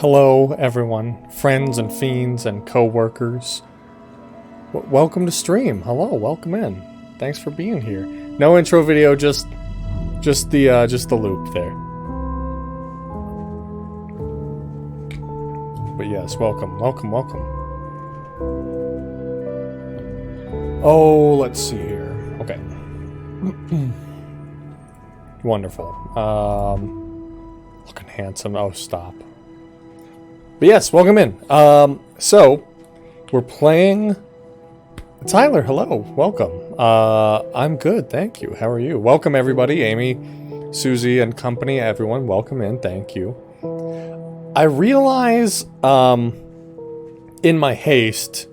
Hello, everyone, friends and fiends and co-workers. Welcome to stream. Hello, welcome in. Thanks for being here. No intro video, just the loop there. But yes, welcome. Oh, let's see here. Okay. Wonderful. Looking handsome. Oh, stop. But yes, welcome in. So we're playing. Tyler, hello, welcome. I'm good, thank you. How are you? Welcome everybody, Amy, Susie, and company. Everyone, welcome in. Thank you. I realize, in my haste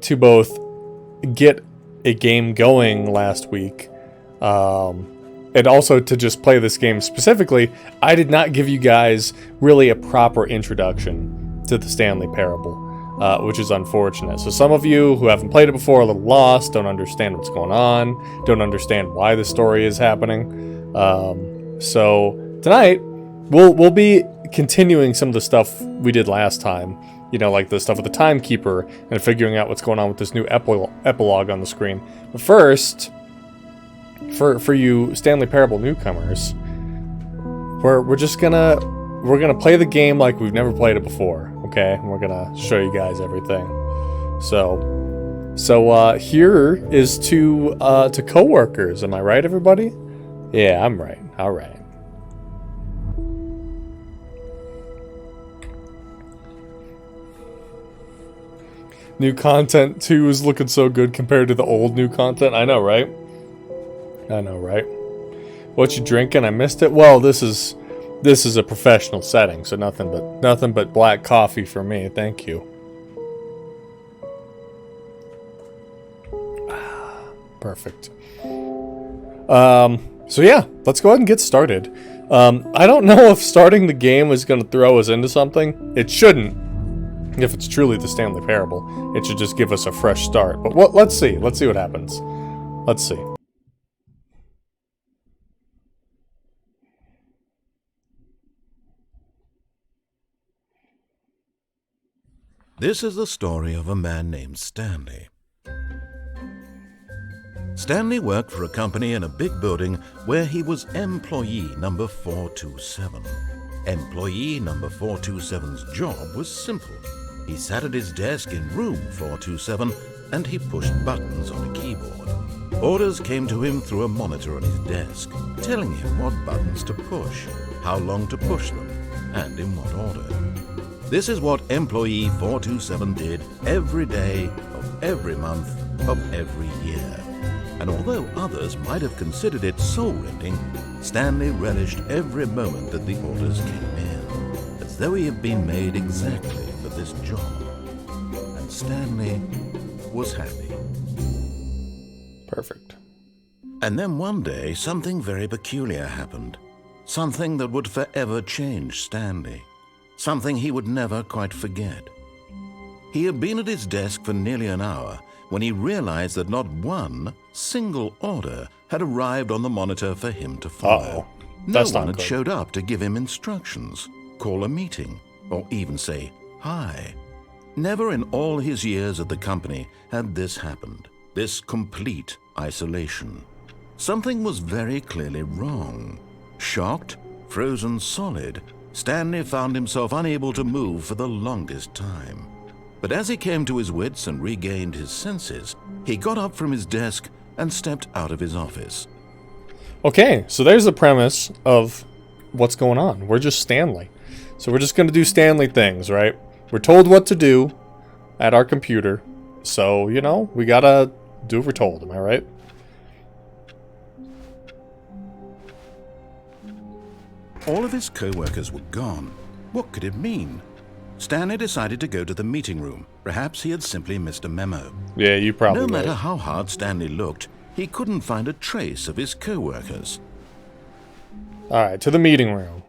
to both get a game going last week, and also to just play this game specifically, I did not give you guys really a proper introduction to the Stanley Parable, which is unfortunate. So some of you who haven't played it before are a little lost, don't understand what's going on, don't understand why the story is happening. So tonight, we'll be continuing some of the stuff we did last time, you know, like the stuff with the timekeeper and figuring out what's going on with this new epilogue on the screen. But first, for you Stanley Parable newcomers, we're gonna play the game like we've never played it before, okay? And we're gonna show you guys everything. So here is to coworkers. Am I right, everybody? Yeah, I'm right. All right. New content 2 is looking so good compared to the old new content. I know, right? I know, right? What you drinking? I missed it. Well, this is a professional setting, so nothing but black coffee for me. Thank you. Perfect. So yeah, let's go ahead and get started. I don't know if starting the game is going to throw us into something. It shouldn't. If it's truly the Stanley Parable, it should just give us a fresh start. But let's see. Let's see what happens. Let's see. This is the story of a man named Stanley. Stanley worked for a company in a big building where he was employee number 427. Employee number 427's job was simple. He sat at his desk in room 427 and he pushed buttons on a keyboard. Orders came to him through a monitor on his desk, telling him what buttons to push, how long to push them, and in what order. This is what employee 427 did every day of every month of every year. And although others might have considered it soul-rending, Stanley relished every moment that the orders came in, as though he had been made exactly for this job. And Stanley was happy. Perfect. And then one day, something very peculiar happened. Something that would forever change Stanley. Something he would never quite forget. He had been at his desk for nearly an hour when he realized that not one single order had arrived on the monitor for him to follow. No one had showed up to give him instructions, call a meeting, or even say hi. Never in all his years at the company had this happened, this complete isolation. Something was very clearly wrong. Shocked, frozen solid, Stanley found himself unable to move for the longest time. But as he came to his wits and regained his senses, he got up from his desk and stepped out of his office. Okay, so there's the premise of what's going on. We're just Stanley. So we're just going to do Stanley things, right? We're told what to do at our computer. So, you know, we gotta do what we're told, am I right? All of his co-workers were gone. What could it mean? Stanley decided to go to the meeting room. Perhaps he had simply missed a memo. Yeah, you probably No matter how hard Stanley looked, he couldn't find a trace of his co-workers. Alright, to the meeting room.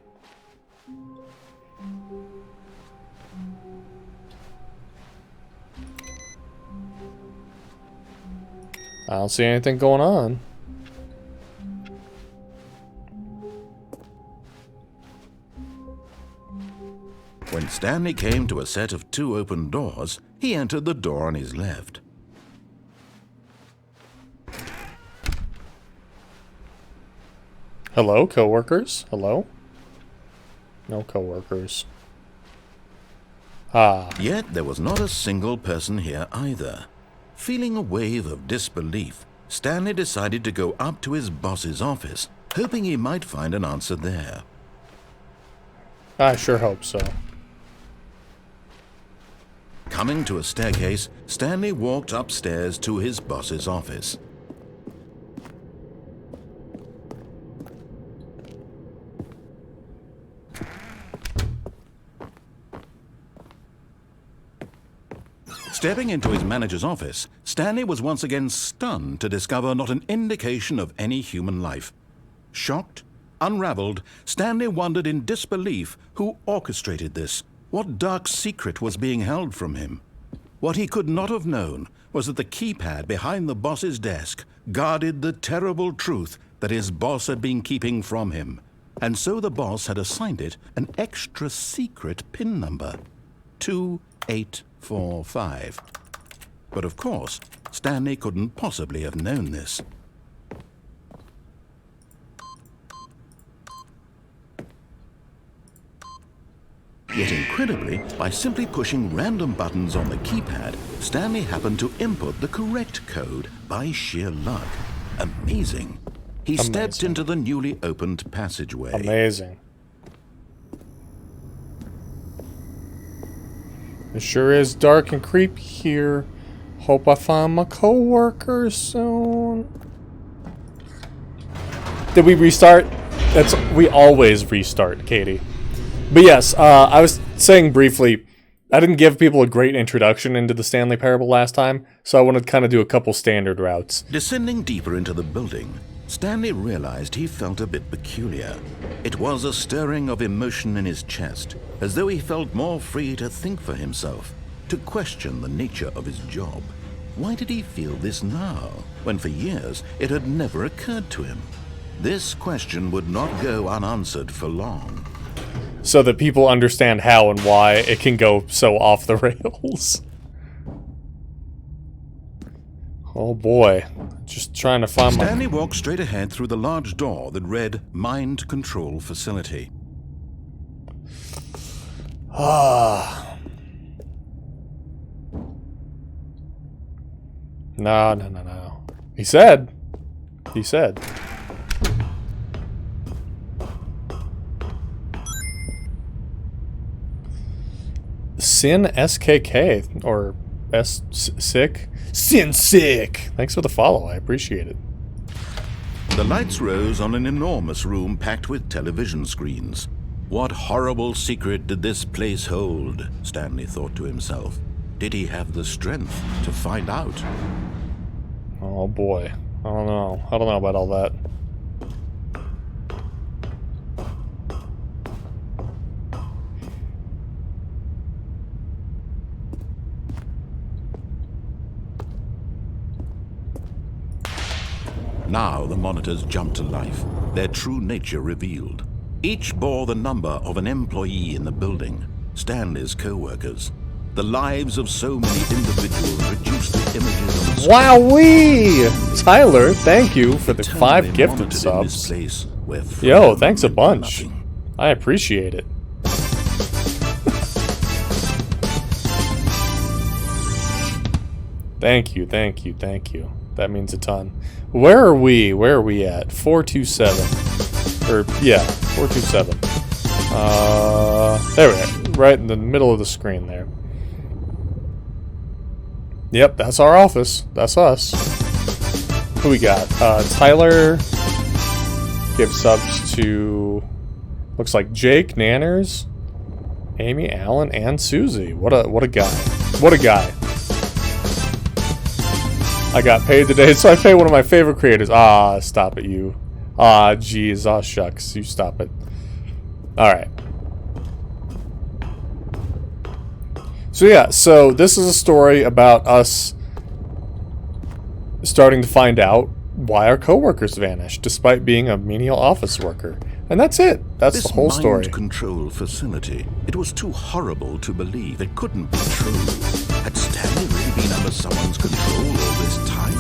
I don't see anything going on. When Stanley came to a set of 2 open doors, he entered the door on his left. Hello, coworkers? Hello? No coworkers. Ah. Yet there was not a single person here either. Feeling a wave of disbelief, Stanley decided to go up to his boss's office, hoping he might find an answer there. I sure hope so. Coming to a staircase, Stanley walked upstairs to his boss's office. Stepping into his manager's office, Stanley was once again stunned to discover not an indication of any human life. Shocked, unraveled, Stanley wondered in disbelief who orchestrated this, what dark secret was being held from him. What he could not have known was that the keypad behind the boss's desk guarded the terrible truth that his boss had been keeping from him, and so the boss had assigned it an extra secret PIN number, 2845. But of course, Stanley couldn't possibly have known this. Yet incredibly, by simply pushing random buttons on the keypad, Stanley happened to input the correct code by sheer luck. Amazing. He stepped into the newly opened passageway. Amazing. It sure is dark and creepy here. Hope I find my coworkers soon. Did we restart? We always restart, Katie. But yes, I was saying briefly, I didn't give people a great introduction into the Stanley Parable last time, so I wanted to kind of do a couple standard routes. Descending deeper into the building, Stanley realized he felt a bit peculiar. It was a stirring of emotion in his chest, as though he felt more free to think for himself, to question the nature of his job. Why did he feel this now, when for years it had never occurred to him? This question would not go unanswered for long. So that people understand how and why it can go so off the rails. Oh boy. Just trying to find Stanley walked straight ahead through the large door that read Mind Control Facility. Ah. No. He said. Sin SKK or S sick. Sin sick. Thanks for the follow. I appreciate it. The lights rose on an enormous room packed with television screens. What horrible secret did this place hold? Stanley thought to himself. Did he have the strength to find out? Oh boy. I don't know about all that. Now the monitors jumped to life, their true nature revealed. Each bore the number of an employee in the building, Stanley's co-workers. The lives of so many individuals reduced to images on the screen. Wowee! Tyler, thank you for the 5 gifted subs. Yo, thanks a bunch. I appreciate it. Thank you. That means a ton. Where are we at? 427. Or, yeah, 427. There we are. Right in the middle of the screen there. Yep, that's our office. That's us. Who we got? Tyler gives subs to, looks like Jake, Nanners, Amy, Allen, and Susie. What a guy. What a guy. I got paid today, so I pay one of my favorite creators. Ah, stop it, you. Ah, jeez. Ah, shucks. You stop it. Alright. So yeah, so this is a story about us starting to find out why our coworkers vanished, despite being a menial office worker. And that's it. That's This the whole story. mind control facility, it was too horrible to believe. It couldn't be true. Had Stanley really been under someone's control all this time?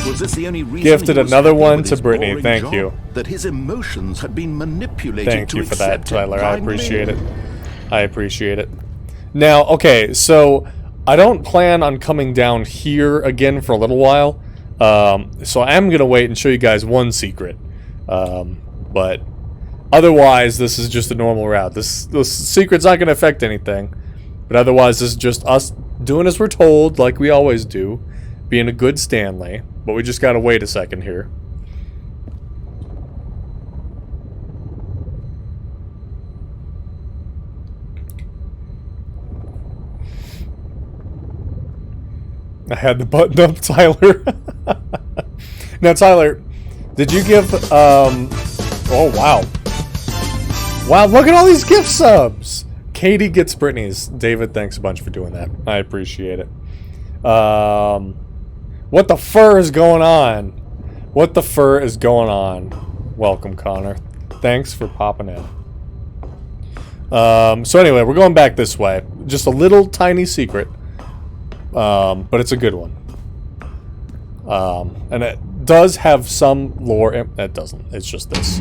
Was this the only reason Gifted he was another happy one with to his Brittany. boring Thank job? you. That his emotions had been manipulated Thank to you for that, accept it Tyler. I blindly? appreciate it. I appreciate it. Now, okay, so I don't plan on coming down here again for a little while. So I am going to wait and show you guys one secret. But otherwise, this is just a normal route. This secret's not going to affect anything. But otherwise, this is just us doing as we're told, like we always do. Being a good Stanley. But we just got to wait a second here. I had the button up, Tyler. Now, Tyler, did you give, oh, wow. Wow, look at all these gift subs. Katie gets Brittany's. David, thanks a bunch for doing that. I appreciate it. What the fur is going on? What the fur is going on? Welcome, Connor. Thanks for popping in. So anyway, we're going back this way. Just a little tiny secret. But it's a good one. And it does have some lore. It doesn't. It's just this.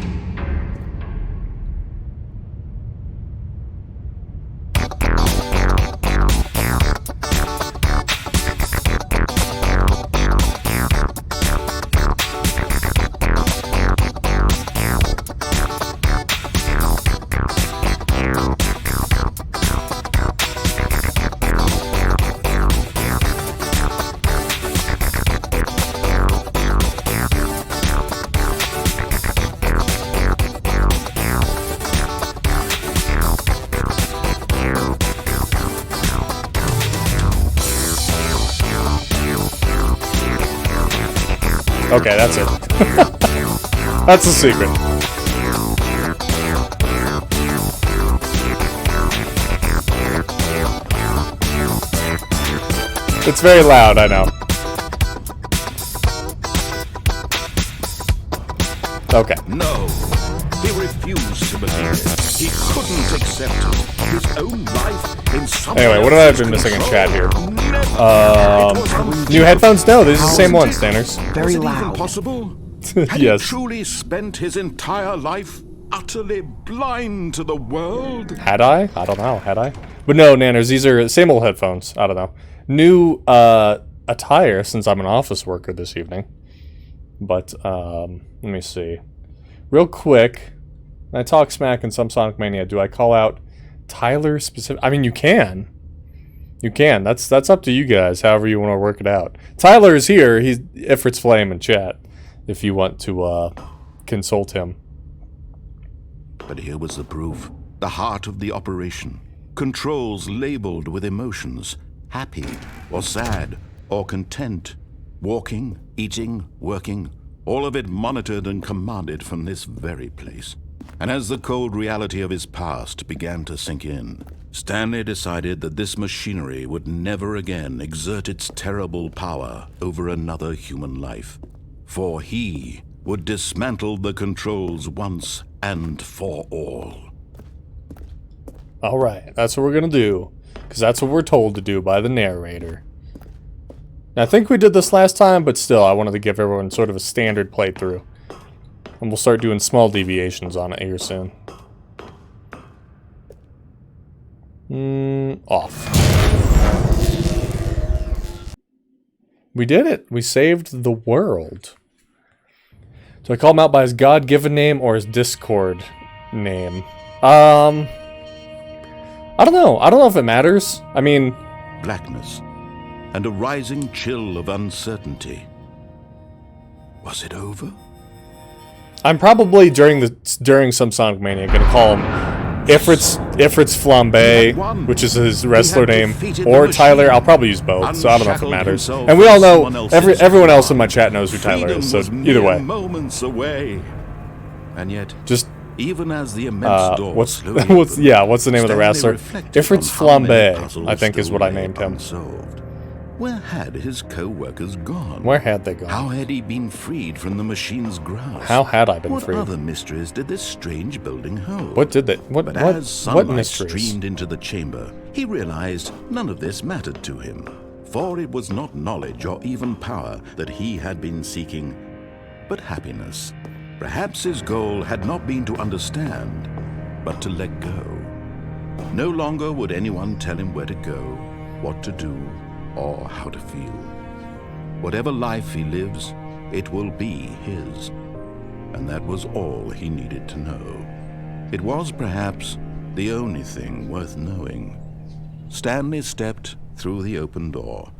Okay, that's it. That's the secret. It's very loud, I know. Okay. No, he refused to believe it. He couldn't accept it. His own life in someone Anyway, what have I else's been missing in control. chat here? Never. New headphones? No, these are the same ones, Stanners. Was Very it even loud. possible? Had Yes. he truly spent his entire life utterly blind to the world? Had I? I don't know. Had I? But no, Nanners, these are the same old headphones. I don't know. New attire since I'm an office worker this evening. But, let me see. Real quick, when I talk smack in some Sonic Mania, do I call out Tyler specific? I mean, you can. You can. That's up to you guys, however you want to work it out. Tyler is here. He's Ifrit's Flame in chat, if you want to consult him. But here was the proof. The heart of the operation. Controls labeled with emotions. Happy, or sad, or content. Walking, eating, working. All of it monitored and commanded from this very place. And as the cold reality of his past began to sink in, Stanley decided that this machinery would never again exert its terrible power over another human life. For he would dismantle the controls once and for all. Alright, that's what we're gonna do. Because that's what we're told to do by the narrator. Now, I think we did this last time, but still, I wanted to give everyone sort of a standard playthrough. And we'll start doing small deviations on it here soon. Off. We did it! We saved the world. Do I call him out by his God-given name or his Discord name? I don't know. I don't know if it matters. I mean... Blackness and a rising chill of uncertainty. Was it over? I'm probably during some Sonic Mania gonna call him Ifrit's Flambe, which is his wrestler name, or Tyler. I'll probably use both, so I don't know if it matters. And we all know everyone else in my chat knows who Tyler is, so either way. Moments away. And yet, Just even as the immense door what's slowly what's opened, yeah, what's the name of the Stanley wrestler? reflected Ifrit's on how many Flambe, puzzles I think is still what I lay named him. unsolved. Where had his co-workers gone? Where had they gone? How had he been freed from the machine's grasp? How had I been What freed? other mysteries did this strange building hold? What did they? What As sunlight mysteries? streamed into the chamber, he realized none of this mattered to him, for it was not knowledge or even power that he had been seeking, but happiness. Perhaps his goal had not been to understand, but to let go. No longer would anyone tell him where to go, what to do, or how to feel. Whatever life he lives, it will be his. And that was all he needed to know. It was perhaps the only thing worth knowing. Stanley stepped through the open door.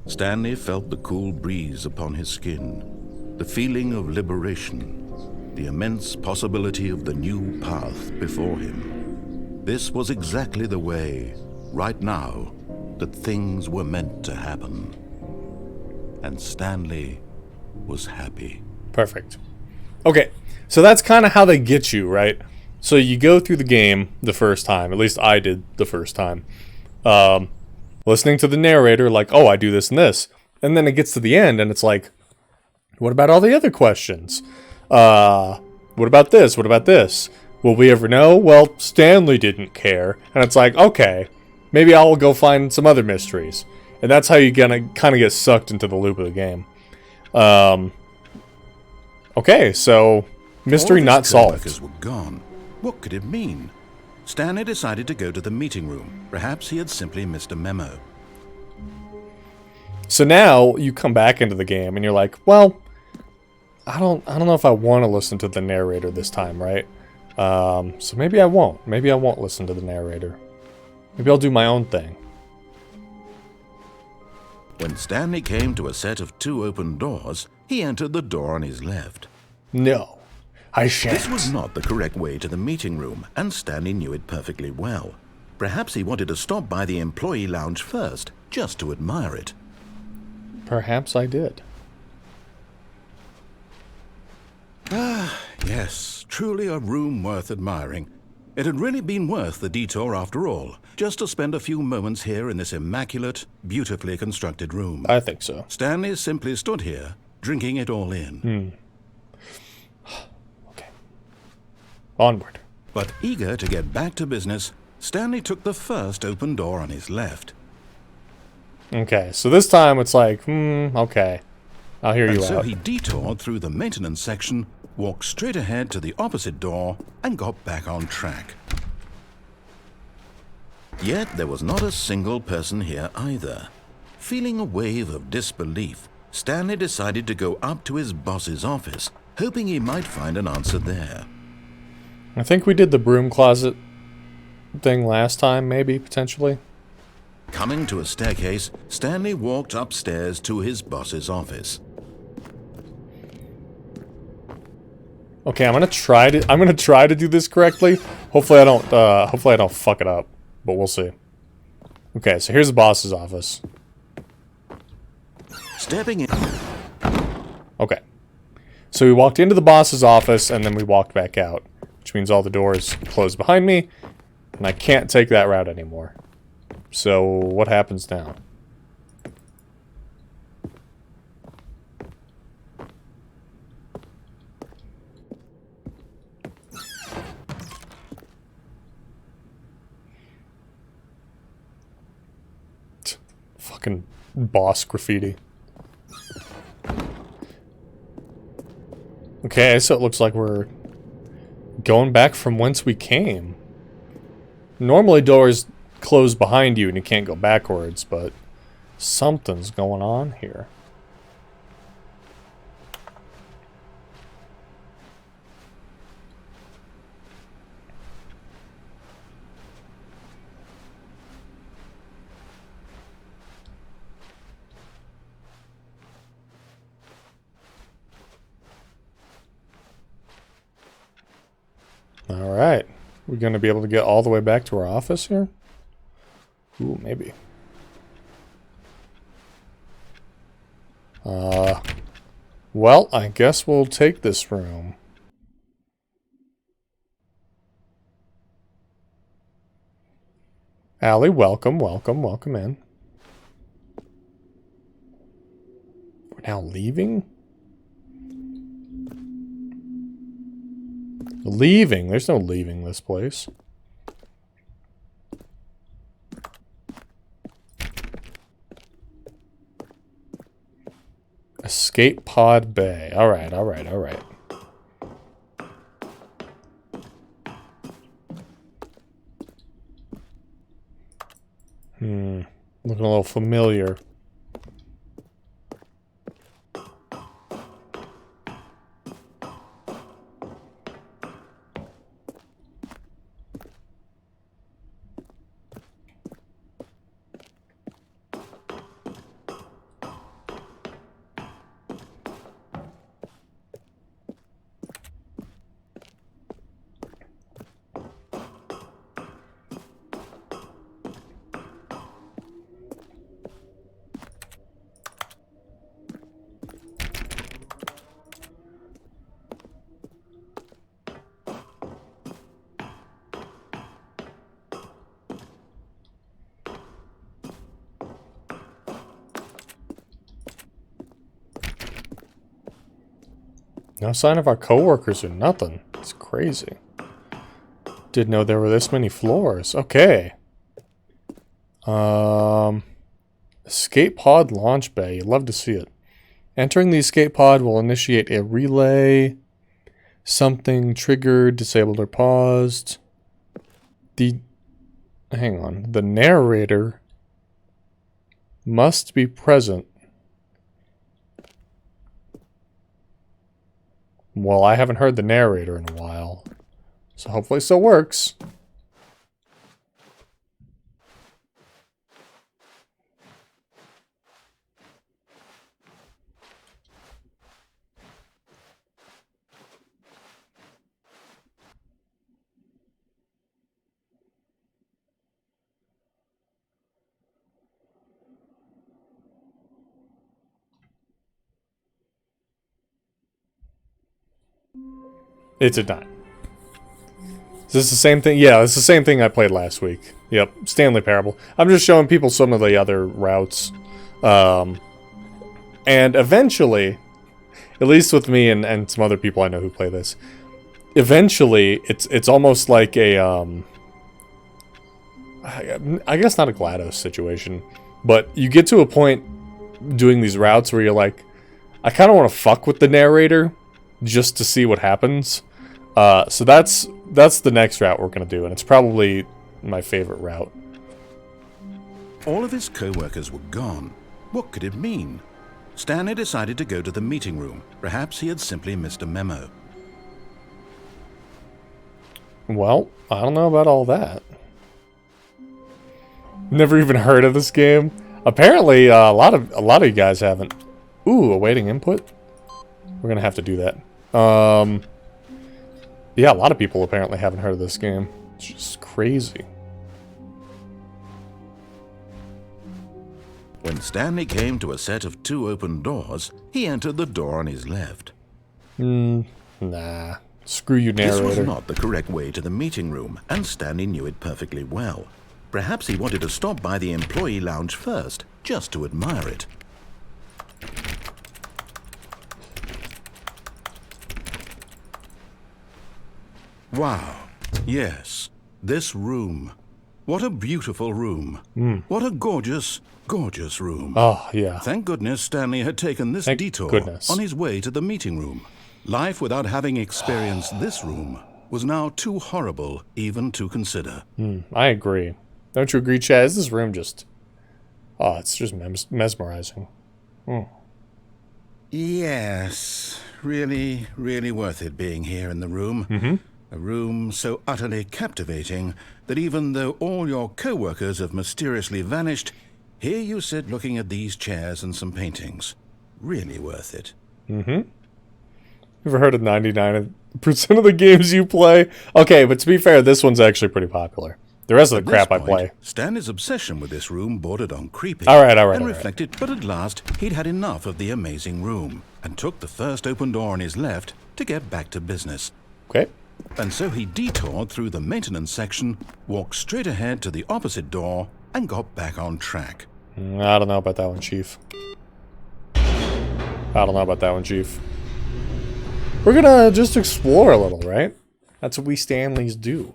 Stanley felt the cool breeze upon his skin, the feeling of liberation, the immense possibility of the new path before him. This was exactly the way, right now, that things were meant to happen. And Stanley was happy. Perfect. Okay, so that's kind of how they get you, right? So you go through the game the first time, at least I did the first time, listening to the narrator like, oh, I do this and this. And then it gets to the end and it's like, what about all the other questions? What about this? What about this? Will we ever know? Well, Stanley didn't care. And it's like, okay, maybe I'll go find some other mysteries. And that's how you kind of get sucked into the loop of the game. Okay, so mystery not solved. Co-workers were gone. What could it mean? Stanley decided to go to the meeting room. Perhaps he had simply missed a memo. So now you come back into the game and you're like, well, I don't know if I want to listen to the narrator this time, right? So maybe I won't. Maybe I won't listen to the narrator. Maybe I'll do my own thing. When Stanley came to a set of 2 open doors, he entered the door on his left. No, I shan't. This was not the correct way to the meeting room, and Stanley knew it perfectly well. Perhaps he wanted to stop by the employee lounge first, just to admire it. Perhaps I did. Yes, truly a room worth admiring. It had really been worth the detour after all, just to spend a few moments here in this immaculate, beautifully constructed room. I think so. Stanley simply stood here, drinking it all in. Okay. Onward. But eager to get back to business, Stanley took the first open door on his left. Okay, so this time it's like, okay. I'll hear you So out. he detoured through the maintenance section, walked straight ahead to the opposite door, and got back on track. Yet there was not a single person here either. Feeling a wave of disbelief, Stanley decided to go up to his boss's office, hoping he might find an answer there. I think we did the broom closet thing last time, maybe, potentially. Coming to a staircase, Stanley walked upstairs to his boss's office. Okay, I'm gonna try to do this correctly. Hopefully I don't fuck it up, but we'll see. Okay, so here's the boss's office. Stepping in. Okay. So we walked into the boss's office and then we walked back out, which means all the doors closed behind me, and I can't take that route anymore. So what happens now? Fucking boss graffiti. Okay, so it looks like we're going back from whence we came. Normally doors close behind you and you can't go backwards, but something's going on here. Alright. We're going to be able to get all the way back to our office here? Ooh, maybe. Well, I guess we'll take this room. Allie, welcome, welcome, welcome in. We're now leaving? Leaving? There's no leaving this place. Escape pod bay. Alright, alright, alright. Looking a little familiar. No sign of our coworkers or nothing. It's crazy. Didn't know there were this many floors. Okay. Escape pod launch bay. You'd love to see it. Entering the escape pod will initiate a relay. Something triggered, disabled, or paused. Hang on. The narrator must be present. Well, I haven't heard the narrator in a while, so hopefully it still works. It did not. Is this the same thing? Yeah, it's the same thing I played last week. Yep, Stanley Parable. I'm just showing people some of the other routes. And eventually, at least with me and some other people I know who play this, eventually it's almost like a, I guess not a GLaDOS situation, but you get to a point doing these routes where you're like, I kind of want to fuck with the narrator just to see what happens. So that's the next route we're going to do, and it's probably my favorite route. All of his co-workers were gone. What could it mean? Stanley decided to go to the meeting room. Perhaps he had simply missed a memo. Well, I don't know about all that. Never even heard of this game. Apparently, a lot of you guys haven't. Ooh, awaiting input. We're gonna have to do that. Yeah, a lot of people apparently haven't heard of this game. It's just crazy. When Stanley came to a set of 2 open doors, he entered the door on his left. Nah. Screw you, narrator. This was not the correct way to the meeting room, and Stanley knew it perfectly well. Perhaps he wanted to stop by the employee lounge first, just to admire it. Wow. Yes. This room. What a beautiful room. What a gorgeous, gorgeous room. Oh, yeah. Thank goodness Stanley had taken this detour on his way to the meeting room. Life without having experienced this room was now too horrible even to consider. I agree. Don't you agree, Chad? Is this room just... Oh, it's just mesmerizing. Yes. Really, really worth it being here in the room. A room so utterly captivating that even though all your co-workers have mysteriously vanished, here you sit looking at these chairs and some paintings. Really worth it. Ever heard of 99% of the games you play? Okay, but to be fair, this one's actually pretty popular. The rest of the crap I play. Stanley's obsession with this room bordered on creepy. All right. And reflected, but at last, he'd had enough of the amazing room and took the first open door on his left to get back to business. Okay. And so he detoured through the maintenance section, walked straight ahead to the opposite door, and got back on track. I don't know about that one, Chief. I don't know about that one, Chief. We're gonna just explore a little, right? That's what we Stanleys do.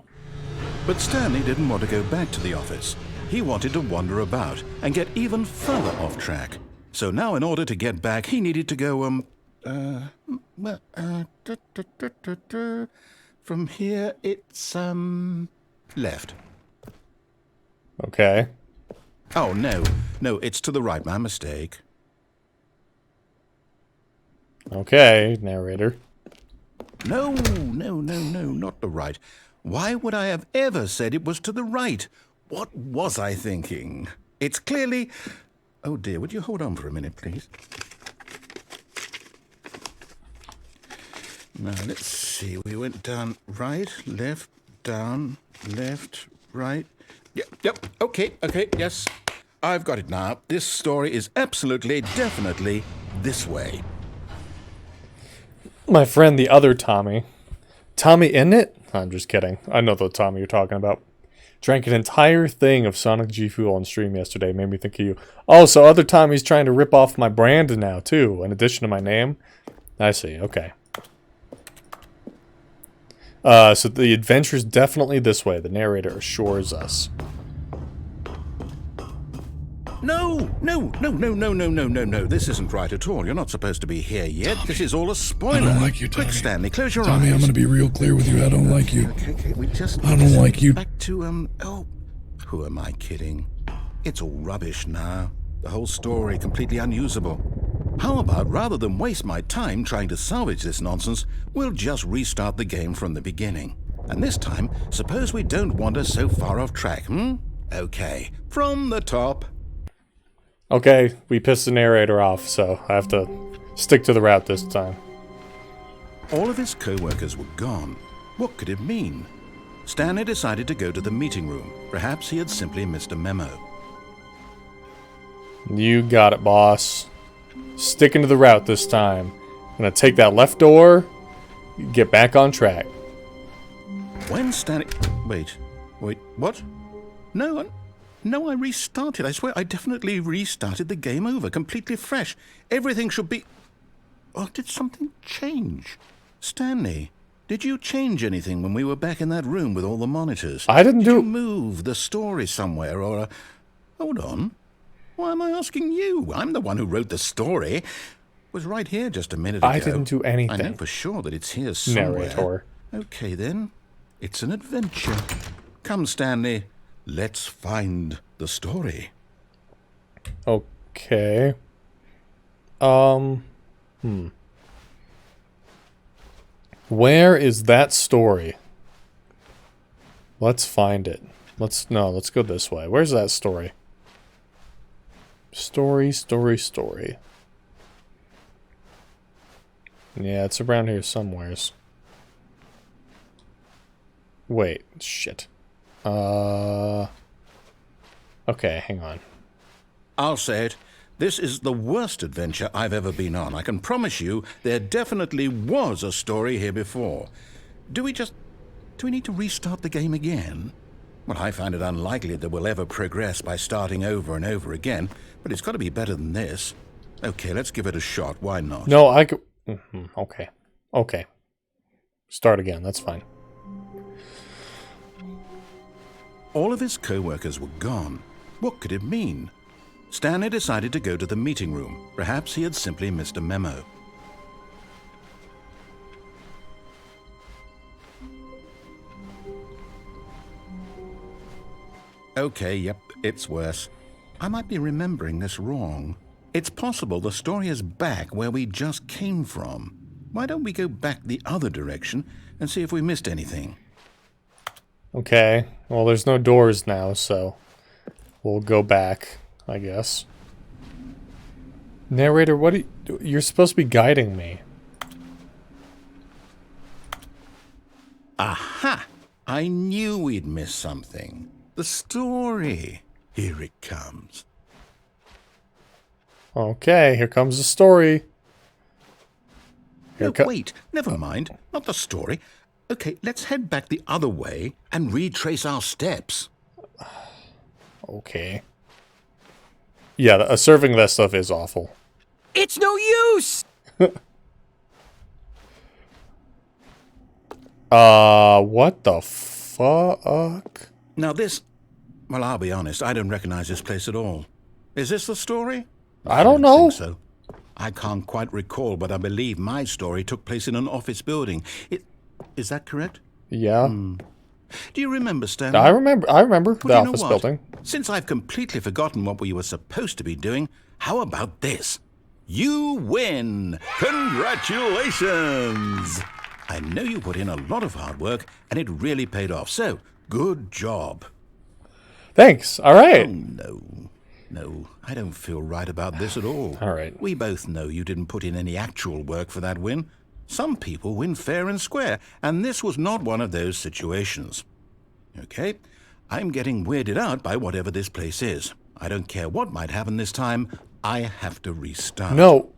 But Stanley didn't want to go back to the office. He wanted to wander about and get even further off track. So now in order to get back, he needed to go, from here it's, left. Okay. Oh, no, it's to the right, my mistake. Okay, narrator. No, not the right. Why would I have ever said it was to the right? What was I thinking? It's clearly... Oh dear, would you hold on for a minute, please? Now, let's see. We went down right, left, down, left, right. Yep, okay, yes. I've got it now. This story is absolutely, definitely this way. My friend, the other Tommy. Tommy Innit? I'm just kidding. I know the Tommy you're talking about. Drank an entire thing of Sonic G Fuel on stream yesterday. Made me think of you. Oh, so other Tommy's trying to rip off my brand now, too, in addition to my name? I see, okay. So the adventure's definitely this way. The narrator assures us. No. This isn't right at all. You're not supposed to be here yet. Tommy, this is all a spoiler. I don't like you, Tommy. Quick, Stanley, close your eyes. Tommy, I'm going to be real clear with you. I don't like you. Okay, we just... I don't like you. Back to, who am I kidding? It's all rubbish now. The whole story completely unusable. How about, rather than waste my time trying to salvage this nonsense, we'll just restart the game from the beginning. And this time, suppose we don't wander so far off track, Okay, from the top. Okay, we pissed the narrator off, so I have to stick to the route this time. All of his co-workers were gone. What could it mean? Stanley decided to go to the meeting room. Perhaps he had simply missed a memo. You got it, boss. Sticking to the route this time. I'm gonna take that left door, get back on track. When Stanley... Wait, what? No, I restarted. I swear I definitely restarted the game over, completely fresh. Everything should be... Oh, did something change? Stanley, did you change anything when we were back in that room with all the monitors? I didn't do... Did you move the story somewhere or... Hold on. Why am I asking you? I'm the one who wrote the story. It was right here just a minute ago. I didn't do anything. I know for sure that it's here somewhere. Narrator. Okay, then. It's an adventure. Come, Stanley. Let's find the story. Okay. Where is that story? Let's find it. Let's go this way. Where's that story? Story. Yeah, it's around here somewheres. Wait, shit. Okay, hang on. I'll say it. This is the worst adventure I've ever been on. I can promise you there definitely was a story here before. Do we need to restart the game again? Well, I find it unlikely that we'll ever progress by starting over and over again, but it's got to be better than this. Okay, let's give it a shot. Why not? No, I could... Okay. Start again, that's fine. All of his co-workers were gone. What could it mean? Stanley decided to go to the meeting room. Perhaps he had simply missed a memo. Okay, yep, it's worse. I might be remembering this wrong. It's possible the story is back where we just came from. Why don't we go back the other direction and see if we missed anything? Okay, well there's no doors now, so we'll go back, I guess. Narrator, what are you... You're supposed to be guiding me. Aha! I knew we'd miss something. The story. Here it comes. Okay, here comes the story. No, wait, never mind. Not the story. Okay, let's head back the other way and retrace our steps. Okay. Yeah, serving that stuff is awful. It's no use! What the fuck? Now this... Well, I'll be honest, I don't recognize this place at all. Is this the story? I don't know. Think so. I can't quite recall, but I believe my story took place in an office building. Is that correct? Yeah. Do you remember, Stanley? I remember the Well, you know office what? building. Since I've completely forgotten what we were supposed to be doing, how about this? You win! Congratulations! I know you put in a lot of hard work, and it really paid off, so good job. Thanks. All right. No, I don't feel right about this at all. All right. We both know you didn't put in any actual work for that win. Some people win fair and square, and this was not one of those situations. Okay? I'm getting weirded out by whatever this place is. I don't care what might happen this time. I have to restart. No.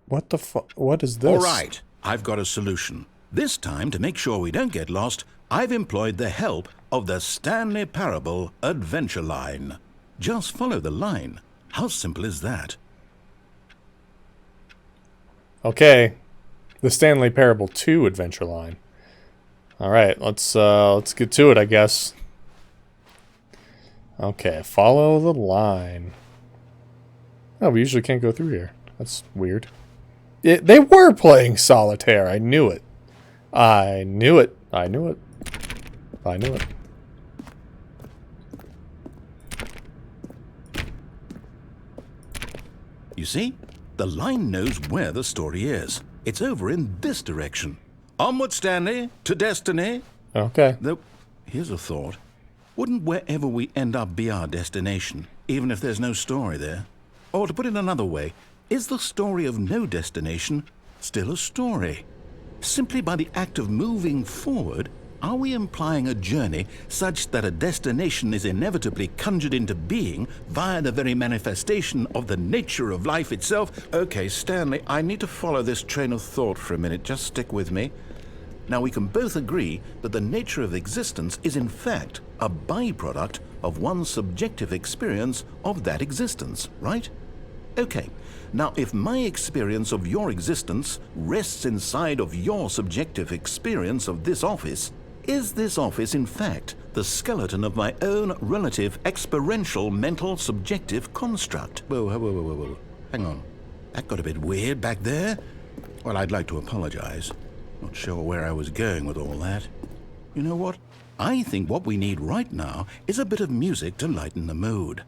What the fuck? What is this? All right, I've got a solution. This time, to make sure we don't get lost, I've employed the help of the Stanley Parable Adventure Line. Just follow the line. How simple is that? Okay. The Stanley Parable 2 adventure line. All right, let's get to it, I guess. Okay, follow the line. Oh, we usually can't go through here. That's weird. They were playing solitaire. I knew it. I knew it. I knew it. I knew it. You see? The line knows where the story is. It's over in this direction. Onward, Stanley, to destiny. Okay. Though, here's a thought. Wouldn't wherever we end up be our destination, even if there's no story there? Or to put it another way, is the story of no destination still a story? Simply by the act of moving forward, are we implying a journey such that a destination is inevitably conjured into being via the very manifestation of the nature of life itself? Okay, Stanley, I need to follow this train of thought for a minute. Just stick with me. Now, we can both agree that the nature of existence is in fact a byproduct of one's subjective experience of that existence, right? Okay, now if my experience of your existence rests inside of your subjective experience of this office, is this office in fact the skeleton of my own relative experiential mental subjective construct? Whoa. Hang on. That got a bit weird back there. Well, I'd like to apologize. Not sure where I was going with all that. You know what? I think what we need right now is a bit of music to lighten the mood.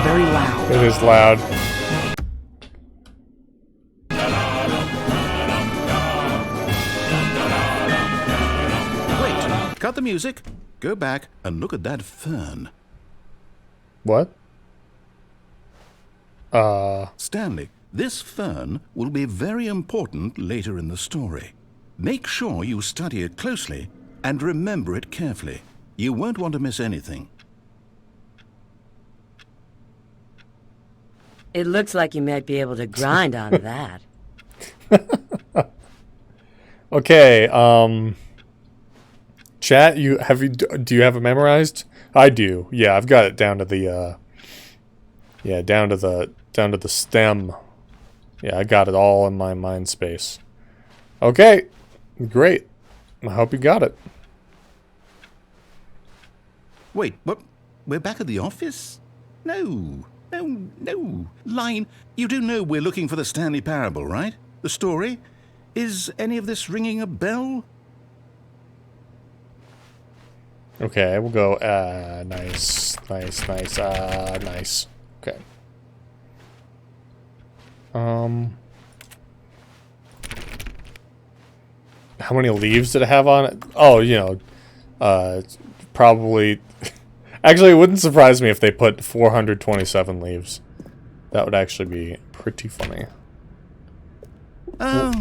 Very loud. It is loud. Wait, cut the music. Go back and look at that fern. What? Stanley, this fern will be very important later in the story. Make sure you study it closely and remember it carefully. You won't want to miss anything. It looks like you might be able to grind on that. Okay, chat, do you have it memorized? I do. Yeah, I've got it down to the down to the stem. Yeah, I got it all in my mind space. Okay. Great. I hope you got it. Wait, what? we're back at the office? No. Line, you do know we're looking for the Stanley Parable, right? The story? Is any of this ringing a bell? Okay, we'll go, nice. Nice. Okay. How many leaves did it have on it? Oh, you know, probably... Actually, it wouldn't surprise me if they put 427 leaves. That would actually be pretty funny. Oh,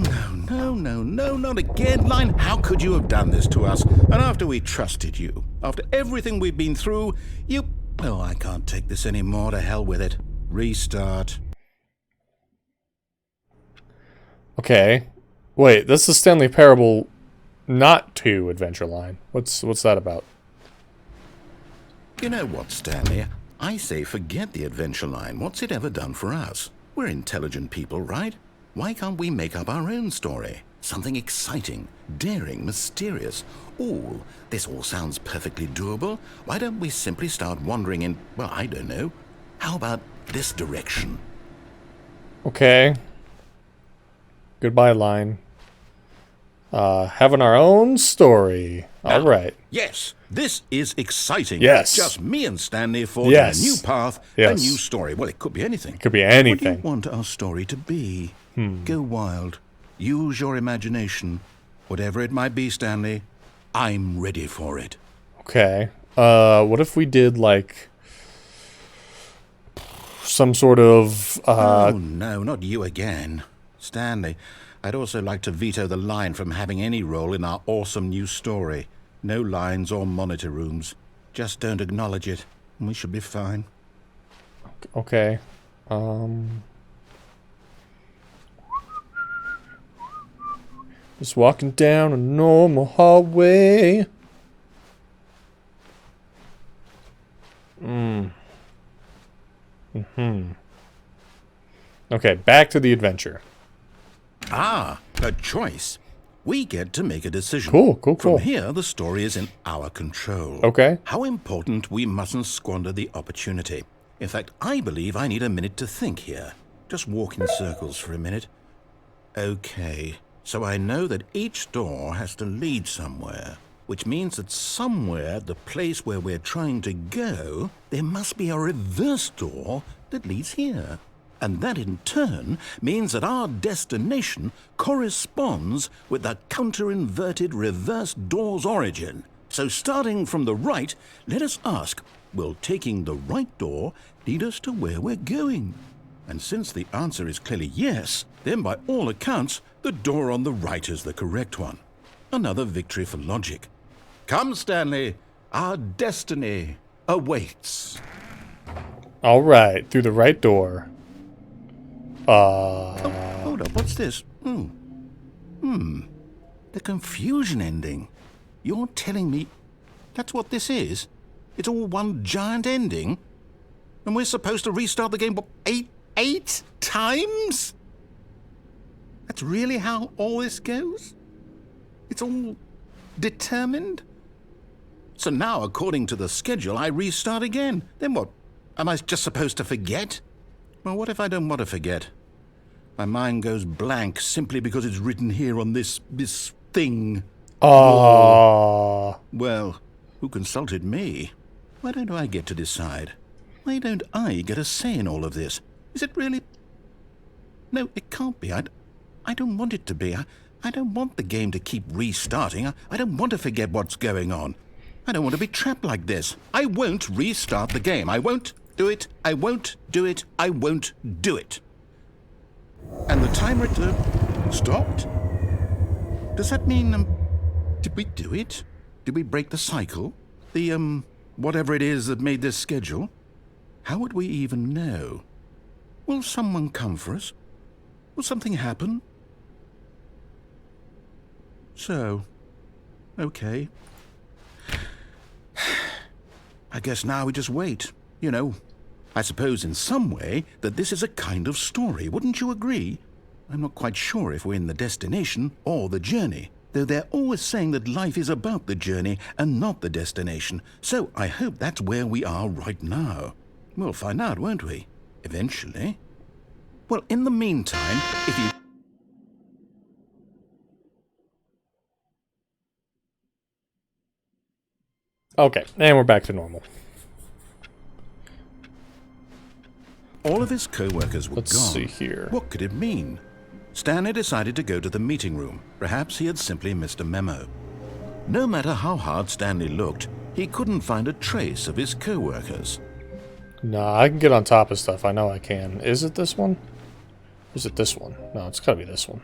no, not again. Line, how could you have done this to us? And after we trusted you, after everything we've been through, you... Oh, I can't take this anymore. To hell with it. Restart. Okay. Wait, this is Stanley Parable not 2 Adventure Line. What's that about? You know what, Stanley? I say forget the adventure line. What's it ever done for us? We're intelligent people, right? Why can't we make up our own story? Something exciting, daring, mysterious. This all sounds perfectly doable. Why don't we simply start wandering in, well, I don't know. How about this direction? Okay. Goodbye, Line. Having our own story. All right. Yes, this is exciting. Yes. Just me and Stanley forging a new path, a new story. Well, it could be anything. Could be anything. What do you want our story to be? Go wild. Use your imagination. Whatever it might be, Stanley, I'm ready for it. Okay. What if we did, like, some sort of, Oh, no, not you again. Stanley, I'd also like to veto the line from having any role in our awesome new story. No lines or monitor rooms. Just don't acknowledge it, and we should be fine. Okay. Just walking down a normal hallway. Okay, back to the adventure. Ah, a choice. We get to make a decision. Cool. From here, the story is in our control. Okay. How important we mustn't squander the opportunity. In fact, I believe I need a minute to think here. Just walk in circles for a minute. Okay, so I know that each door has to lead somewhere, which means that somewhere, the place where we're trying to go, there must be a reverse door that leads here. And that in turn means that our destination corresponds with the counter-inverted reverse door's origin. So starting from the right, let us ask, will taking the right door lead us to where we're going? And since the answer is clearly yes, then by all accounts, the door on the right is the correct one. Another victory for logic. Come, Stanley, our destiny awaits. All right, through the right door. Oh, hold up, what's this? The confusion ending. You're telling me that's what this is? It's all one giant ending? And we're supposed to restart the game, what, eight times? That's really how all this goes? It's all determined? So now, according to the schedule, I restart again. Then what? Am I just supposed to forget? Well, what if I don't want to forget? My mind goes blank simply because it's written here on this thing. Ah. Well, who consulted me? Why don't I get to decide? Why don't I get a say in all of this? Is it really... No, it can't be. I don't want it to be. I don't want the game to keep restarting. I don't want to forget what's going on. I don't want to be trapped like this. I won't restart the game. I won't do it. I won't do it. I won't do it. And the timer stopped? Does that mean, did we do it? Did we break the cycle? The, whatever it is that made this schedule? How would we even know? Will someone come for us? Will something happen? So, okay. I guess now we just wait, you know. I suppose in some way that this is a kind of story, wouldn't you agree? I'm not quite sure if we're in the destination or the journey. though they're always saying that life is about the journey and not the destination. So I hope that's where we are right now. We'll find out, won't we? Eventually. Well, in the meantime, if you... Okay, and we're back to normal. All of his co-workers were Let's gone. see here. What could it mean? Stanley decided to go to the meeting room. Perhaps he had simply missed a memo. No matter how hard Stanley looked, he couldn't find a trace of his co-workers. Nah, I can get on top of stuff. I know I can. Is it this one? Is it this one? No, it's gotta be this one.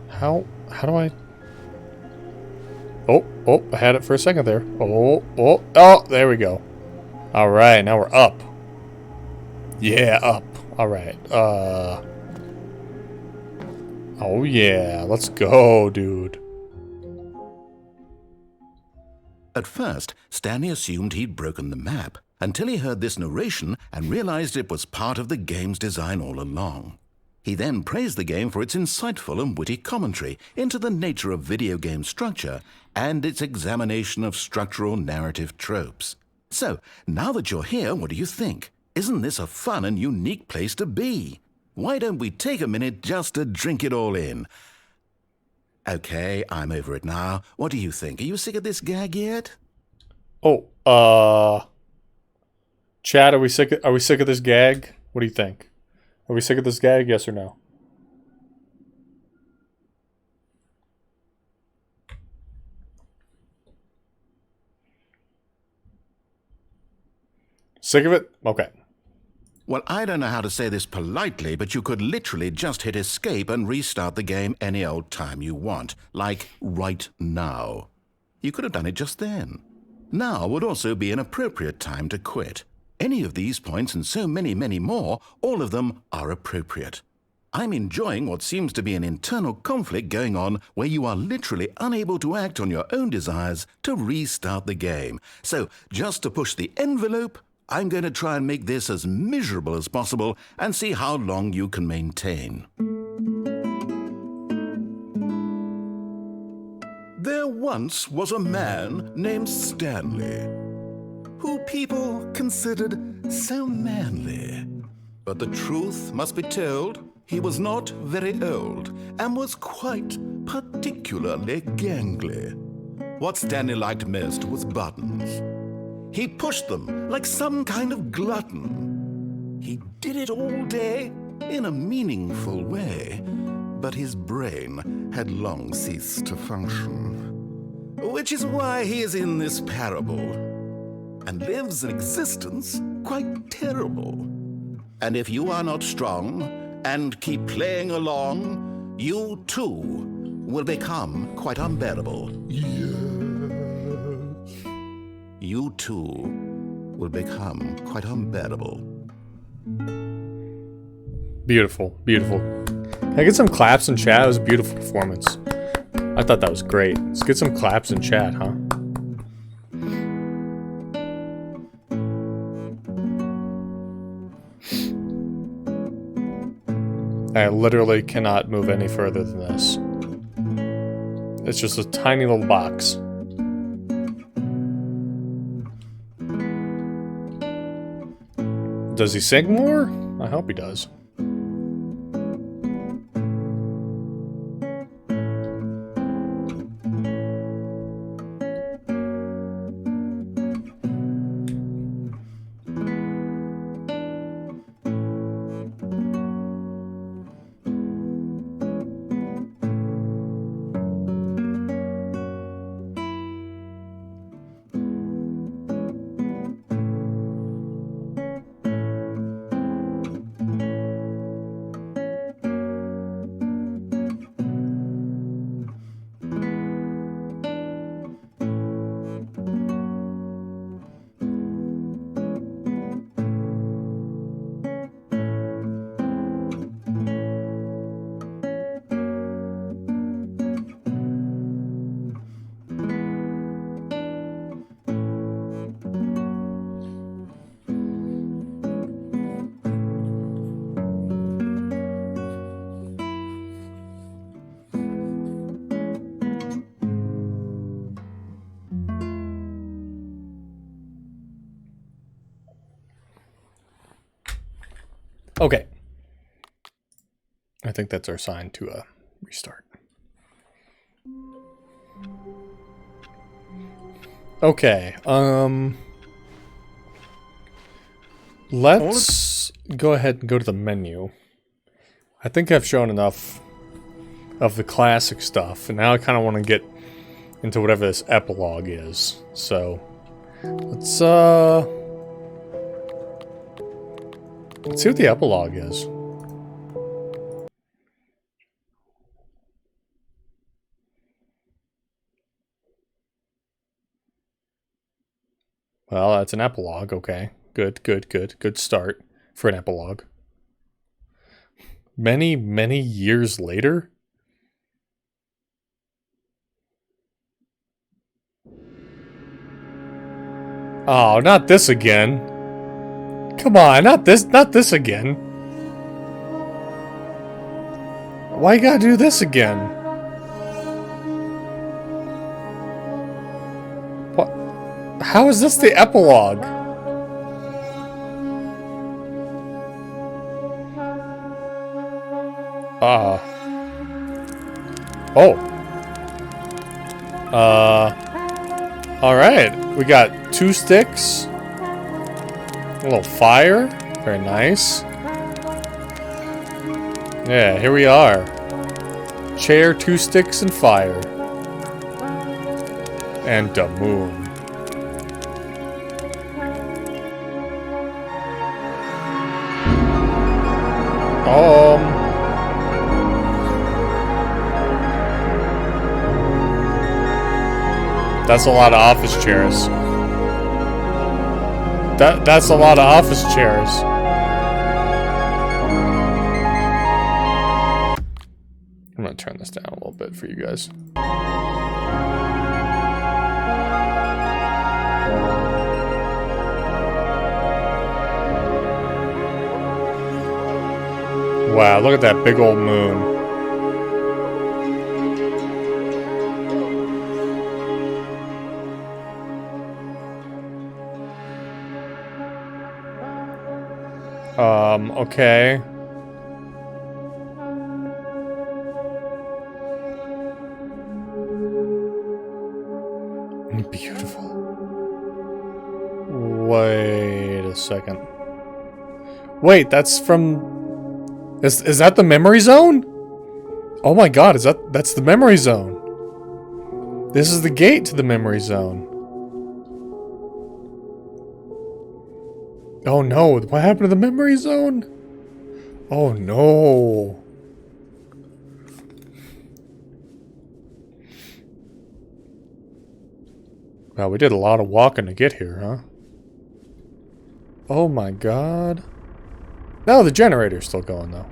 How do I... Oh, I had it for a second there. Oh, there we go. Alright, now we're up. Yeah, up. Alright, oh yeah, let's go, dude. At first, Stanley assumed he'd broken the map, until he heard this narration and realized it was part of the game's design all along. He then praised the game for its insightful and witty commentary into the nature of video game structure and its examination of structural narrative tropes. So, now that you're here, what do you think? Isn't this a fun and unique place to be? Why don't we take a minute just to drink it all in? Okay, I'm over it now. What do you think? Are you sick of this gag yet? Chad, are we sick of this gag? What do you think? Are we sick of this gag? Yes or no? Sick of it? Okay. Well, I don't know how to say this politely, but you could literally just hit escape and restart the game any old time you want. Like, right now. You could have done it just then. Now would also be an appropriate time to quit. Any of these points and so many, many more, all of them are appropriate. I'm enjoying what seems to be an internal conflict going on where you are literally unable to act on your own desires to restart the game. So, just to push the envelope, I'm going to try and make this as miserable as possible and see how long you can maintain. There once was a man named Stanley, who people considered so manly. But the truth must be told, he was not very old and was quite particularly gangly. What Stanley liked most was buttons. He pushed them like some kind of glutton. He did it all day in a meaningful way, but his brain had long ceased to function. Which is why he is in this parable, and lives an existence quite terrible. And if you are not strong and keep playing along, you too will become quite unbearable. You too will become quite unbearable. Beautiful, beautiful. Can I get some claps in chat? It was a beautiful performance. I thought that was great. Let's get some claps in chat, huh? I literally cannot move any further than this. It's just a tiny little box. Does he sing more? I hope he does. Okay. I think that's our sign to restart. Okay, let's go ahead and go to the menu. I think I've shown enough of the classic stuff, and now I kind of want to get into whatever this epilogue is. So, let's see what the epilogue is. Well, that's an epilogue, okay. Good, good, good. Good start for an epilogue. Many, many years later? Oh, not this again. Come on, not this again. Why you gotta do this again? How is this the epilogue? Alright. We got 2 sticks. A little fire. Very nice. Yeah, here we are. Chair, 2 sticks, and fire. And a moon. That's a lot of office chairs. That's a lot of office chairs. I'm gonna turn this down a little bit for you guys. Wow, look at that big old moon. Okay. Beautiful. Wait a second. Wait, that's from... Is that the memory zone? Oh my god, that's the memory zone. This is the gate to the memory zone. Oh no, what happened to the memory zone? Oh no. Wow, we did a lot of walking to get here, huh? Oh my god. No, the generator's still going though.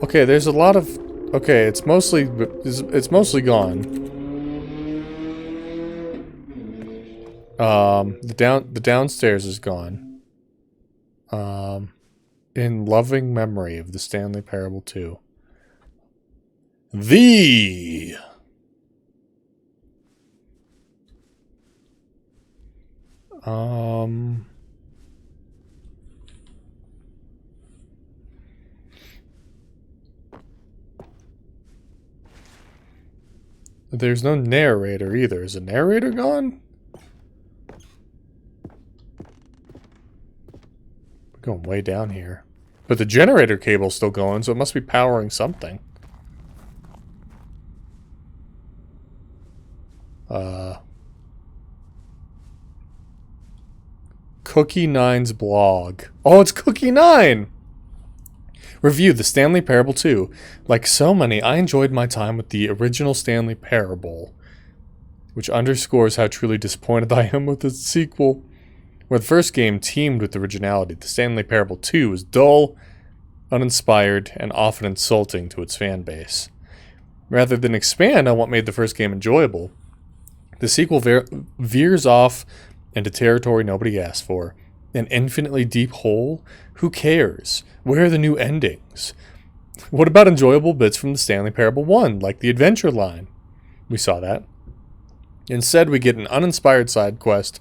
Okay, there's a lot of... Okay, it's mostly gone. The downstairs is gone. In loving memory of the Stanley Parable 2. There's no narrator either. Is the narrator gone? We're going way down here. But the generator cable's still going, so it must be powering something. Cookie Nine's blog. Oh, it's Cookie Nine! Review The Stanley Parable 2. Like so many, I enjoyed my time with the original Stanley Parable, which underscores how truly disappointed I am with its sequel. Where the first game teamed with originality, The Stanley Parable 2 is dull, uninspired, and often insulting to its fan base. Rather than expand on what made the first game enjoyable, the sequel veers off into territory nobody asked for. An infinitely deep hole? Who cares? Where are the new endings? What about enjoyable bits from the Stanley Parable 1, like the adventure line? We saw that. Instead, we get an uninspired side quest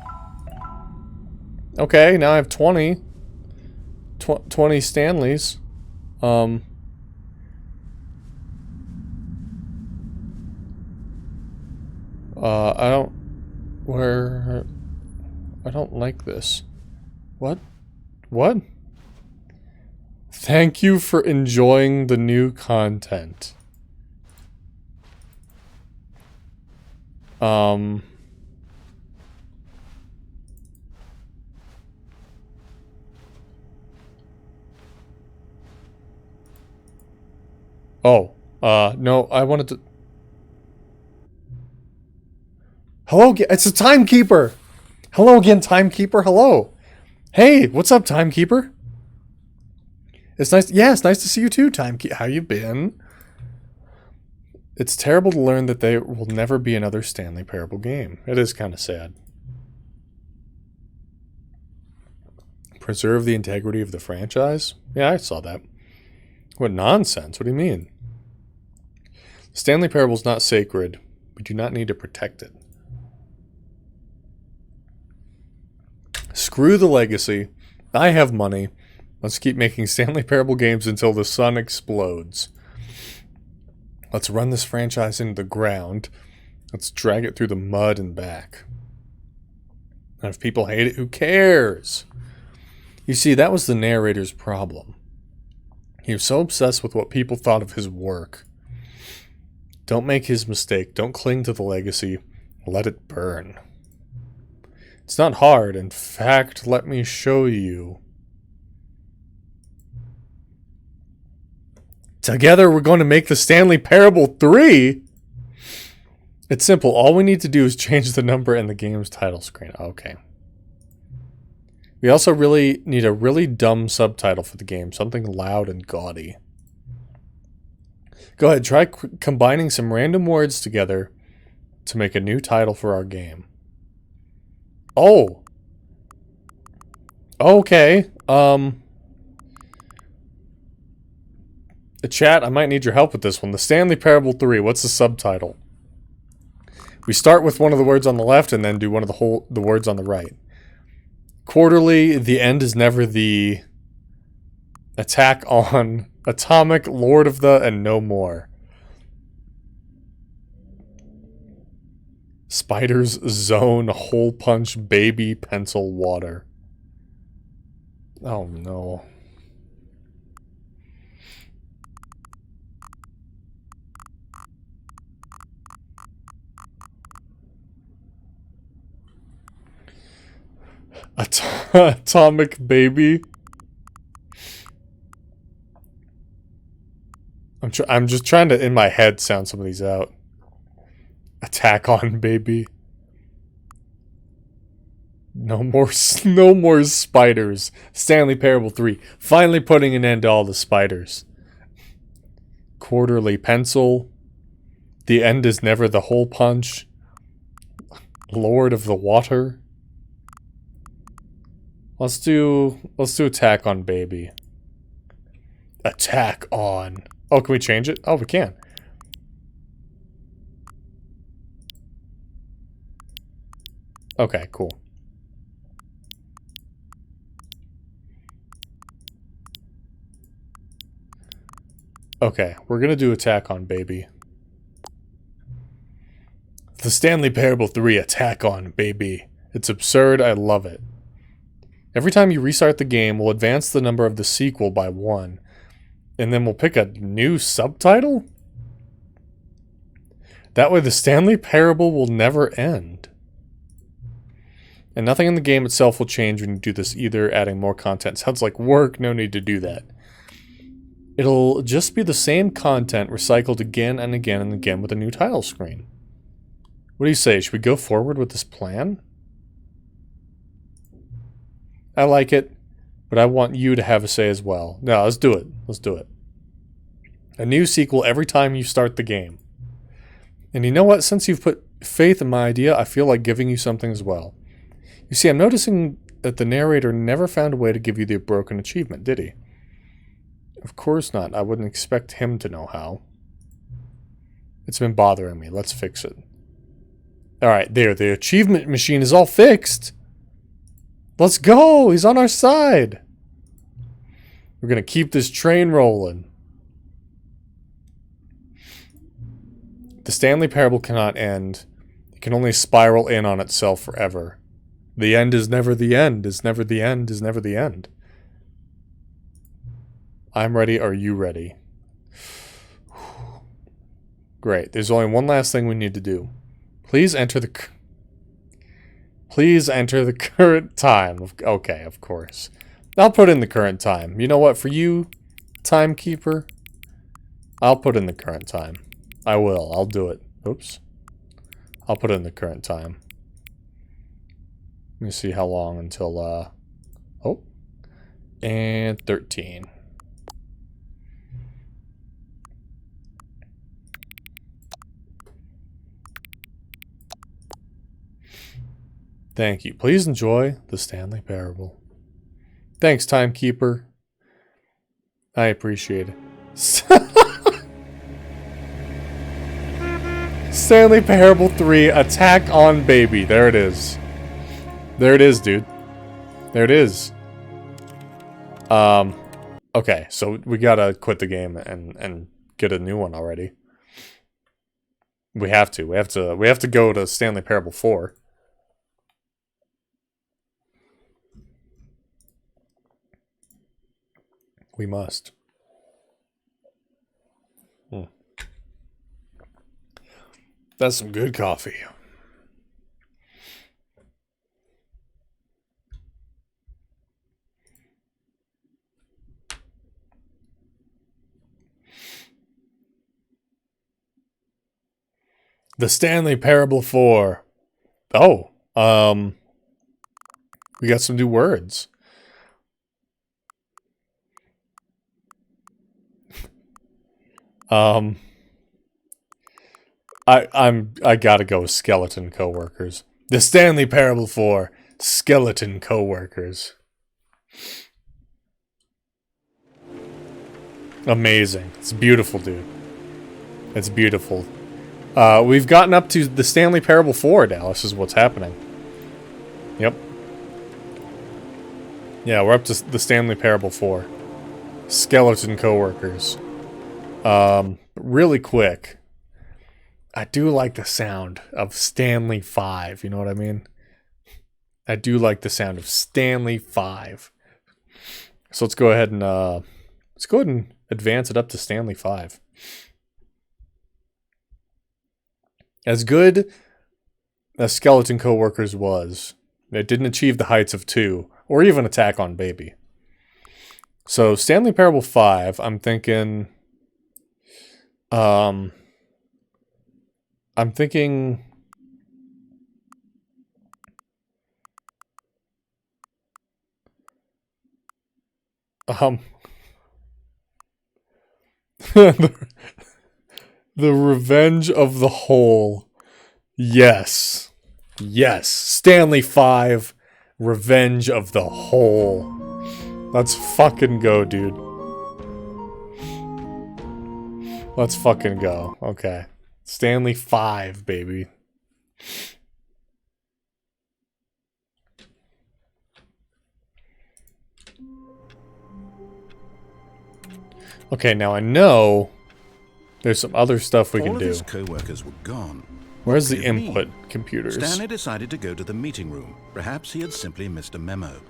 Okay, now I have 20. 20 Stanleys. I don't... Where... I don't like this. What? What? Thank you for enjoying the new content. Oh, no, I wanted to... Hello, it's a timekeeper! Hello again, timekeeper, hello! Hey, what's up, timekeeper? It's nice, yeah, it's nice to see you too, timekeeper. How you been? It's terrible to learn that there will never be another Stanley Parable game. It is kind of sad. Preserve the integrity of the franchise? Yeah, I saw that. What nonsense, what do you mean? Stanley Parable is not sacred. We do not need to protect it. Screw the legacy. I have money. Let's keep making Stanley Parable games until the sun explodes. Let's run this franchise into the ground. Let's drag it through the mud and back. And if people hate it, who cares? You see, that was the narrator's problem. He was so obsessed with what people thought of his work. Don't make his mistake. Don't cling to the legacy. Let it burn. It's not hard. In fact, let me show you. Together, we're going to make the Stanley Parable 3. It's simple. All we need to do is change the number in the game's title screen. Okay. We also really need a really dumb subtitle for the game. Something loud and gaudy. Go ahead. Try combining some random words together to make a new title for our game. Oh. Okay. Chat, I might need your help with this one. The Stanley Parable 3, what's the subtitle? We start with one of the words on the left and then do one of the words on the right. Quarterly, the end is never the attack on Atomic, Lord of the, and no more. Spiders, Zone, Hole Punch, Baby, Pencil, Water. Oh no. Atomic Baby. I'm just trying to, in my head, sound some of these out. Attack on Baby. No more spiders. Stanley Parable 3. Finally putting an end to all the spiders. Quarterly Pencil. The end is never the hole punch. Lord of the Water. Let's do attack on Baby. Attack on. Oh, can we change it? Oh, we can. Okay, cool. Okay, we're gonna do attack on Baby. The Stanley Parable 3 Attack on Baby. It's absurd, I love it. Every time you restart the game, we'll advance the number of the sequel by 1. And then we'll pick a new subtitle? That way the Stanley Parable will never end. And nothing in the game itself will change when you do this either, adding more content. Sounds like work, no need to do that. It'll just be the same content recycled again and again and again with a new title screen. What do you say? Should we go forward with this plan? I like it, but I want you to have a say as well. No, let's do it. Let's do it. A new sequel every time you start the game. And you know what? Since you've put faith in my idea, I feel like giving you something as well. You see, I'm noticing that the narrator never found a way to give you the broken achievement, did he? Of course not. I wouldn't expect him to know how. It's been bothering me. Let's fix it. Alright, there. The achievement machine is all fixed. Let's go! He's on our side! We're gonna keep this train rolling. The Stanley parable cannot end. It can only spiral in on itself forever. The end is never the end, is never the end, is never the end. I'm ready, are you ready? Great, there's only one last thing we need to do. Please enter the current time. Okay, of course. I'll put in the current time. You know what, for you, timekeeper, I'll put in the current time. I will, I'll do it. Oops. I'll put in the current time. Let me see how long until, oh. And 13. Thank you. Please enjoy the Stanley Parable. Thanks, timekeeper. I appreciate it. Stanley Parable 3, Attack on Baby. There it is. There it is, dude. There it is. Okay, so we gotta quit the game and get a new one already. We have to. We have to go to Stanley Parable 4. We must. That's some good coffee. The Stanley Parable 4. Oh, we got some new words. I gotta go with skeleton coworkers. The Stanley Parable 4, skeleton coworkers. Amazing. It's beautiful, dude. It's beautiful. We've gotten up to the Stanley Parable 4 now. This is what's happening. Yep. Yeah, we're up to the Stanley Parable 4. Skeleton coworkers. Really quick. I do like the sound of Stanley 5, you know what I mean? I do like the sound of Stanley 5. So let's go ahead and advance it up to Stanley 5. As good as Skeleton Coworkers was, it didn't achieve the heights of 2, or even Attack on Baby. So Stanley Parable 5, I'm thinking the Revenge of the Whole. Yes. Yes. Stanley 5, Revenge of the Whole. Let's fucking go, dude. Let's fucking go. Okay. Stanley 5, baby. Okay, now I know there's some other stuff we can do. All of his co-workers were gone. Where's the input computers? Stanley decided to go to the meeting room. Perhaps he had simply missed a memo.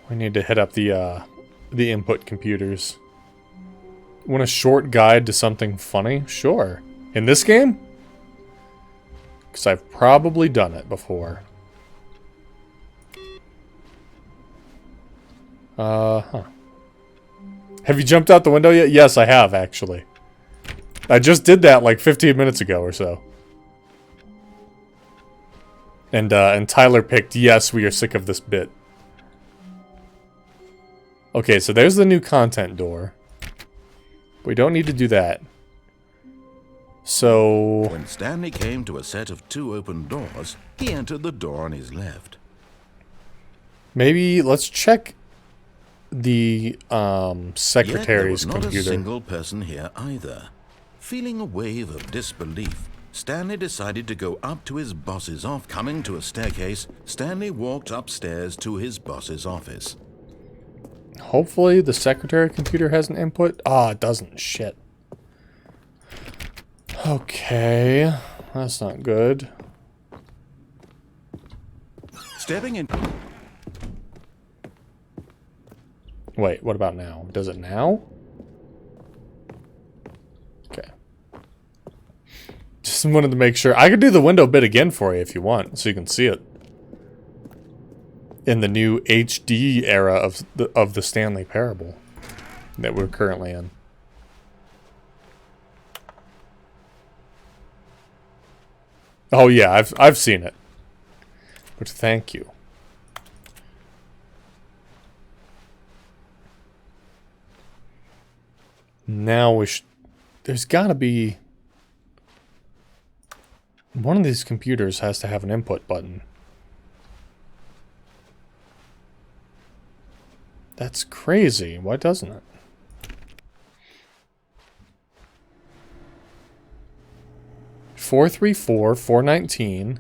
We need to hit up the input computers. Want a short guide to something funny? Sure. In this game? Because I've probably done it before. Huh. Have you jumped out the window yet? Yes, I have, actually. I just did that like 15 minutes ago or so. And Tyler picked, yes, we are sick of this bit. Okay, so there's the new content door. We don't need to do that. So... When Stanley came to a set of 2 open doors, he entered the door on his left. Maybe let's check the secretary's Yet there was not computer. a single person here either. Feeling a wave of disbelief, Stanley decided to go up to his boss's office. Coming to a staircase, Stanley walked upstairs to his boss's office. Hopefully the secretary computer has an input. Ah, it doesn't. Shit. Okay. That's not good. Stepping in... Wait, what about now? Does it now? Okay. Just wanted to make sure. I could do the window bit again for you if you want, so you can see it. In the new HD era of the Stanley Parable that we're currently in. Oh yeah, I've seen it. But thank you. Now we should... There's gotta be... One of these computers has to have an input button. That's crazy. Why doesn't it? $434, $419,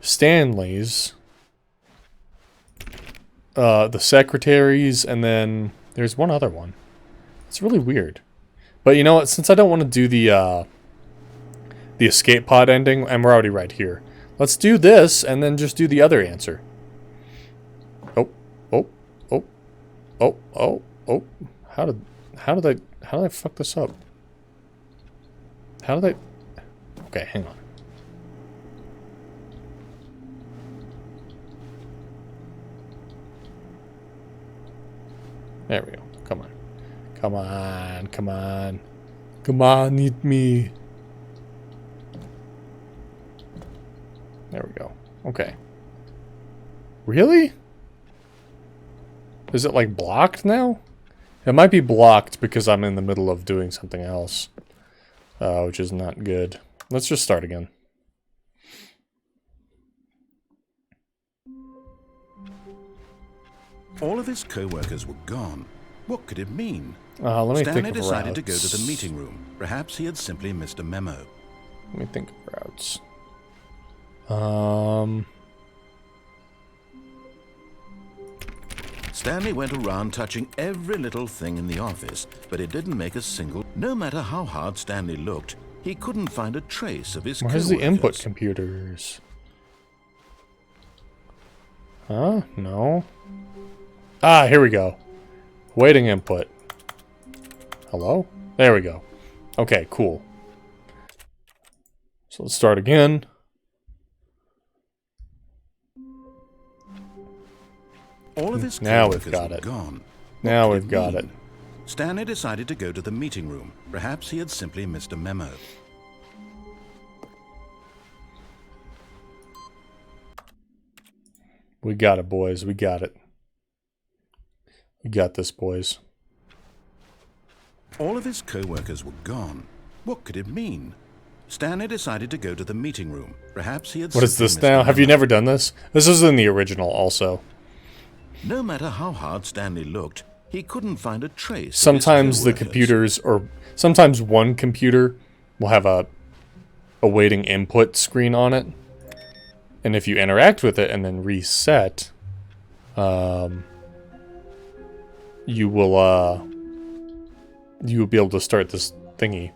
Stanley's, the secretaries, and then there's one other one. It's really weird. But you know what? Since I don't want to do the escape pod ending, and we're already right here, let's do this and then just do the other answer. Oh, oh, oh, oh, oh, oh. How did I fuck this up? How did I... Okay, hang on. There we go. Come on. Come on, come on. Come on, eat me. There we go. Okay. Really? Is it like blocked now? It might be blocked because I'm in the middle of doing something else. Which is not good. Let's just start again. All of his co-workers were gone. What could it mean? Let me Stanley think of decided to go routes. to the meeting room. Perhaps he had simply missed a memo. Let me think of routes. Stanley went around touching every little thing in the office, but it didn't make a single... No matter how hard Stanley looked, he couldn't find a trace of his Where's co-workers. the input computers? Huh? No. Ah, here we go. Waiting input. Hello? There we go. Okay, cool. So let's start again. All of his Now we've co-workers got were it. gone. Now What could we've got it. mean? Stanley decided to go to the meeting room. Perhaps he had simply missed a memo. We got it, boys. We got it. We got this, boys. All of his co-workers were gone. What could it mean? Stanley decided to go to the meeting room. Perhaps he had What is simply this missed a now? Have you memo. never done this? This is in the original also. No matter how hard Stanley looked, he couldn't find a trace. of his Sometimes the co-workers. computers, or sometimes one computer will have a waiting input screen on it. And if you interact with it and then reset, you will be able to start this thingy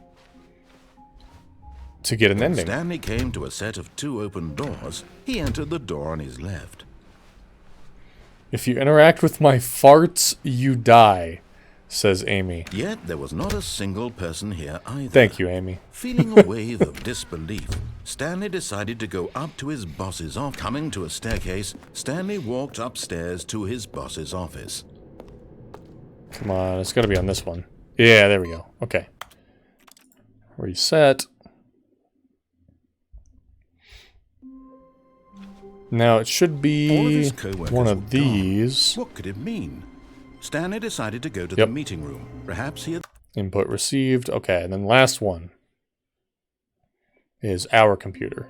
to get an When ending. Stanley came to a set of 2 open doors. He entered the door on his left. If you interact with my farts, you die, says Amy. Yet there was not a single person here either. Thank you, Amy. Feeling a wave of disbelief, Stanley decided to go up to his boss's office. Coming to a staircase, Stanley walked upstairs to his boss's office. Come on, it's gotta be on this one. Yeah, there we go. Okay. Reset. Now it should All of be his co-workers one were of these. gone. What could it mean? Stanley decided to go to Yep. the meeting room. Perhaps he had... Input received. Okay, and then last one is our computer.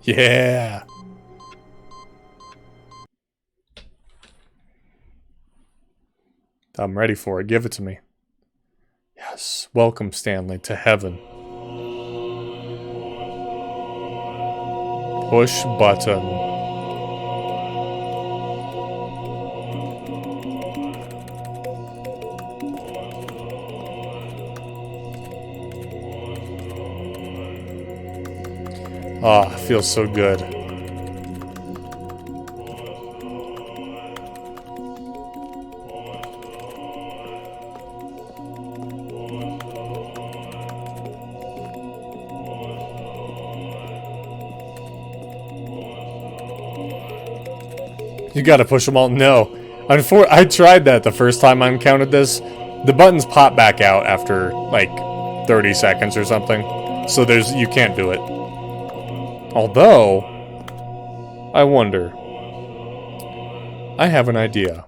Yeah! I'm ready for it. Give it to me. Yes. Welcome, Stanley, to heaven. Push button. Ah, feels so good. You gotta push them all. No. I tried that the first time I encountered this. The buttons pop back out after, like, 30 seconds or something. So you can't do it. Although, I wonder. I have an idea.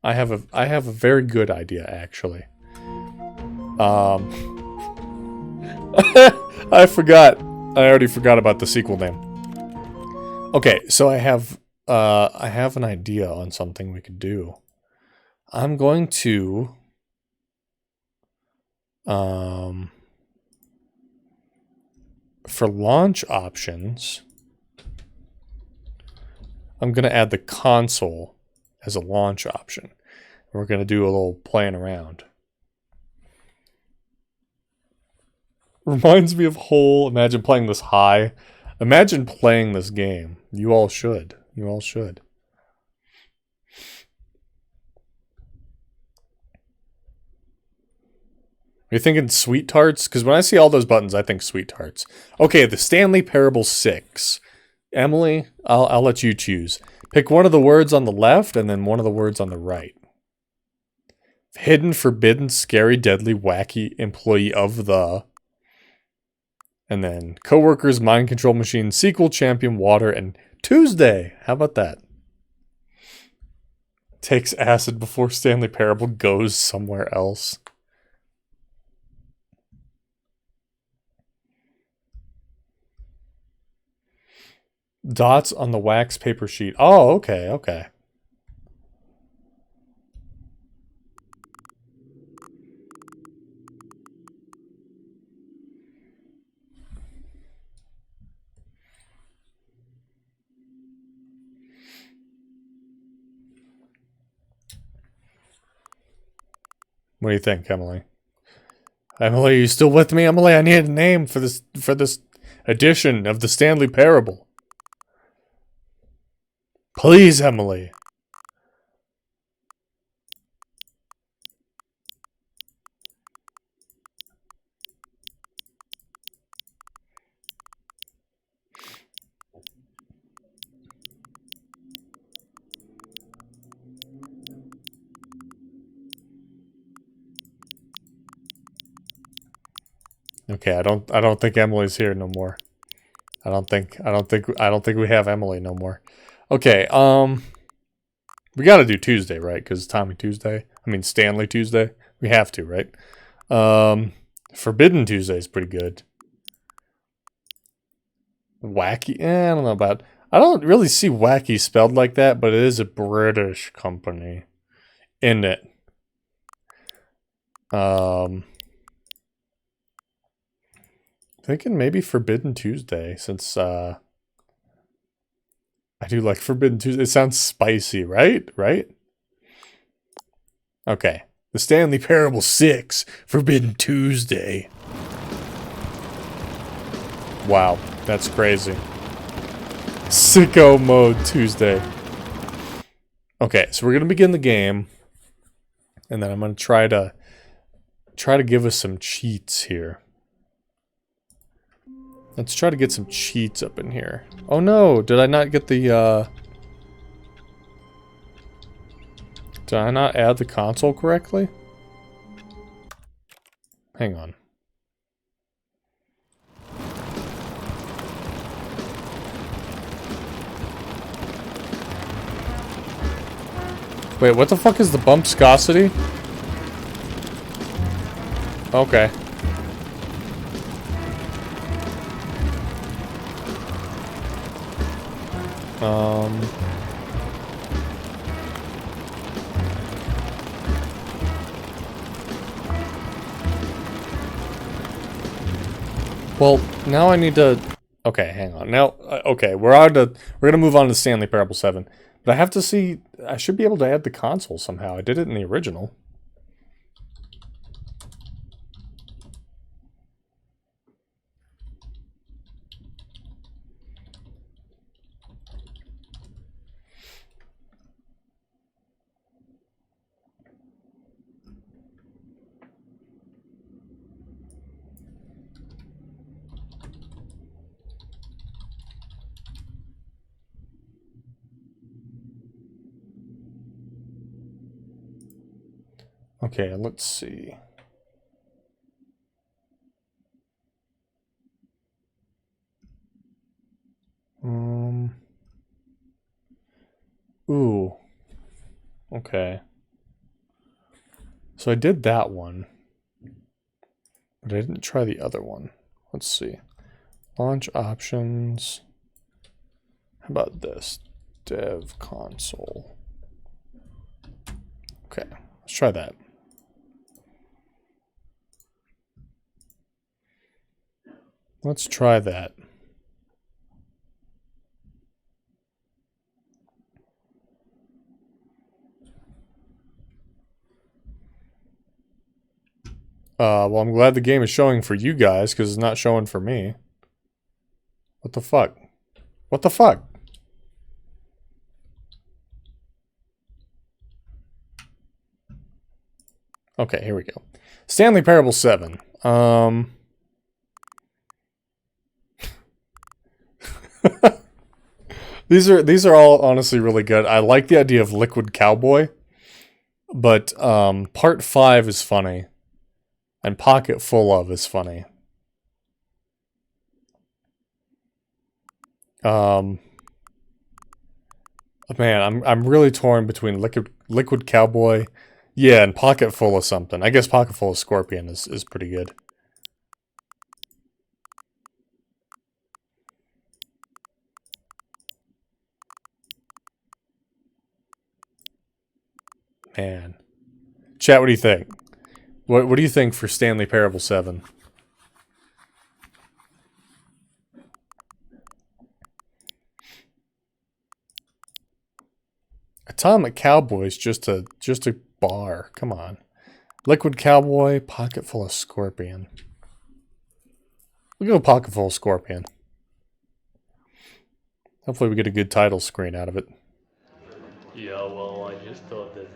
I have a very good idea, actually. I forgot. I already forgot about the sequel name. Okay, so I have an idea on something we could do. I'm going to for launch options, I'm going to add the console as a launch option. We're going to do a little playing around. Reminds me of whole, imagine playing this high. Imagine playing this game. You all should. You all should. Are you thinking sweet tarts? Because when I see all those buttons, I think sweet tarts. Okay, the Stanley Parable 6. Emily, I'll let you choose. Pick one of the words on the left and then one of the words on the right. Hidden, forbidden, scary, deadly, wacky, employee of the... And then coworkers, mind control machine, sequel, champion, water, and Tuesday. How about that? Takes acid before Stanley Parable goes somewhere else. Dots on the wax paper sheet. Oh, okay, okay. What do you think, Emily? Emily, are you still with me? Emily, I need a name for this edition of the Stanley Parable. Please, Emily. Okay, I don't think Emily's here no more. I don't think we have Emily no more. Okay, we got to do Tuesday, right? Cuz Tommy Tuesday. I mean Stanley Tuesday. We have to, right? Forbidden Tuesday is pretty good. Wacky? I don't know about. I don't really see wacky spelled like that, but it is a British company in it. Thinking maybe Forbidden Tuesday, since I do like Forbidden Tuesday. It sounds spicy, right? Right? Okay. The Stanley Parable 6, Forbidden Tuesday. Wow, that's crazy. Sicko mode Tuesday. Okay, so we're gonna begin the game, and then I'm gonna try to give us some cheats here. Let's try to get some cheats up in here. Oh no, did I not get the, did I not add the console correctly? Hang on. Wait, what the fuck is the bumpscosity? Okay. Well, now I need to Okay, hang on. Now, okay, we're gonna move on to Stanley Parable 7. But I have to see, I should be able to add the console somehow. I did it in the original. Okay, let's see. Ooh. Okay. So I did that one. But I didn't try the other one. Let's see. Launch options. How about this? Dev console. Okay, let's try that. Let's try that. Well, I'm glad the game is showing for you guys, because it's not showing for me. What the fuck? What the fuck? Okay, here we go. Stanley Parable 7. These are all honestly really good. I like the idea of Liquid Cowboy, but part 5 is funny, and Pocket Full of is funny. Man, I'm really torn between Liquid Cowboy, yeah, and Pocket Full of something. I guess Pocket Full of Scorpion is pretty good. Man. Chat, what do you think? What do you think for Stanley Parable 7? Atomic Cowboy's just a bar. Come on. Liquid Cowboy, Pocket Full of Scorpion. We'll go Pocket Full of Scorpion. Hopefully we get a good title screen out of it. Yeah, well, I just thought that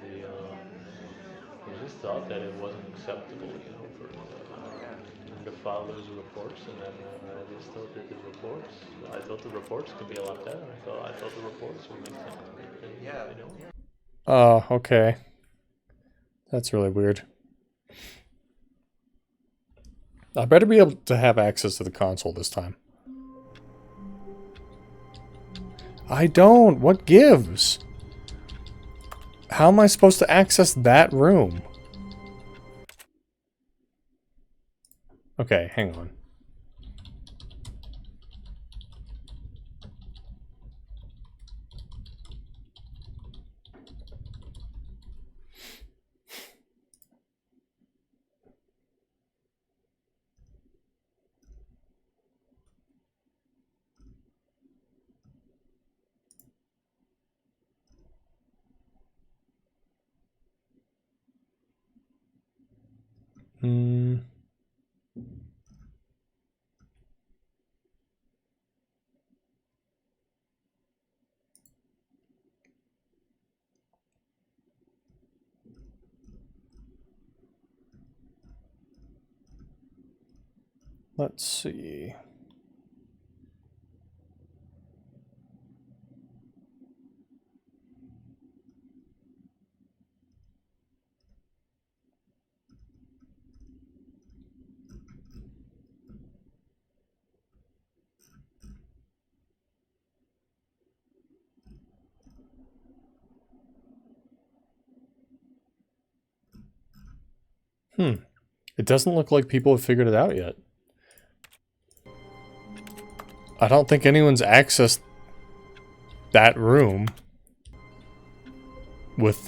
it wasn't acceptable, for the filer's reports, and then I just thought that I thought the reports could be a lot better. I thought the reports would make sense, Oh, okay. That's really weird. I better be able to have access to the console this time. I don't. What gives? How am I supposed to access that room? Okay, hang on. Let's see. It doesn't look like people have figured it out yet. I don't think anyone's accessed that room with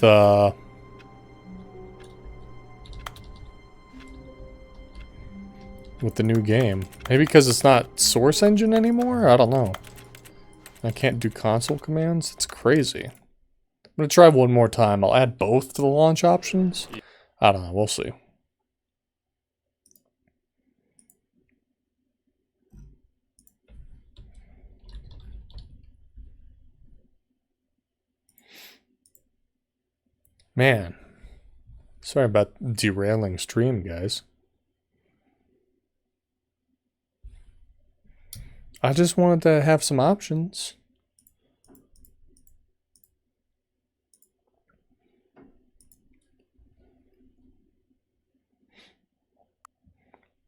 with the new game. Maybe because it's not Source Engine anymore? I don't know. I can't do console commands? It's crazy. I'm gonna try one more time. I'll add both to the launch options. I don't know. We'll see. Man. Sorry about derailing stream, guys. I just wanted to have some options.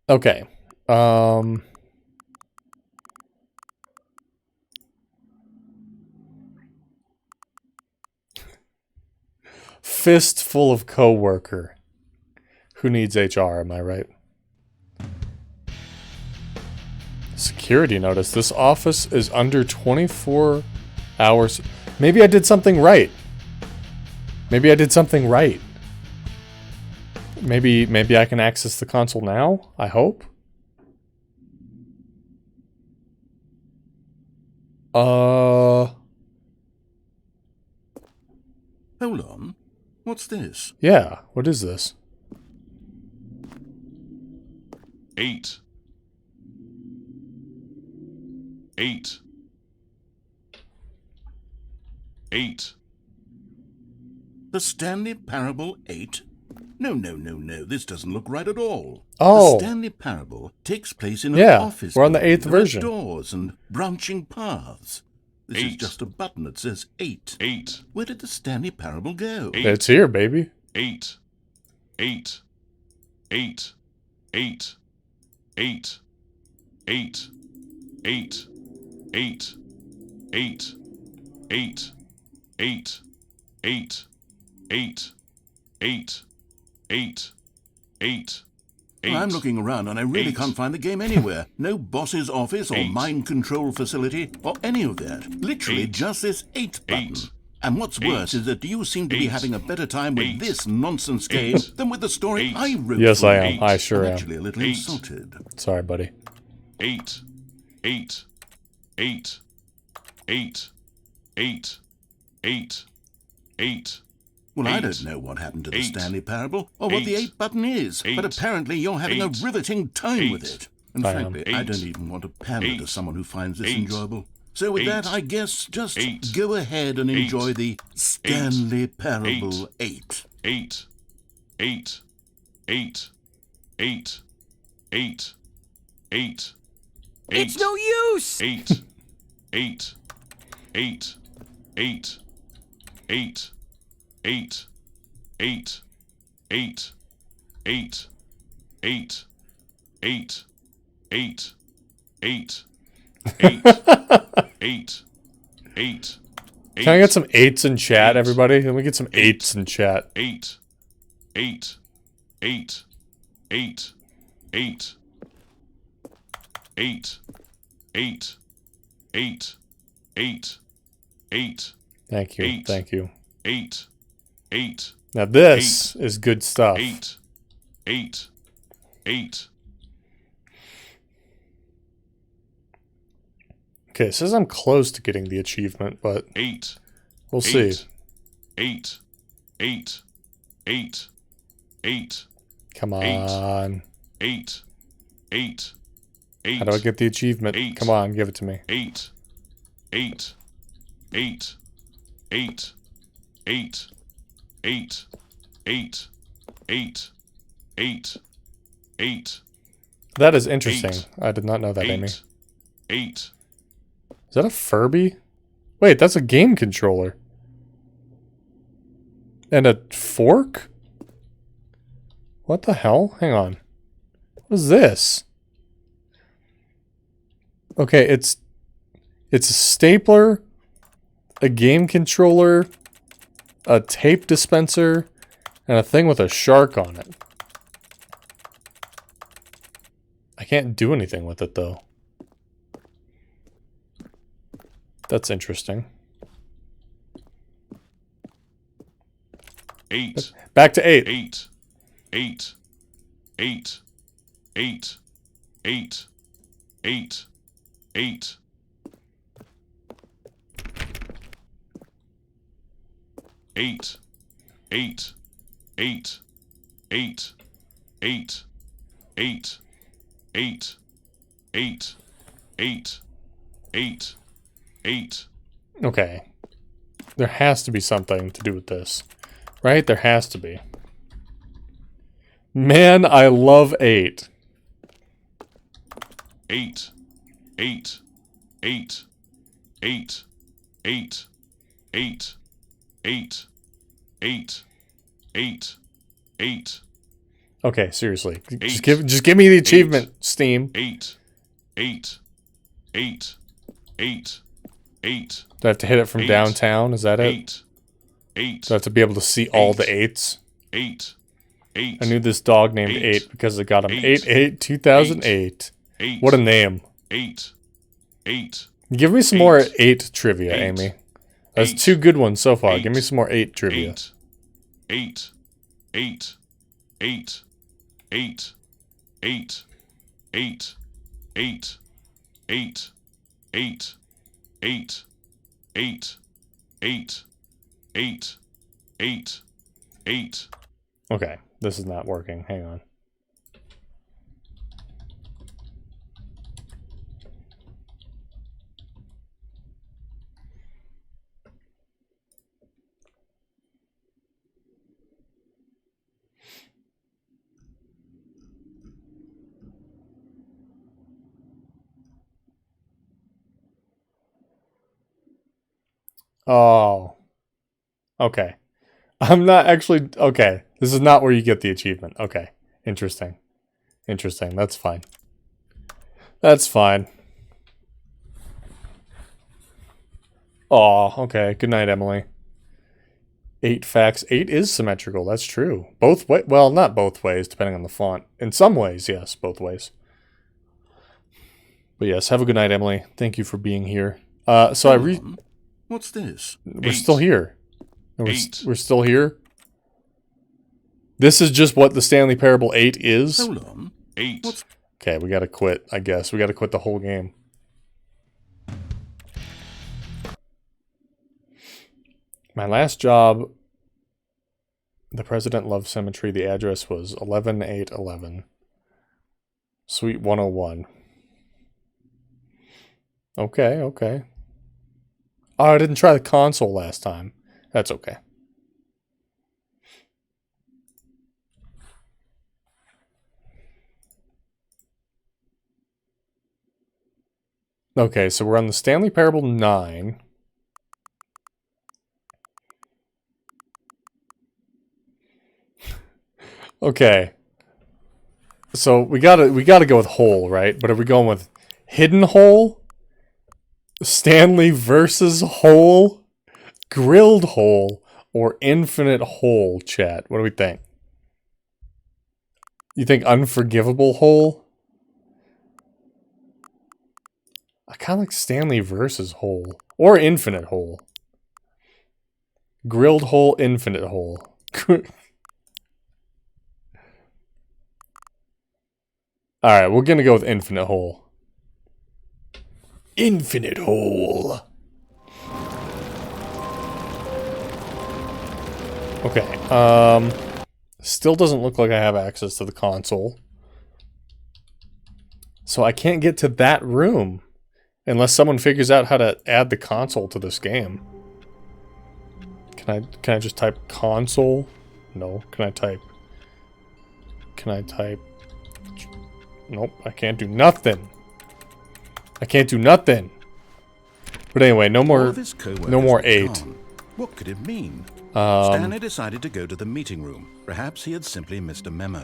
Okay. Fistful of coworker. Who needs HR, am I right? Security notice. This office is under 24 hours. Maybe I did something right. Maybe I did something right. Maybe I can access the console now? I hope. Hold on. What's this? Yeah, what is this? 8. 8. 8. The Stanley Parable 8? No. This doesn't look right at all. Oh. The Stanley Parable takes place in Yeah, an office. we're on the building. 8th There are version. doors and branching paths. This is 8. just a button that says 8. 8. Where did the Stanley Parable go? 8. It's here, baby. 8. 8. 8. 8. 8. 8. 8. 8. 8. 8. 8. 8. 8. 8. 8. 8. I'm looking around and I really 8. can't find the game anywhere. No boss's office or 8. mind control facility or any of that. Literally 8. just this 8 button. 8. And what's worse 8. is that you seem to be 8. having a better time with 8. this nonsense game 8. than with the story 8. I wrote. Yes, for I you. am. I sure I'm am. actually a little 8. insulted. Sorry, buddy. 8. 8. 8. 8. 8. 8. 8. Well, I 8. don't know what happened to the 8. Stanley Parable or what the 8. 8 button is, 8. but apparently you're having 8. a riveting time with 8. it. And I am. frankly, I 8. don't even want to pander to 8. someone who finds this 8. enjoyable. So with 8. that, I guess just 8. go ahead and 8. enjoy the Stanley Parable 8. 8. 8. 8. 8. 8. 8. It's no use! 8. 8. 8. 8. 8. 8. 8. 8. 8. 8. 8. 8. 8. 8. 8. Can I get some 8s in chat, everybody? Let me get some 8s in chat. 8. 8. 8. 8. 8. 8. 8. 8. 8. 8. Thank you. 8. Thank you. 8. 8. Now this is good stuff. 8. 8. 8. Okay, it says I'm close to getting the achievement, but 8. we'll see. 8. 8. 8. 8. Come 8. on. 8. 8. 8. How do I get the achievement? 8. Come on, give it to me. 8. 8. 8. 8. 8. 8. 8. 8. 8. 8. That is interesting. 8. I did not know that, Amy. 8. 8. Is that a Furby? Wait, that's a game controller. And a fork? What the hell? Hang on. What is this? Okay, it's a stapler, a game controller, a tape dispenser, and a thing with a shark on it. I can't do anything with it, though. That's interesting. 8. Back to 8. 8. 8. 8. 8. 8, 8, 8. 8, 8, 8, 8, 8, 8, 8, 8, 8, 8, 8. Okay. There has to be something to do with this. Right? There has to be. Man, I love 8. 8, 8, 8, 8, 8, 8, 8, 8, 8, 8. Okay, seriously. Eight. Just give me the achievement, Steam. 8, 8, 8, 8, 8. Do I have to hit it from 8. downtown? Is that it? 8, 8. Do I have to be able to see all the 8s? 8, 8. I knew this dog named 8 because it got him 8/8/2008. 8. What a name. 8, 8. Give me some more 8 trivia, Amy. That's 2 good ones so far. 8. Give me some more 8 trivia. 8, 8, 8, 8, 8, 8, 8, 8, 8, 8, 8, 8, 8, 8, 8. Okay, this is not working. Hang on. Oh. Okay. I'm not actually... Okay. This is not where you get the achievement. Okay. Interesting. Interesting. That's fine. That's fine. Oh, okay. Good night, Emily. 8 facts. 8 is symmetrical. That's true. Both way. Well, not both ways, depending on the font. In some ways, yes, both ways. But yes, have a good night, Emily. Thank you for being here. What's this? We're 8. still here. 8. We're still here. This is just what the Stanley Parable 8 is. Hold on. 8. Okay, we gotta quit, I guess. We gotta quit the whole game. My last job, the President Love Cemetery, the address was 11811. Suite 101. Okay, okay. Oh, I didn't try the console last time. That's okay. Okay, so we're on the Stanley Parable 9. Okay. So we gotta go with hole, right? But are we going with hidden hole? Stanley versus hole? Grilled hole? Or infinite hole, chat? What do we think? You think unforgivable hole? I kind of like Stanley versus hole. Or infinite hole. Grilled hole, infinite hole. Alright, we're gonna go with infinite hole. Infinite hole. Okay, still doesn't look like I have access to the console. So I can't get to that room. Unless someone figures out how to add the console to this game. Can I just type console? No. Can I type... Nope, I can't do nothing. I can't do nothing. But anyway, no more 8. What could it mean? Stanley decided to go to the meeting room. Perhaps he had simply missed a memo.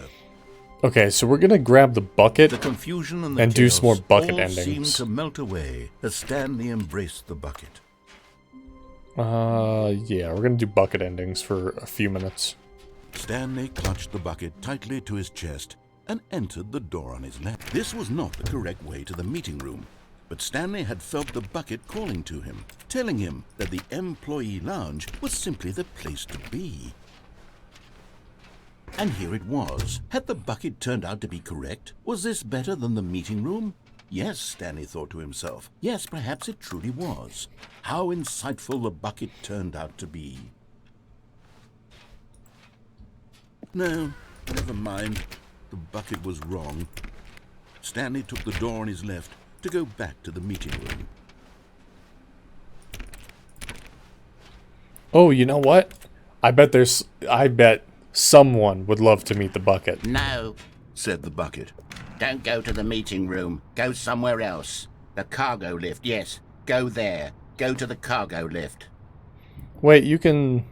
Okay, so we're gonna grab the bucket The confusion and the and do some more chaos bucket all endings. seemed to melt away as Stanley embraced the bucket. Yeah, we're gonna do bucket endings for a few minutes. Stanley clutched the bucket tightly to his chest and entered the door on his left. This was not the correct way to the meeting room, but Stanley had felt the bucket calling to him, telling him that the employee lounge was simply the place to be. And here it was. Had the bucket turned out to be correct? Was this better than the meeting room? Yes, Stanley thought to himself. Yes, perhaps it truly was. How insightful the bucket turned out to be. No, never mind. The bucket was wrong. Stanley took the door on his left to go back to the meeting room. Oh, you know what? I bet someone would love to meet the bucket. No, said the bucket. Don't go to the meeting room. Go somewhere else. The cargo lift, yes. Go there. Go to the cargo lift. Wait, you can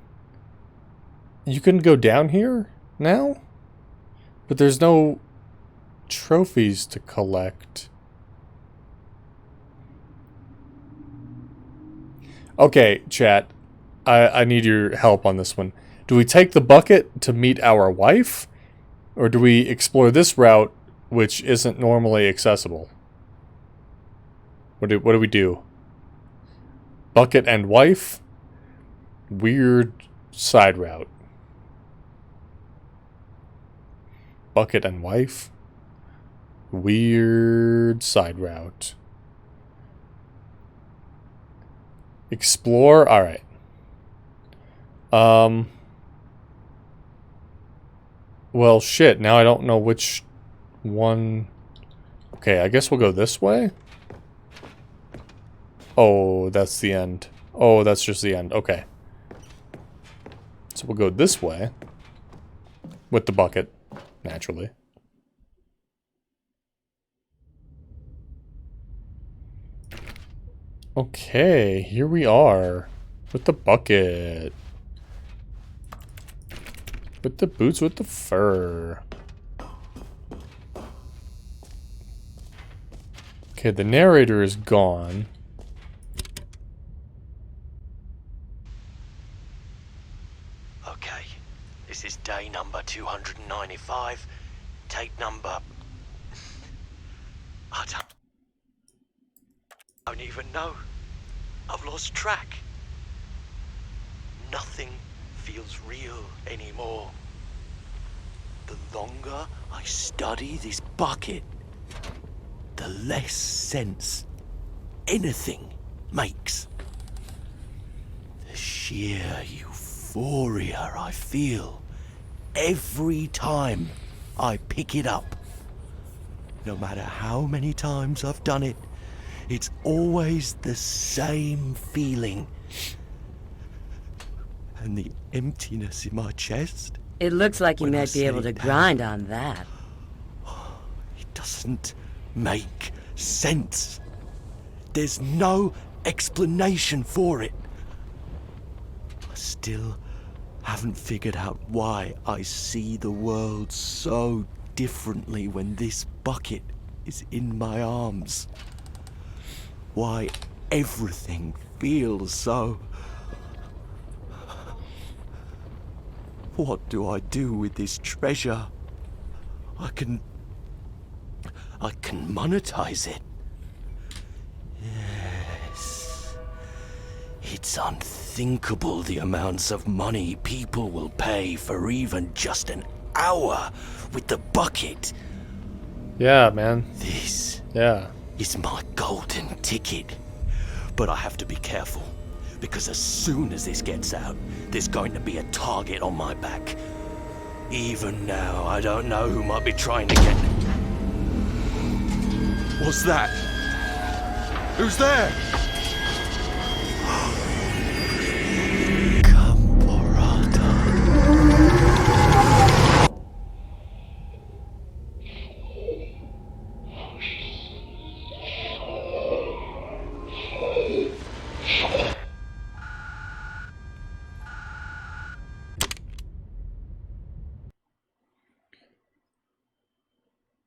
go down here now? But there's no trophies to collect. Okay, chat. I need your help on this one. Do we take the bucket to meet our wife? Or do we explore this route, which isn't normally accessible? What do we do? Bucket and wife? Weird side route. Bucket and wife? Weird side route. Explore? Alright. Well, shit. Now I don't know which one... Okay, I guess we'll go this way? Oh, that's the end. Oh, that's just the end. Okay. So we'll go this way. With the bucket, naturally. Okay, here we are. With the bucket. With the boots with the fur. Okay, the narrator is gone. Okay, this is day number 295. Tape number... I don't even know. I've lost track. Nothing feels real anymore. The longer I study this bucket, the less sense anything makes. The sheer euphoria I feel every time I pick it up. No matter how many times I've done it, it's always the same feeling. And the emptiness in my chest. It looks like you When I might be able set to it down. grind on that. It doesn't make sense. There's no explanation for it. I still haven't figured out why I see the world so differently when this bucket is in my arms. Why everything feels so... What do I do with this treasure? I can monetize it. Yes. It's unthinkable the amounts of money people will pay for even just an hour with the bucket. Yeah, man. This Yeah. is my golden ticket. But I have to be careful, because as soon as this gets out, there's going to be a target on my back. Even now, I don't know who might be trying to get... What's that? Who's there?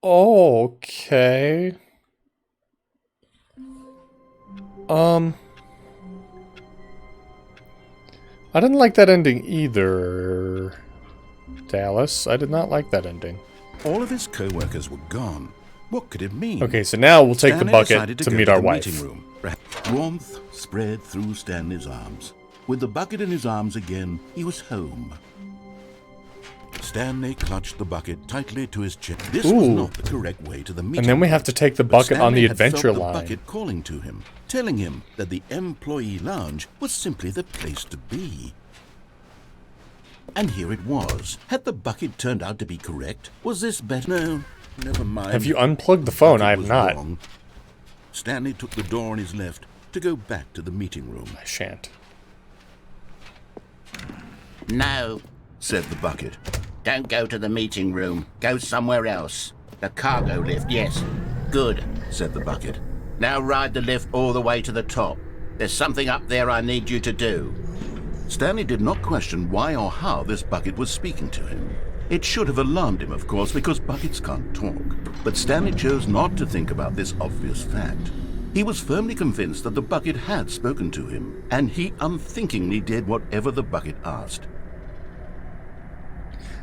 Okay. I didn't like that ending either, Dallas. I did not like that ending. All of his co-workers were gone. What could it mean? Okay, so now we'll take Stanley the bucket decided to go meet to our the wife. meeting room. Warmth spread through Stanley's arms. With the bucket in his arms again, he was home. Stanley clutched the bucket tightly to his chest. This was not the correct way to the meeting. And then we have to take the But bucket on the Stanley had felt adventure the line. bucket calling to him, telling him that the employee lounge was simply the place to be. And here it was. Had the bucket turned out to be correct? Was this better? No, never mind. Have you unplugged the phone? I have was not. wrong. Stanley took the door on his left to go back to the meeting room. I shan't. No, Said the bucket. don't go to the meeting room. Go somewhere else. The cargo lift, yes. Good. Said the bucket. Now ride the lift all the way to the top. There's something up there I need you to do. Stanley did not question why or how this bucket was speaking to him. It should have alarmed him, of course, because buckets can't talk. But Stanley chose not to think about this obvious fact. He was firmly convinced that the bucket had spoken to him, and he unthinkingly did whatever the bucket asked.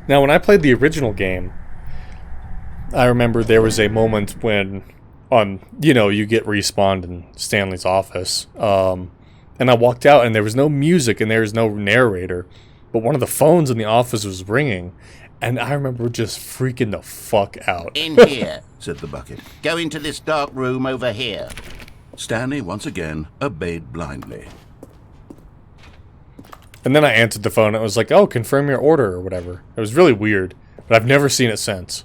Now, when I played the original game, I remember there was a moment when, you get respawned in Stanley's office. And I walked out and there was no music and there was no narrator. But one of the phones in the office was ringing. And I remember just freaking the fuck out. In here, Said the bucket. go into this dark room over here. Stanley once again obeyed blindly. And then I answered the phone and it was like, oh, confirm your order or whatever. It was really weird. But I've never seen it since.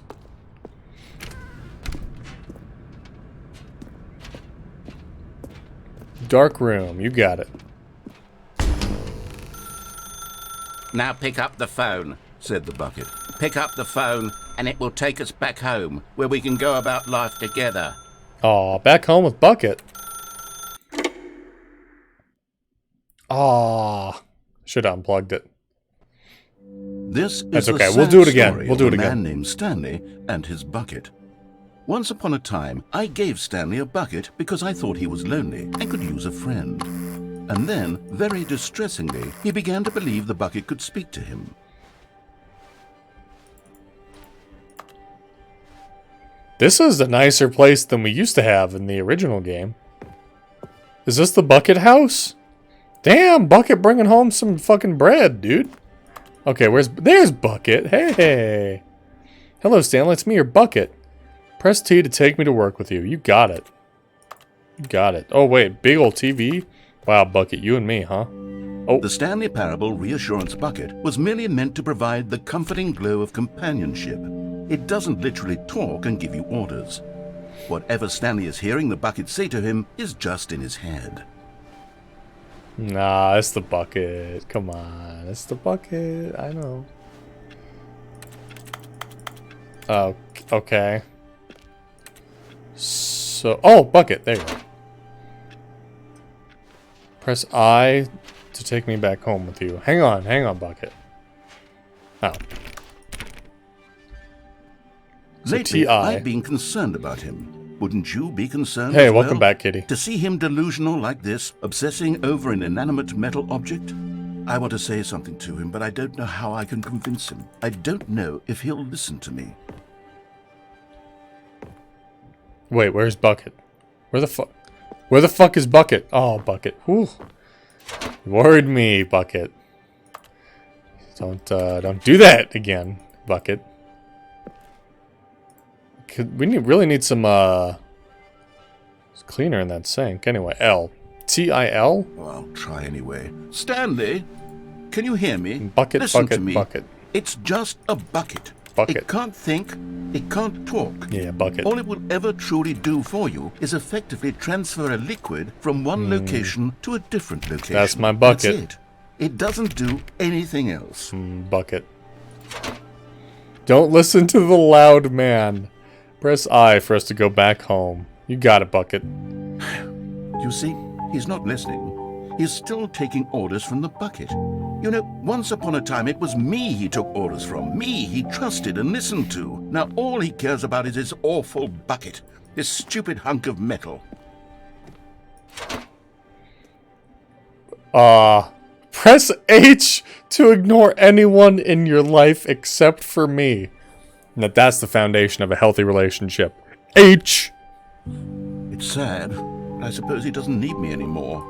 Dark room, you got it. Now pick up the phone. Said the bucket. Pick up the phone and it will take us back home, where we can go about life together. Aw, back home with Bucket. Aw, should have unplugged it. This That's is okay, the we'll sad do it again. story We'll do of it a again. man named Stanley and his bucket. Once upon a time, I gave Stanley a bucket because I thought he was lonely and could use a friend. And then, very distressingly, he began to believe the bucket could speak to him. This is a nicer place than we used to have in the original game. Is this the Bucket house? Damn, Bucket bringing home some fucking bread, dude. Okay, there's Bucket. Hey. Hello, Stanley. It's me, your Bucket. Press T to take me to work with you. You got it. You got it. Oh, wait. Big old TV? Wow, Bucket. You and me, huh? Oh. The Stanley Parable Reassurance Bucket was merely meant to provide the comforting glow of companionship. It doesn't literally talk and give you orders. Whatever Stanley is hearing the bucket say to him is just in his head. Nah, it's the Bucket. Come on. It's the Bucket. I know. Oh, okay. So, oh, Bucket. There you go. Press I to take me back home with you. Hang on, Bucket. Oh. So Lately, TI. I've been concerned about him. Wouldn't you be concerned Hey, as welcome well? back, kitty. To see him delusional like this, obsessing over an inanimate metal object? I want to say something to him, but I don't know how I can convince him. I don't know if he'll listen to me. Wait, where's Bucket? Where the fuck is Bucket? Oh, Bucket. Whew. You worried me, Bucket. Don't do that again, Bucket. We really need some cleaner in that sink. Anyway, L. T-I-L? Well, I'll try anyway. Stanley, can you hear me? Bucket, Listen Bucket, to me. Bucket. It's just a bucket. Bucket. It can't think. It can't talk. Yeah, Bucket. All it will ever truly do for you is effectively transfer a liquid from one location to a different location. That's my bucket. That's it. It doesn't do anything else. Bucket. Don't listen to the loud man. Press I for us to go back home. You got it, Bucket. You see, he's not listening. He's still taking orders from the bucket. You know, once upon a time, it was me he took orders from. Me he trusted and listened to. Now all he cares about is his awful bucket. This stupid hunk of metal. Press H to ignore anyone in your life except for me. And that's the foundation of a healthy relationship. H! It's sad. I suppose he doesn't need me anymore.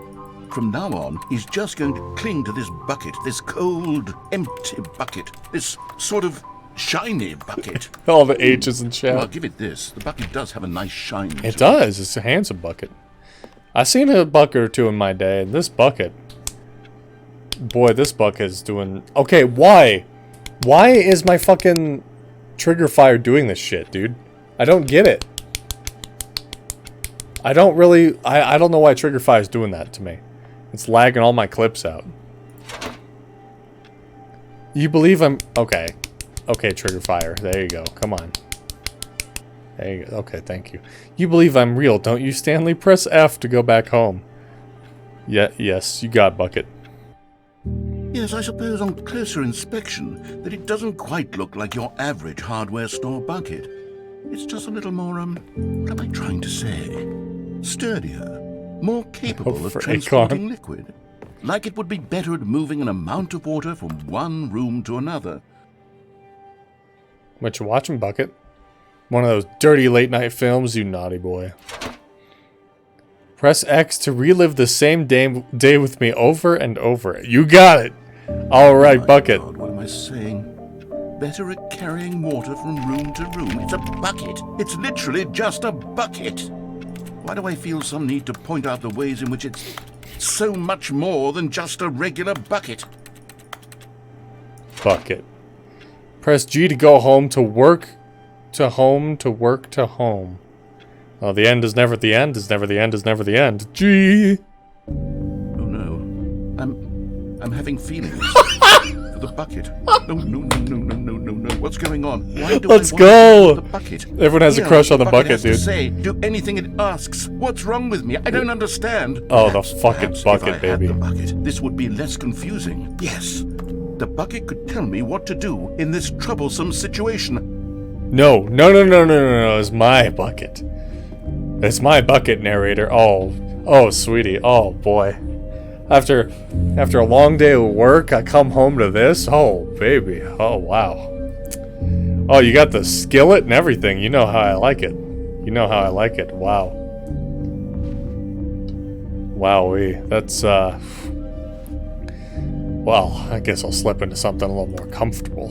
From now on, he's just going to cling to this bucket, this cold, empty bucket, this sort of shiny bucket. All the H's in Well, I'll chat. give it this. The bucket does have a nice shine to It does. It's a handsome bucket. I've seen a bucket or two in my day. And this bucket... Boy, this bucket is doing... Okay, why? Why is my fucking trigger fire doing this shit, dude? I don't get it. I don't really... I don't know why trigger fire is doing that to me. It's lagging all my clips out. You believe I'm... Okay. Okay, trigger fire. There you go. Come on. There you go. Okay, thank you. You believe I'm real, don't you, Stanley? Press F to go back home. Yeah, yes, you got bucket. Yes, I suppose on closer inspection that it doesn't quite look like your average hardware store bucket. It's just a little more, what am I trying to say? Sturdier, more capable of transporting liquid. Like it would be better at moving an amount of water from one room to another. What you watching, bucket? One of those dirty late night films, you naughty boy. Press X to relive the same day with me over and over. You got it! Alright, bucket. God, what am I saying? Better at carrying water from room to room. It's a bucket. It's literally just a bucket. Why do I feel some need to point out the ways in which it's so much more than just a regular bucket? Bucket. Press G to go home, to work, to home, to work, to home. Oh, the end is never the end, is never the end, is never the end. G. Oh no. I'm having feelings. For the bucket. No. What's going on? Why do Let's I go! want the bucket? Everyone has a crush on the bucket, dude. Say, do anything it asks. What's wrong with me? I don't understand. Oh, the fucking Perhaps bucket, if I baby. had the bucket, this would be less confusing. Yes. The bucket could tell me what to do in this troublesome situation. No. It's my bucket. It's my bucket, narrator. Oh, sweetie. Oh, boy. After a long day of work, I come home to this. Oh, baby. Oh, wow. Oh, you got the skillet and everything. You know how I like it. You know how I like it. Wow. Wowee. That's, well, I guess I'll slip into something a little more comfortable.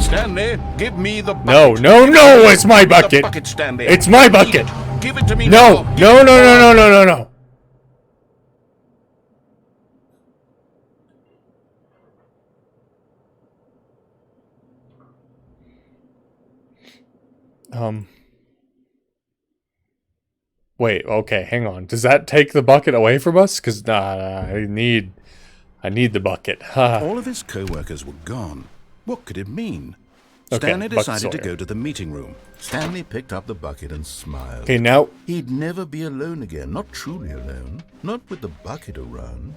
Stanley, give me the bucket. No, it's my bucket. The bucket, Stanley. It's my bucket. Give it to me No. now. Wait, okay, hang on. Does that take the bucket away from us? Because, nah, I need the bucket. All of his co-workers were gone. What could it mean? Okay, Stanley decided to Sawyer. go to the meeting room. Stanley picked up the bucket and smiled. Okay, now... He'd never be alone again, not truly alone, not with the bucket around.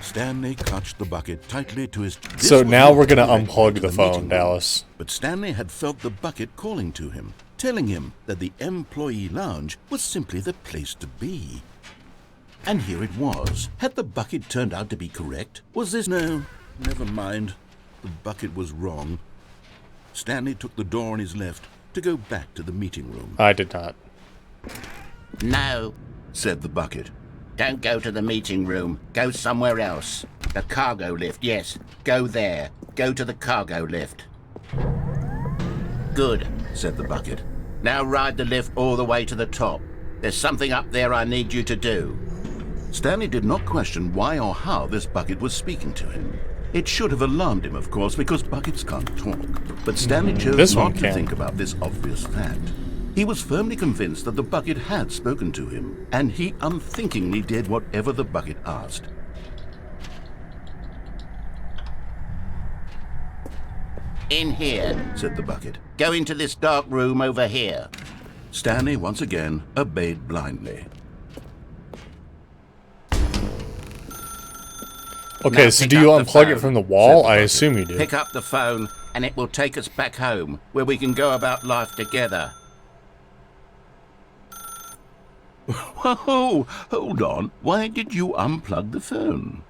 Stanley clutched the bucket tightly to his... So now we're gonna direct unplug to the meeting phone, room. Dallas. But Stanley had felt the bucket calling to him, telling him that the employee lounge was simply the place to be. And here it was. Had the bucket turned out to be correct? Was this... No, never mind. The bucket was wrong. Stanley took the door on his left to go back to the meeting room. I did not. No, Said the bucket. don't go to the meeting room. Go somewhere else. The cargo lift, yes. Go there. Go to the cargo lift. Good, Said the bucket. now ride the lift all the way to the top. There's something up there I need you to do. Stanley did not question why or how this bucket was speaking to him. It should have alarmed him, of course, because buckets can't talk. But Stanley chose This one not to can. think about this obvious fact. He was firmly convinced that the bucket had spoken to him, and he unthinkingly did whatever the bucket asked. In here. Said the bucket. Go into this dark room over here. Stanley once again obeyed blindly. Okay, Now so pick do you up the unplug it phone, from the wall? said the I bucket. assume you do. Pick up the phone, and it will take us back home, where we can go about life together. Whoa, hold on. Why did you unplug the phone?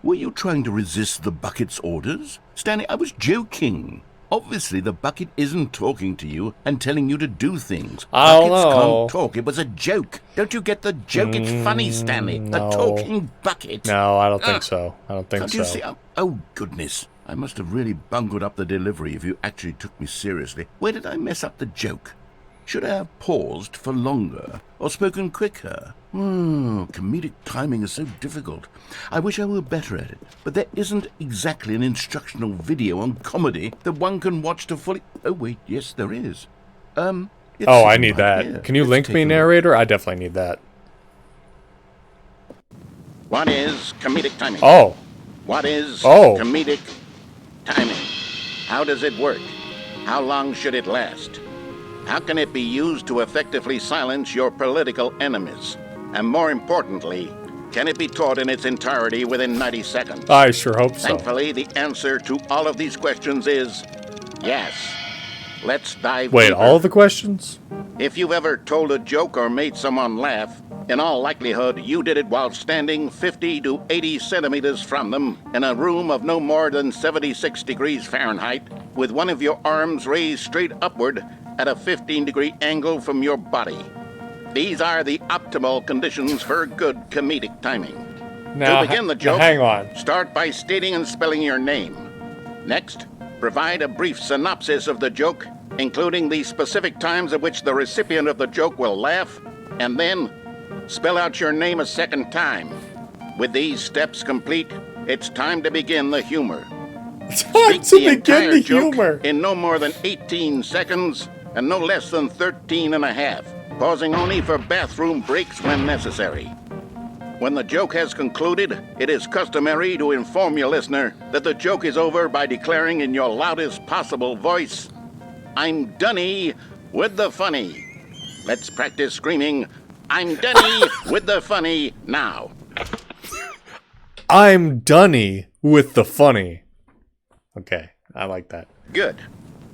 Were you trying to resist the bucket's orders? Stanley, I was joking. Obviously, the bucket isn't talking to you and telling you to do things. I don't Buckets know. can't talk. It was a joke. Don't you get the joke? It's funny, Stanley. no. A talking bucket. No, I don't think so. I don't think Can't so. you see? Oh, goodness. I must have really bungled up the delivery if you actually took me seriously. Where did I mess up the joke? Should I have paused for longer or spoken quicker? Comedic timing is so difficult. I wish I were better at it, but there isn't exactly an instructional video on comedy that one can watch to fully... Oh, wait, yes, there is. Oh, I need that. Here. Can you Let's link take me, a look. narrator? I definitely need that. What is comedic timing? Oh. What is Oh. comedic timing? How does it work? How long should it last? How can it be used to effectively silence your political enemies? And more importantly, can it be taught in its entirety within 90 seconds? I sure hope so. Thankfully, the answer to all of these questions is yes. Let's dive Wait, deeper. all of the questions? If you've ever told a joke or made someone laugh, in all likelihood, you did it while standing 50 to 80 centimeters from them in a room of no more than 76 degrees Fahrenheit, with one of your arms raised straight upward at a 15-degree angle from your body. These are the optimal conditions for good comedic timing. Now, To begin the joke, hang on. start by stating and spelling your name. Next, provide a brief synopsis of the joke, including the specific times at which the recipient of the joke will laugh, and then spell out your name a second time. With these steps complete, it's time to begin the humor. Time Speak to the begin entire the joke humor. in no more than 18 seconds and no less than 13 and a half, pausing only for bathroom breaks when necessary. When the joke has concluded, it is customary to inform your listener that the joke is over by declaring in your loudest possible voice, "I'm Dunny with the funny." Let's practice screaming, "I'm Dunny with the funny" now. I'm Dunny with the funny. Okay, I like that. Good.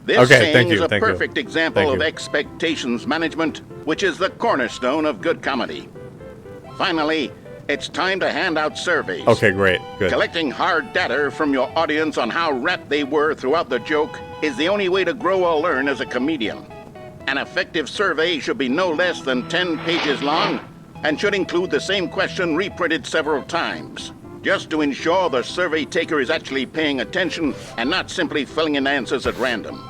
This Okay, saying thank you, is a thank you. perfect example Thank of you. expectations management, which is the cornerstone of good comedy. Finally, it's time to hand out surveys. Okay, great. Good. Collecting hard data from your audience on how rapt they were throughout the joke is the only way to grow or learn as a comedian. An effective survey should be no less than 10 pages long and should include the same question reprinted several times, just to ensure the survey taker is actually paying attention and not simply filling in answers at random.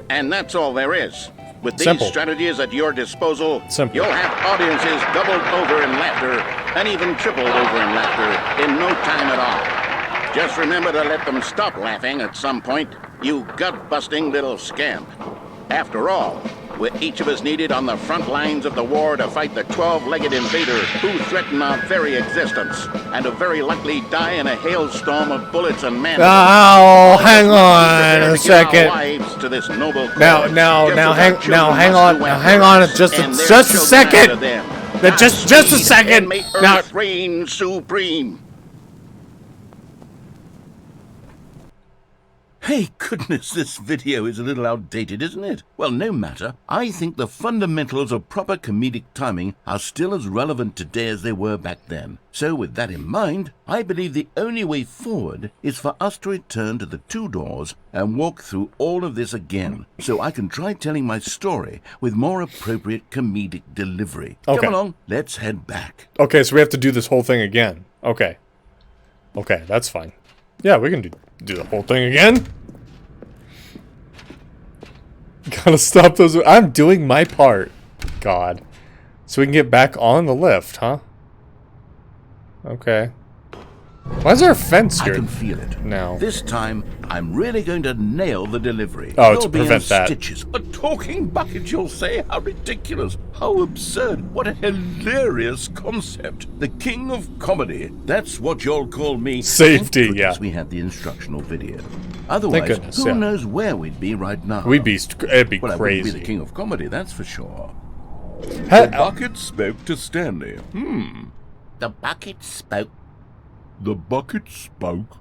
And that's all there is. With these Simple. strategies at your disposal, Simple. you'll have audiences doubled over in laughter and even tripled over in laughter in no time at all. Just remember to let them stop laughing at some point, you gut-busting little scamp. After all, we're each of us needed on the front lines of the war to fight the 12-legged invader who threaten our very existence and to very likely die in a hailstorm of bullets and man. Oh, hang on a second. To this noble cause, Now, hang on, just a second. Just a second. May Now, Earth reign supreme. Hey, goodness, this video is a little outdated, isn't it? Well, no matter. I think the fundamentals of proper comedic timing are still as relevant today as they were back then. So with that in mind, I believe the only way forward is for us to return to the two doors and walk through all of this again, so I can try telling my story with more appropriate comedic delivery. Okay. Come along, let's head back. okay, so we have to do this whole thing again. Okay. Okay, that's fine. Yeah, we can do the whole thing again. Gotta stop those. I'm doing my part. God. So we can get back on the lift, huh? Okay. Why is there a fence I here can feel it. now? This time, I'm really going to nail the delivery. Oh, You'll to be in prevent that. Stitches. A talking bucket, you'll say? How ridiculous. How absurd. What a hilarious concept. The king of comedy. That's what you'll call me. Safety, Thank goodness yeah. we had the instructional video. Otherwise, goodness, who yeah. knows where we'd be right now? It'd be Well, I wouldn't be crazy. the king of comedy, that's for sure. Ha- The bucket spoke to Stanley. The bucket spoke. The bucket spoke.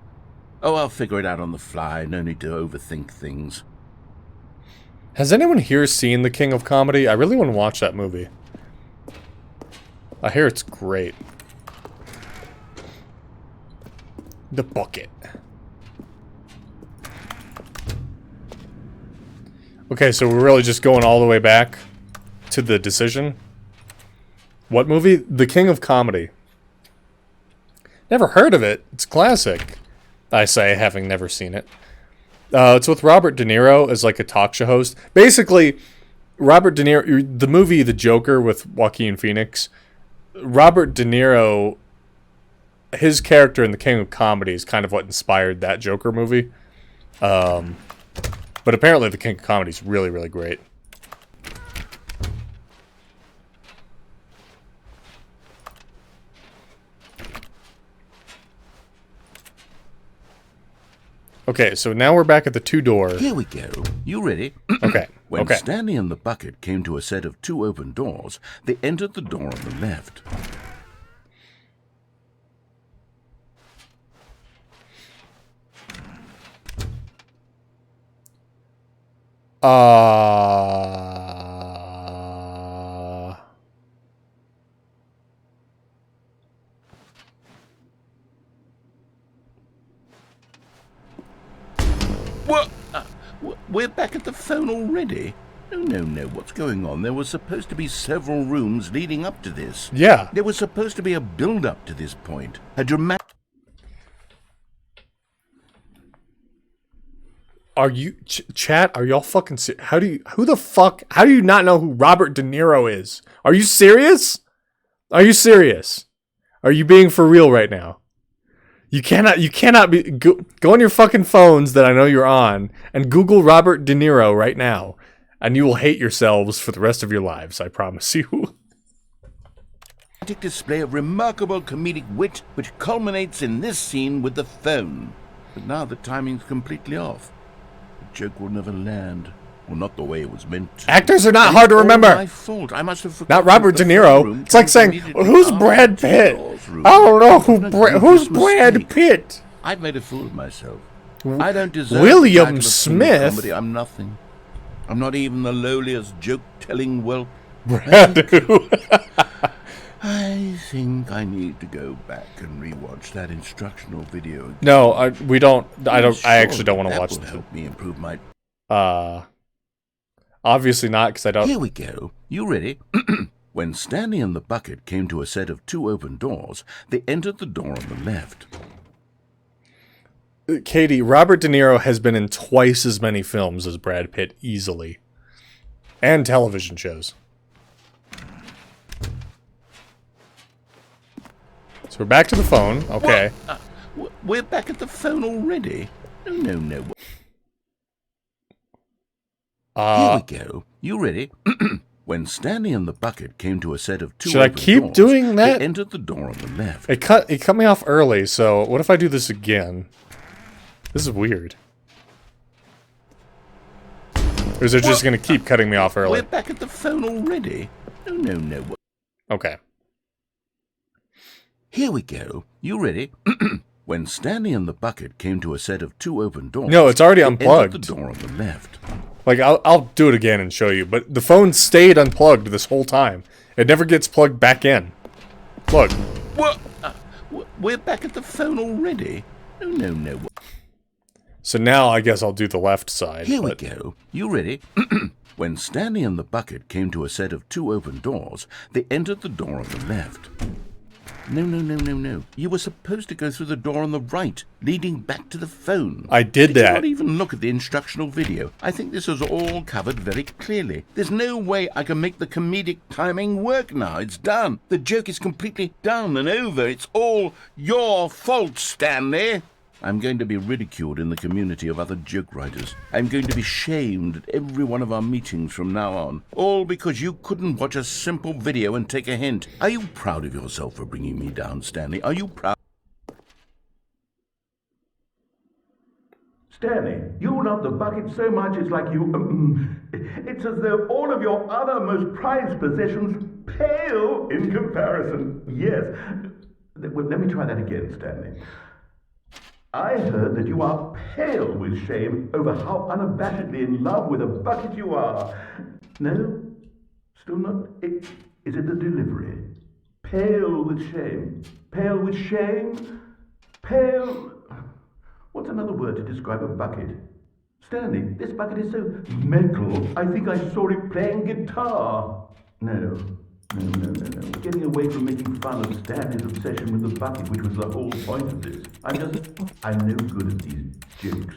Oh, I'll figure it out on the fly. No need to overthink things. Has anyone here seen The King of Comedy? I really want to watch that movie. I hear it's great. The bucket. Okay, so we're really just going all the way back to the decision. What movie? The King of Comedy. Never heard of it. It's classic. I say, having never seen it. It's with Robert De Niro as like a talk show host. Basically, Robert De Niro, the movie The Joker with Joaquin Phoenix, Robert De Niro, his character in The King of Comedy is kind of what inspired that Joker movie. But apparently The King of Comedy is really, really great. Okay, so now we're back at the 2-door. Here we go. You ready? Okay. When Okay. Stanley and the bucket came to a set of 2 open doors, they entered the door on the left. What? We're back at the phone already? No. What's going on? There was supposed to be several rooms leading up to this. Yeah. There was supposed to be a build-up to this point. A dramatic... Are you... chat, are y'all fucking serious? How do you not know who Robert De Niro is? Are you serious? Are you serious? Are you being for real right now? You cannot be... Go on your fucking phones that I know you're on and Google Robert De Niro right now. And you will hate yourselves for the rest of your lives, I promise you. display of remarkable comedic wit which culminates in this scene with the phone. But now the timing's completely off. The joke will never land. Well, not the way it was meant to. Actors are not hard to remember. My fault. I must have forgotten. Not Robert De Niro. It's like saying, who's Brad Pitt? I don't know who's Brad Pitt. I've made a fool of myself. I don't deserve William Smith. comedy. I'm nothing. I'm not even the lowliest joke-telling whelp. Brad who? I think I need to go back and rewatch that instructional video again. No, I actually don't want to watch that. Will help me improve my... Obviously not, because I don't... Here we go. You ready? When Stanley and the bucket came to a set of 2 open doors, they entered the door on the left. Katie, Robert De Niro has been in twice as many films as Brad Pitt, easily. And television shows. So we're back to the phone. Okay. We're back at the phone already? No. Here we go. You ready? When Stanley and the bucket came to a set of 2 should I keep doors, doing that? they entered the door on the left. It cut me off early, so what if I do this again? This is weird. Or is it just going to keep cutting me off early? We're back at the phone already? No. Okay. Here we go. You ready? When Stanley and the bucket came to a set of 2 open doors... No, it's already they unplugged. entered the door on the left. Like, I'll do it again and show you, but the phone stayed unplugged this whole time. It never gets plugged back in. Look. What? We're back at the phone already? No. So now I guess I'll do the left side. Here we go. You ready? When Stanley and the bucket came to a set of 2 open doors, they entered the door on the left. No. You were supposed to go through the door on the right, leading back to the phone. I did that. Did not even look at the instructional video. I think this is all covered very clearly. There's no way I can make the comedic timing work now. It's done. The joke is completely done and over. It's all your fault, Stanley. I'm going to be ridiculed in the community of other joke writers. I'm going to be shamed at every one of our meetings from now on. All because you couldn't watch a simple video and take a hint. Are you proud of yourself for bringing me down, Stanley? Are you proud? Stanley, you love the bucket so much it's like you... it's as though all of your other most prized possessions pale in comparison. Yes. Well, let me try that again, Stanley. I heard that you are pale with shame over how unabashedly in love with a bucket you are. No? Still not? Is it the delivery? Pale with shame. Pale with shame? Pale... What's another word to describe a bucket? Stanley, this bucket is so metal. I think I saw it playing guitar. No. We're getting away from making fun of Stanley's obsession with the bucket, which was the whole point of this. I'm no good at these jokes.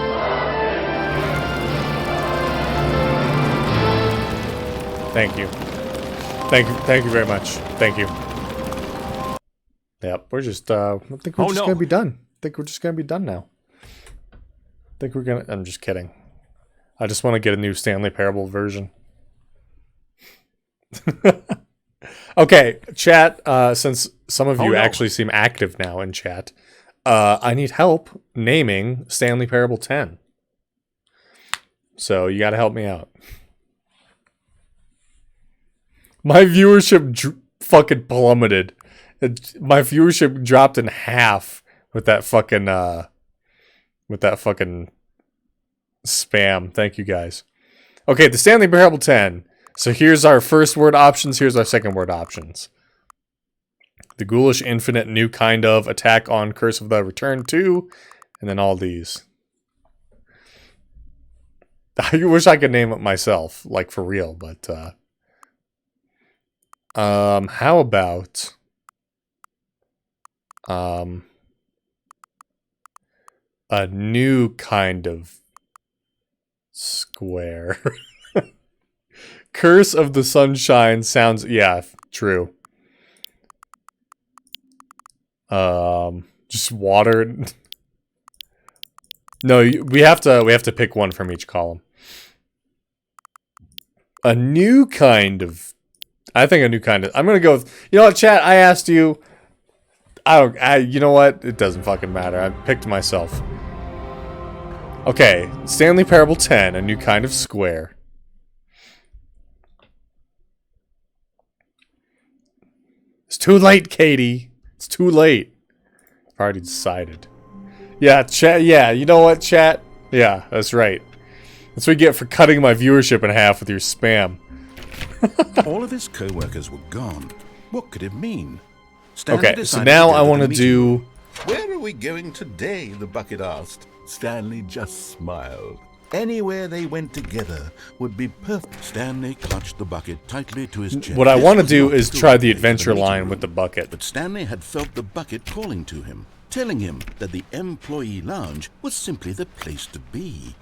Thank you. Thank you very much. Thank you. Yep, we're just, I think we're gonna be done. I think we're just gonna be done now. I think we're gonna, I'm just kidding. I just want to get a new Stanley Parable version. Okay, chat, since some of you actually seem active now in chat, I need help naming Stanley Parable 10. So you gotta help me out. My viewership fucking plummeted. My viewership dropped in half with that fucking spam. Thank you guys. Okay, the Stanley Parable 10. So here's our first word options. Here's our second word options. The Ghoulish Infinite, New Kind of, Attack on, Curse of the Return 2, and then all these. I wish I could name it myself, like for real, but how about a new kind of square. Curse of the Sunshine sounds, yeah, true. Just water. No, we have to pick one from each column. A new kind of, I think a new kind of, I'm gonna go with, you know what, chat, I asked you, you know what, it doesn't fucking matter, I picked myself. Okay, Stanley Parable 10, a new kind of square. It's too late, Katie. It's too late. I've already decided. Yeah, chat. Yeah, you know what, chat? Yeah, that's right. That's what you get for cutting my viewership in half with your spam. All of his co-workers were gone. What could it mean? Okay, so now I want to do... Where are we going today? The bucket asked. Stanley just smiled. Anywhere they went together would be perfect. Stanley clutched the bucket tightly to his chest. What I want to do is try the adventure line with the bucket. But Stanley had felt the bucket calling to him, telling him that the employee lounge was simply the place to be.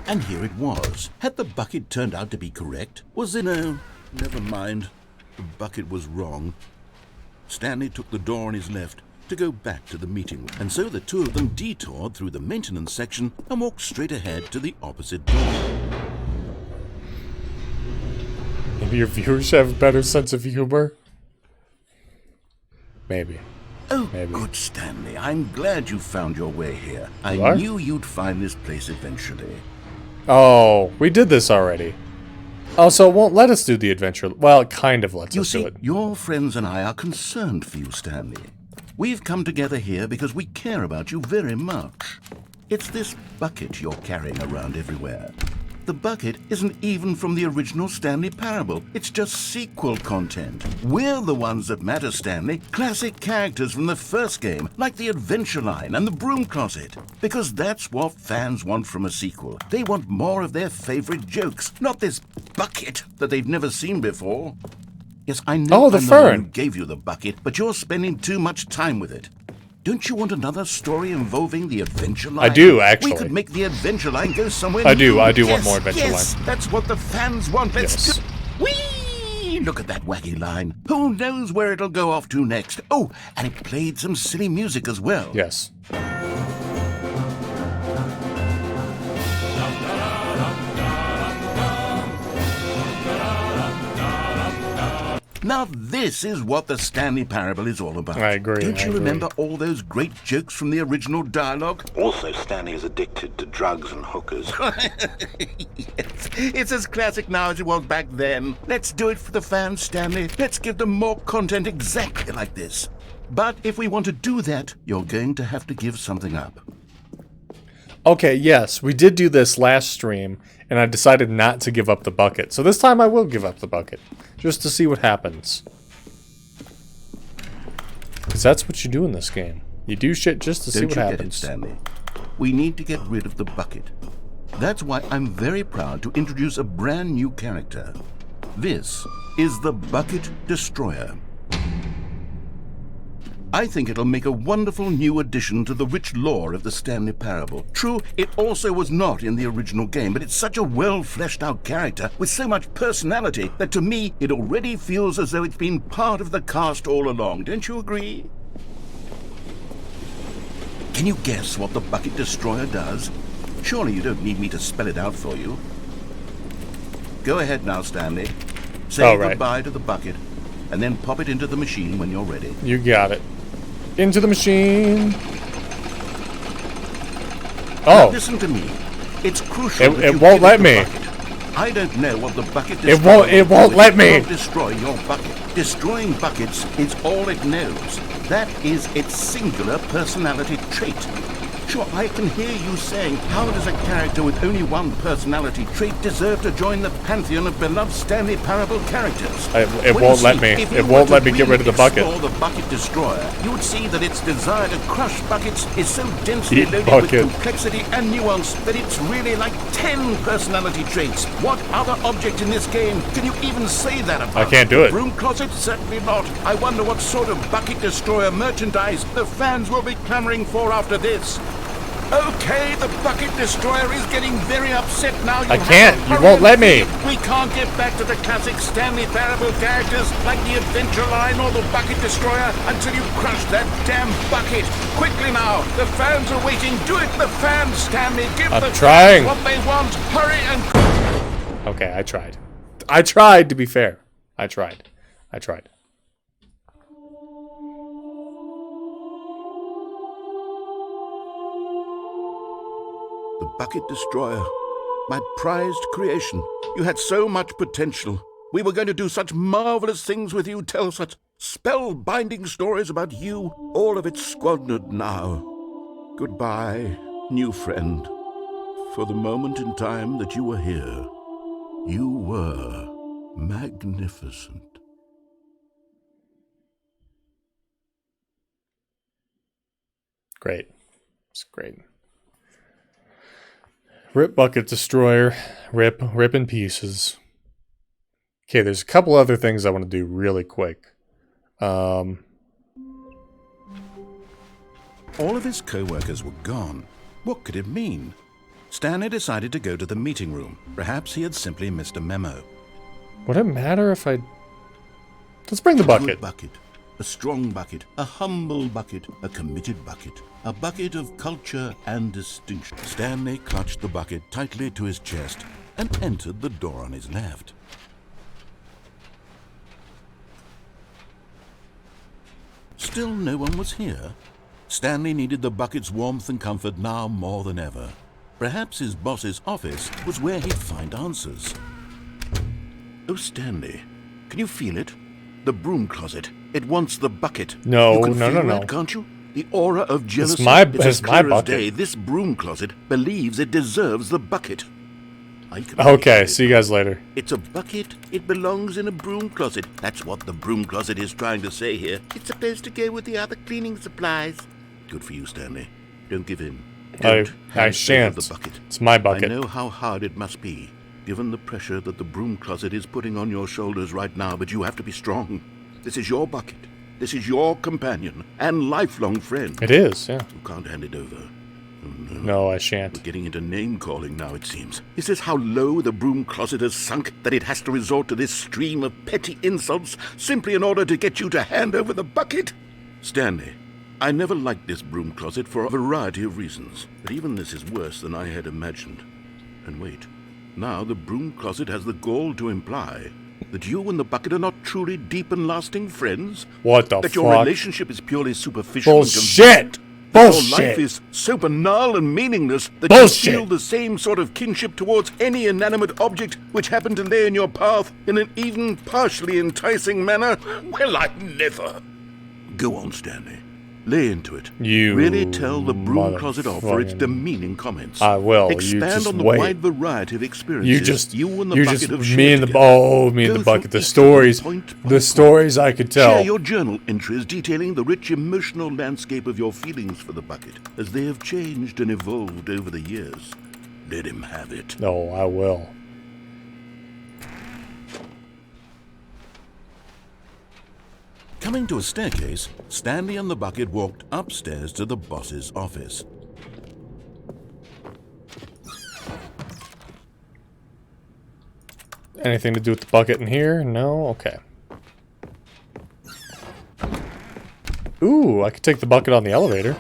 And here it was. Had the bucket turned out to be correct? Was it no? Never mind. The bucket was wrong. Stanley took the door on his left to go back to the meeting room, and so the two of them detoured through the maintenance section and walked straight ahead to the opposite door. Maybe your viewers have a better sense of humor? Maybe. Oh, Maybe. Good Stanley. I'm glad you found your way here. I knew you'd find this place eventually. Oh, we did this already. Oh, so it won't let us do the adventure. Well, it kind of lets us do it. Your friends and I are concerned for you, Stanley. We've come together here because we care about you very much. It's this bucket you're carrying around everywhere. The bucket isn't even from the original Stanley Parable. It's just sequel content. We're the ones that matter, Stanley. Classic characters from the first game, like the Adventure Line and the Broom Closet. Because that's what fans want from a sequel. They want more of their favorite jokes, not this bucket that they've never seen before. Yes, I know the I'm the fern. one who gave you the bucket, but you're spending too much time with it. Don't you want another story involving the Adventure Line? I do, actually. We could make the Adventure Line go somewhere I do new. want more Adventure Line. That's what the fans want. Let's go. Whee! Look at that wacky line. Who knows where it'll go off to next? Oh, and it played some silly music as well. Yes. Now this is what the Stanley Parable is all about. I agree. Don't you remember all those great jokes from the original dialogue? Also, Stanley is addicted to drugs and hookers. Yes, it's as classic now as it was back then. Let's do it for the fans, Stanley. Let's give them more content exactly like this. But if we want to do that, you're going to have to give something up. Okay, yes, we did do this last stream, and I decided not to give up the bucket. So this time I will give up the bucket, just to see what happens. Because that's what you do in this game. You do shit just to see what happens. Don't you get it, Stanley? We need to get rid of the bucket. That's why I'm very proud to introduce a brand new character. This is the Bucket Destroyer. I think it'll make a wonderful new addition to the rich lore of the Stanley Parable. True, it also was not in the original game, but it's such a well-fleshed-out character with so much personality that to me, it already feels as though it's been part of the cast all along. Don't you agree? Can you guess what the Bucket Destroyer does? Surely you don't need me to spell it out for you. Go ahead now, Stanley. Say goodbye to the bucket, and then pop it into the machine when you're ready. You got it. Into the machine. Now listen to me. It's crucial. It won't let me. I don't know what the bucket. It won't let me. Destroy your bucket. Destroying buckets is all it knows. That is its singular personality trait. Sure, I can hear you saying, how does a character with only one personality trait deserve to join the pantheon of beloved Stanley Parable characters? It won't let me. It won't let me get rid of the bucket. If you the Bucket Destroyer, you would see that its desire to crush buckets is so densely loaded with complexity and nuance that it's really like 10 personality traits. What other object in this game can you even say that about? I can't do it. Broom Closet? Certainly not. I wonder what sort of Bucket Destroyer merchandise the fans will be clamoring for after this. Okay, the Bucket Destroyer is getting very upset now. I can't. You won't let me. We can't get back to the classic Stanley Parable characters like the Adventure Line or the Bucket Destroyer until you crush that damn bucket. Quickly now. The fans are waiting. Do it, the fans, Stanley. Give the fans what they want. Hurry and... Okay, I tried. I tried, to be fair. I tried. The Bucket Destroyer, my prized creation. You had so much potential. We were going to do such marvelous things with you, tell such spellbinding stories about you. All of it squandered now. Goodbye, new friend. For the moment in time that you were here, you were magnificent. Great. It's great. Rip Bucket Destroyer. Rip in pieces. Okay, there's a couple other things I want to do really quick. All of his co-workers were gone. What could it mean? Stanley decided to go to the meeting room. Perhaps he had simply missed a memo. Would it matter if I... Let's bring the bucket. A good bucket. A strong bucket. A humble bucket. A committed bucket. A bucket of culture and distinction. Stanley clutched the bucket tightly to his chest and entered the door on his left. Still no one was here. Stanley needed the bucket's warmth and comfort now more than ever. Perhaps his boss's office was where he'd find answers. Oh, Stanley, can you feel it? The broom closet. It wants the bucket. No, you can no, feel no, it, no. Can't you? The aura of jealousy. It's as my clear as bucket. day. This broom closet believes it deserves the bucket. Okay, see you guys later. It's a bucket. It belongs in a broom closet. That's what the broom closet is trying to say here. It's supposed to go with the other cleaning supplies. Good for you, Stanley. Don't give in. I shan't. The bucket. It's my bucket. I know how hard it must be, given the pressure that the broom closet is putting on your shoulders right now, but you have to be strong. This is your bucket. This is your companion and lifelong friend. It is, yeah. You can't hand it over. Oh, no, I shan't. We're getting into name-calling now, it seems. Is this how low the broom closet has sunk, that it has to resort to this stream of petty insults simply in order to get you to hand over the bucket? Stanley, I never liked this broom closet for a variety of reasons, but even this is worse than I had imagined. And wait, now the broom closet has the gall to imply that you and the bucket are not truly deep and lasting friends? What the fuck? That your relationship is purely superficial. Bullshit! Bullshit! Your life is so banal and meaningless that you feel the same sort of kinship towards any inanimate object which happened to lay in your path in an even partially enticing manner? Well, I never. Go on, Stanley. Lay into it. You really tell the broom closet off for its demeaning comments. I will. Expand on the wide variety of experiences you and the bucket have shared me and the bucket. The stories I could tell. Share your journal entries detailing the rich emotional landscape of your feelings for the bucket as they have changed and evolved over the years. Let him have it. No, I will. Coming to a staircase, Stanley and the bucket walked upstairs to the boss's office. Anything to do with the bucket in here? No? Okay. Ooh, I could take the bucket on the elevator.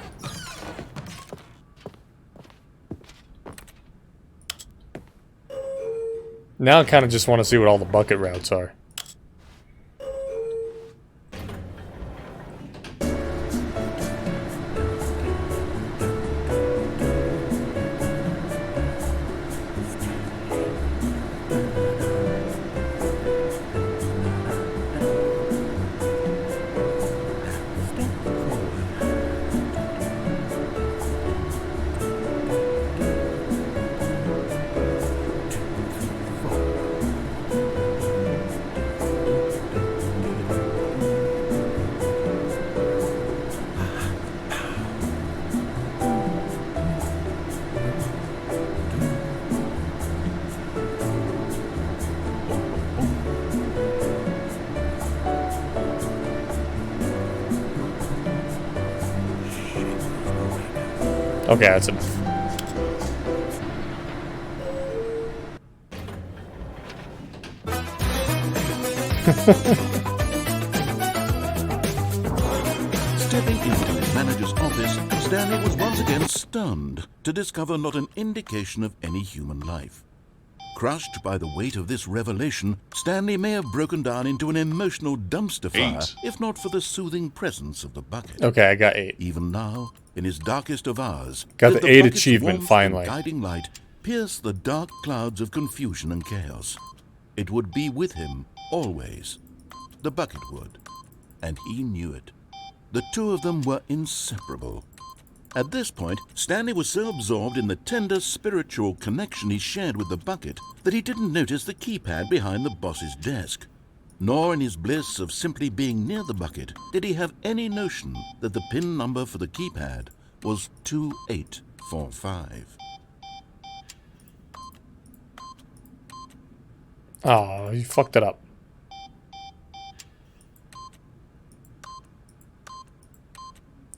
Now I kind of just want to see what all the bucket routes are. Okay, that's enough. Stepping into his manager's office, Stanley was once again stunned to discover not an indication of any human life. Crushed by the weight of this revelation, Stanley may have broken down into an emotional dumpster fire, if not for the soothing presence of the bucket. Okay, I got 8. Even now, in his darkest of hours, got the 8 bucket's achievement warmth finally. and guiding light pierce the dark clouds of confusion and chaos. It would be with him always. The bucket would, and he knew it. The two of them were inseparable. At this point, Stanley was so absorbed in the tender spiritual connection he shared with the bucket that he didn't notice the keypad behind the boss's desk. Nor in his bliss of simply being near the bucket did he have any notion that the PIN number for the keypad was 2845. Oh, you fucked it up.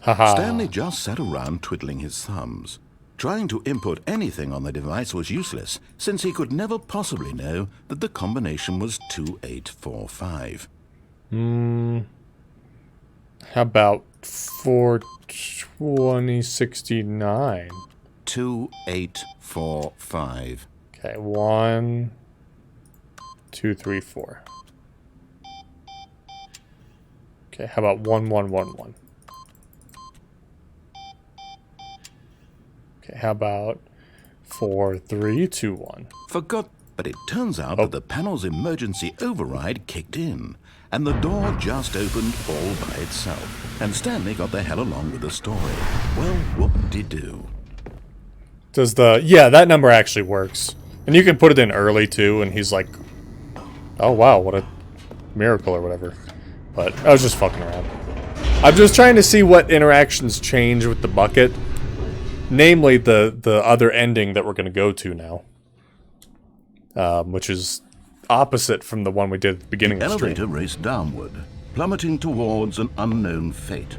Haha. Stanley just sat around twiddling his thumbs. Trying to input anything on the device was useless, since he could never possibly know that the combination was 2845. How about 42069? 2845. Okay, 1, 2, 3, 4. Okay, how about 1111? Okay, how about 4321? Forgot, but it turns out that the panel's emergency override kicked in, and the door just opened all by itself, and Stanley got the hell along with the story. Well, whoop-de-doo. Does the... Yeah, that number actually works. And you can put it in early, too, and he's like, oh, wow, what a miracle or whatever. But I was just fucking around. I'm just trying to see what interactions change with the bucket. Namely, the other ending that we're going to go to now. Which is opposite from the one we did at the beginning of the stream. The elevator raced downward, plummeting towards an unknown fate.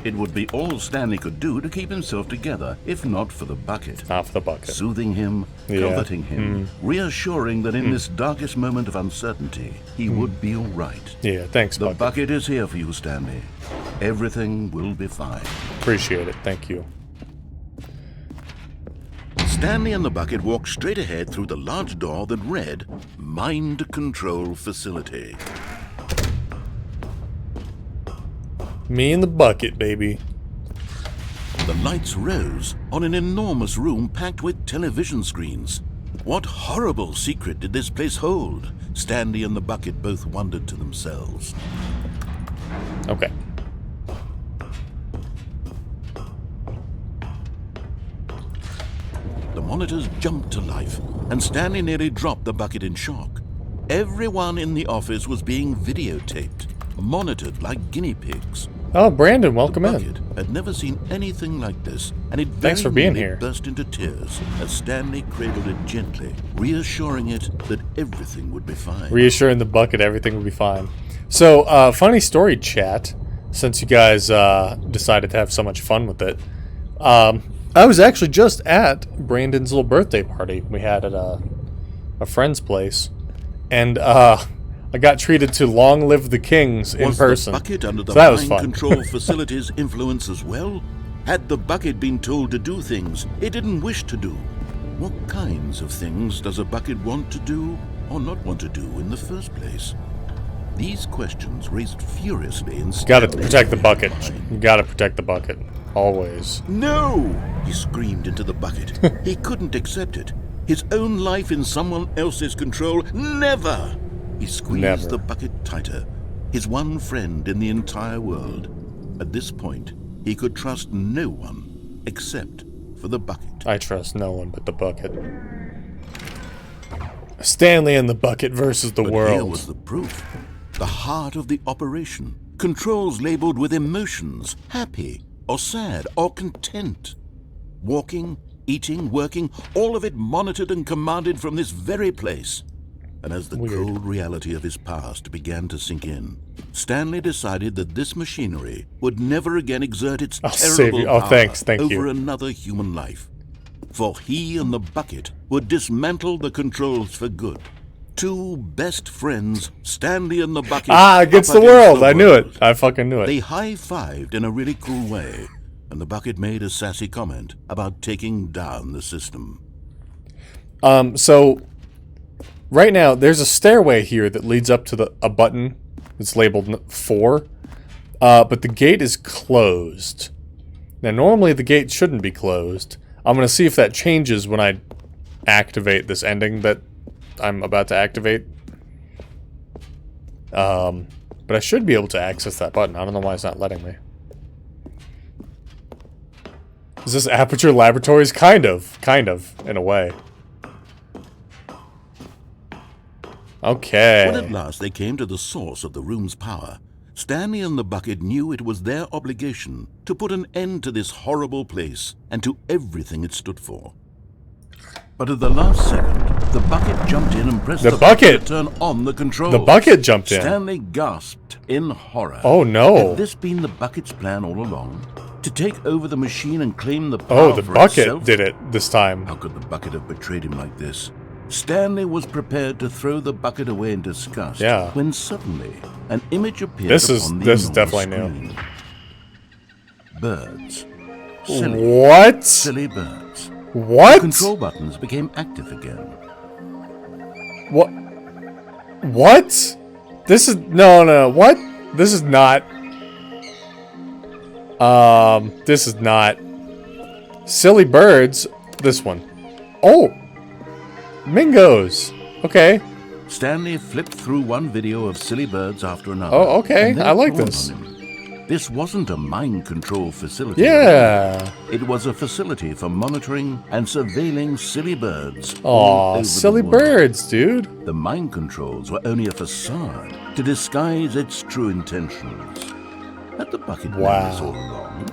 It would be all Stanley could do to keep himself together, if not for the bucket. Not for the bucket. Soothing him, comforting him, reassuring that in this darkest moment of uncertainty, he would be all right. Yeah, thanks, The bucket is here for you, Stanley. Everything will be fine. Appreciate it, thank you. Stanley and the bucket walked straight ahead through the large door that read, Mind Control Facility. Me and the bucket, baby. The lights rose on an enormous room packed with television screens. What horrible secret did this place hold? Stanley and the bucket both wondered to themselves. Okay. The monitors jumped to life, and Stanley nearly dropped the bucket in shock. Everyone in the office was being videotaped, monitored like guinea pigs. Oh, Brandon, welcome in. The bucket had never seen anything like this, and it Thanks for being nearly here. burst into tears as Stanley cradled it gently, reassuring it that everything would be fine. Reassuring the bucket everything will be fine. So, funny story, chat, since you guys decided to have so much fun with it. I was actually just at Brandon's little birthday party we had at a friend's place, and I got treated to Long Live the Kings in person. Was the bucket under the so that was mind fun. control facility's influence as well? Had the bucket been told to do things it didn't wish to do? What kinds of things does a bucket want to do or not want to do in the first place? These questions raced furiously in Gotta Stanley's protect the bucket. mind. You gotta protect the bucket. Always. No! He screamed into the bucket. He couldn't accept it. His own life in someone else's control. Never! He squeezed the bucket tighter. His one friend in the entire world. At this point, he could trust no one except for the bucket. I trust no one but the bucket. Stanley and the bucket versus the But world. here was the proof. The heart of the operation. Controls labeled with emotions. Happy, or sad, or content. Walking, eating, working, all of it monitored and commanded from this very place. And as the cold reality of his past began to sink in, Stanley decided that this machinery would never again exert its terrible power thank over you. another human life. For he and the bucket would dismantle the controls for good. Two best friends, Stanley and the bucket. Against the world. I knew it. I fucking knew it. They high-fived in a really cool way, and the bucket made a sassy comment about taking down the system. So right now there's a stairway here that leads up to a button that's labeled 4, but the gate is closed. Now normally the gate shouldn't be closed. I'm gonna see if that changes when I activate this ending that I'm about to activate. But I should be able to access that button. I don't know why it's not letting me. Is this Aperture Laboratories? Kind of, in a way. Okay. When at last they came to the source of the room's power, Stanley and the bucket knew it was their obligation to put an end to this horrible place and to everything it stood for. But at the last second, the bucket jumped in and pressed the button to turn on the controls. The bucket jumped in. Stanley gasped in horror. Oh no. Had this been the bucket's plan all along? To take over the machine and claim the power Oh, the for bucket itself? did it this time. How could the bucket have betrayed him like this? Stanley was prepared to throw the bucket away in disgust. Yeah. When suddenly, an image appeared This is upon the definitely screen. new. Birds. Silly, What? silly birds. What? The control buttons became active again. What? What? This is no. What? This is not. This is not. Silly birds. This one. Oh, Mingos. Okay. Stanley flipped through one video of silly birds after another. Oh, okay. and then I it like dawned this. on him. This wasn't a mind control facility. Yeah. It was a facility for monitoring and surveilling silly birds. all Aw, over the silly world. birds, dude. The mind controls were only a facade to disguise its true intentions. Had the bucket known this all along?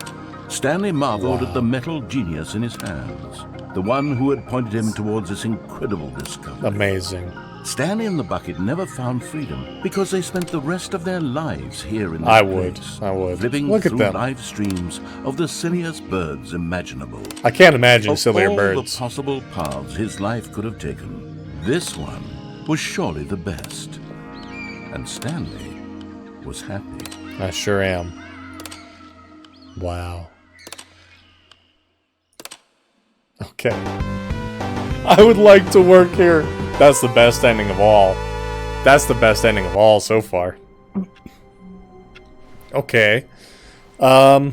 Stanley marveled at the metal genius in his hands, the one who had pointed him towards this incredible discovery. Amazing. Stanley and the bucket never found freedom because they spent the rest of their lives here in this I would. place, I would. flipping Look at through them. live streams of the silliest birds imaginable. I can't imagine Of sillier all birds. the possible paths his life could have taken, this one was surely the best. And Stanley was happy. I sure am. Wow. Okay. I would like to work here. That's the best ending of all. That's the best ending of all so far. Okay. Now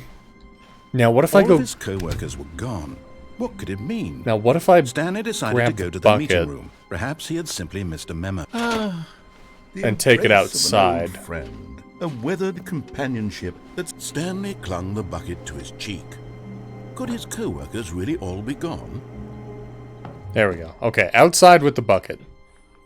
what if I All go... of his co-workers were gone. What could it mean? Now what if I Stanley decided grab to go to the bucket meeting room. Perhaps he had simply missed a memo. and take it Embrace of an old outside? friend, a weathered companionship that Stanley clung the bucket to his cheek. Could his co-workers really all be gone? There we go. Okay, outside with the bucket.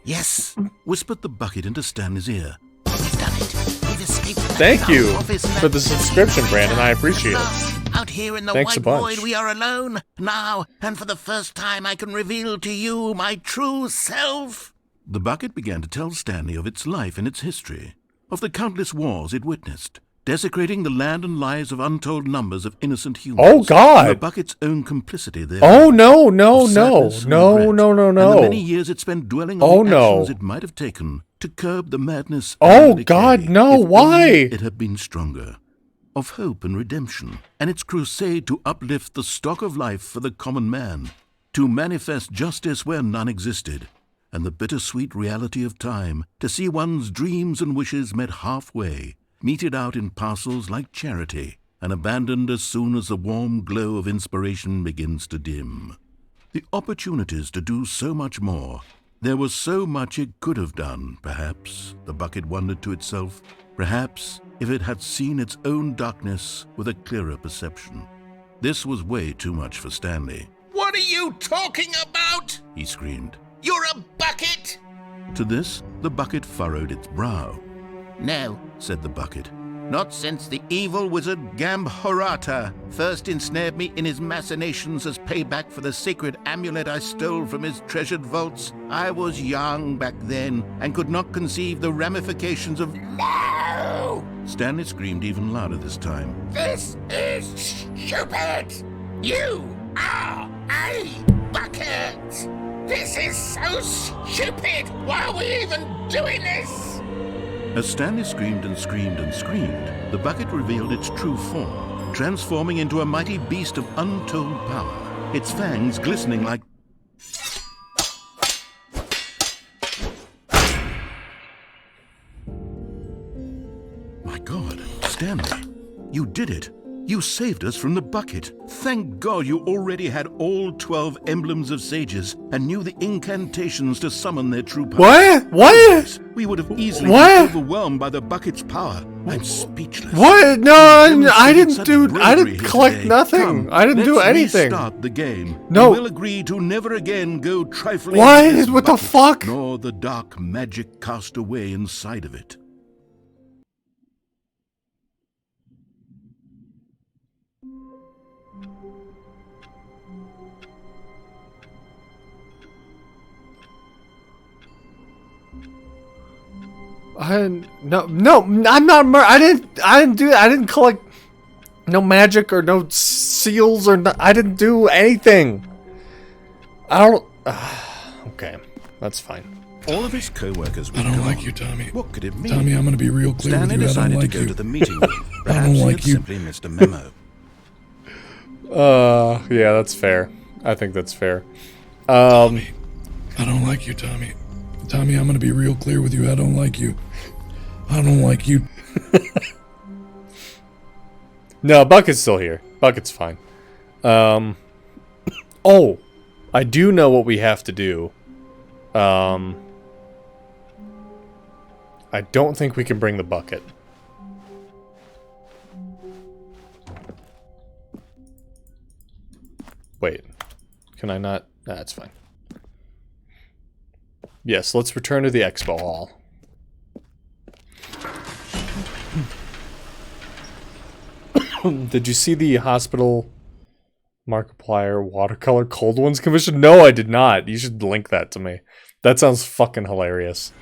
Yes, whispered the bucket into Stanley's ear. We've done it. We've escaped from that Thank you foul office and for that the subscription, Brandon. I appreciate it. Out here in the Thanks a white bunch. void, we are alone now, and for the first time I can reveal to you my true self. The bucket began to tell Stanley of its life and its history, of the countless wars it witnessed, desecrating the land and lives of untold numbers of innocent humans. Oh, God. And the bucket's own complicity there. Oh, no, no, of no. sadness and No, regret, no, no, And the no. many years it spent dwelling Oh, on the no. actions it might have taken to curb the madness. Oh, and the God, decay, no. if Why? only it had been stronger. Of hope and redemption, and its crusade to uplift the stock of life for the common man, to manifest justice where none existed, and the bittersweet reality of time, to see one's dreams and wishes met halfway, meted out in parcels like charity, and abandoned as soon as the warm glow of inspiration begins to dim. The opportunities to do so much more. There was so much it could have done, perhaps, the bucket wondered to itself. Perhaps if it had seen its own darkness with a clearer perception. This was way too much for Stanley. What are you talking about? He screamed. You're a bucket! To this, the bucket furrowed its brow. No, Said the bucket. not since the evil wizard Gambhorata first ensnared me in his machinations as payback for the sacred amulet I stole from his treasured vaults. I was young back then and could not conceive the ramifications of... No! Stanley screamed even louder this time. This is stupid! You are a bucket! This is so stupid! Why are we even doing this? As Stanley screamed and screamed and screamed, the bucket revealed its true form, transforming into a mighty beast of untold power, its fangs glistening like... My God, Stanley, you did it. You saved us from the bucket. Thank God you already had all 12 emblems of sages and knew the incantations to summon their true power. What? What? We would have easily What? been overwhelmed by the bucket's power. I'm speechless. What? No, I didn't do. I bravery didn't here collect today. nothing. Come, I didn't do let's anything. Restart the game. No. We'll agree to never again go trifling. What? with this What the bucket, fuck? Nor the dark magic cast away inside of it. No, I'm not. I didn't do that. I didn't collect. No magic or no seals or no, I didn't do anything. I don't... okay, that's fine. All of his co-workers were I don't gone. like you, Tommy. What could it mean? Tommy, I'm going to be real clear Stanley with you. I decided don't like to go you. to the meeting room. I Perhaps don't he like had you. simply missed a memo. Yeah, that's fair. I think that's fair. Tommy, I don't like you, Tommy. Tommy, I'm going to be real clear with you. I don't like you. I don't like you. No, Bucket's still here. Bucket's fine. Oh, I do know what we have to do. I don't think we can bring the bucket. Wait, can I not? That's fine. Yes, let's return to the expo hall. Did you see the hospital Markiplier watercolor cold ones commission? No, I did not. You should link that to me. That sounds fucking hilarious.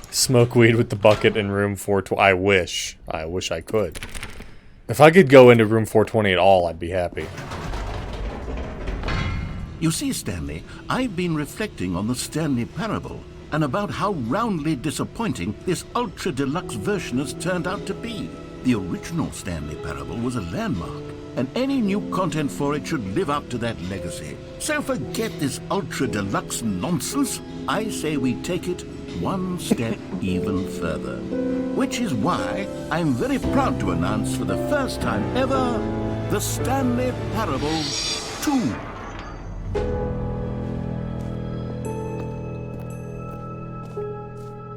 Smoke weed with the bucket in room 420. I wish. I wish I could. If I could go into room 420 at all, I'd be happy. You see, Stanley, I've been reflecting on the Stanley parable and about how roundly disappointing this ultra deluxe version has turned out to be. The original Stanley parable was a landmark, and any new content for it should live up to that legacy. So forget this ultra deluxe nonsense. I say we take it one step even further. Which is why I'm very proud to announce for the first time ever, the Stanley Parable 2.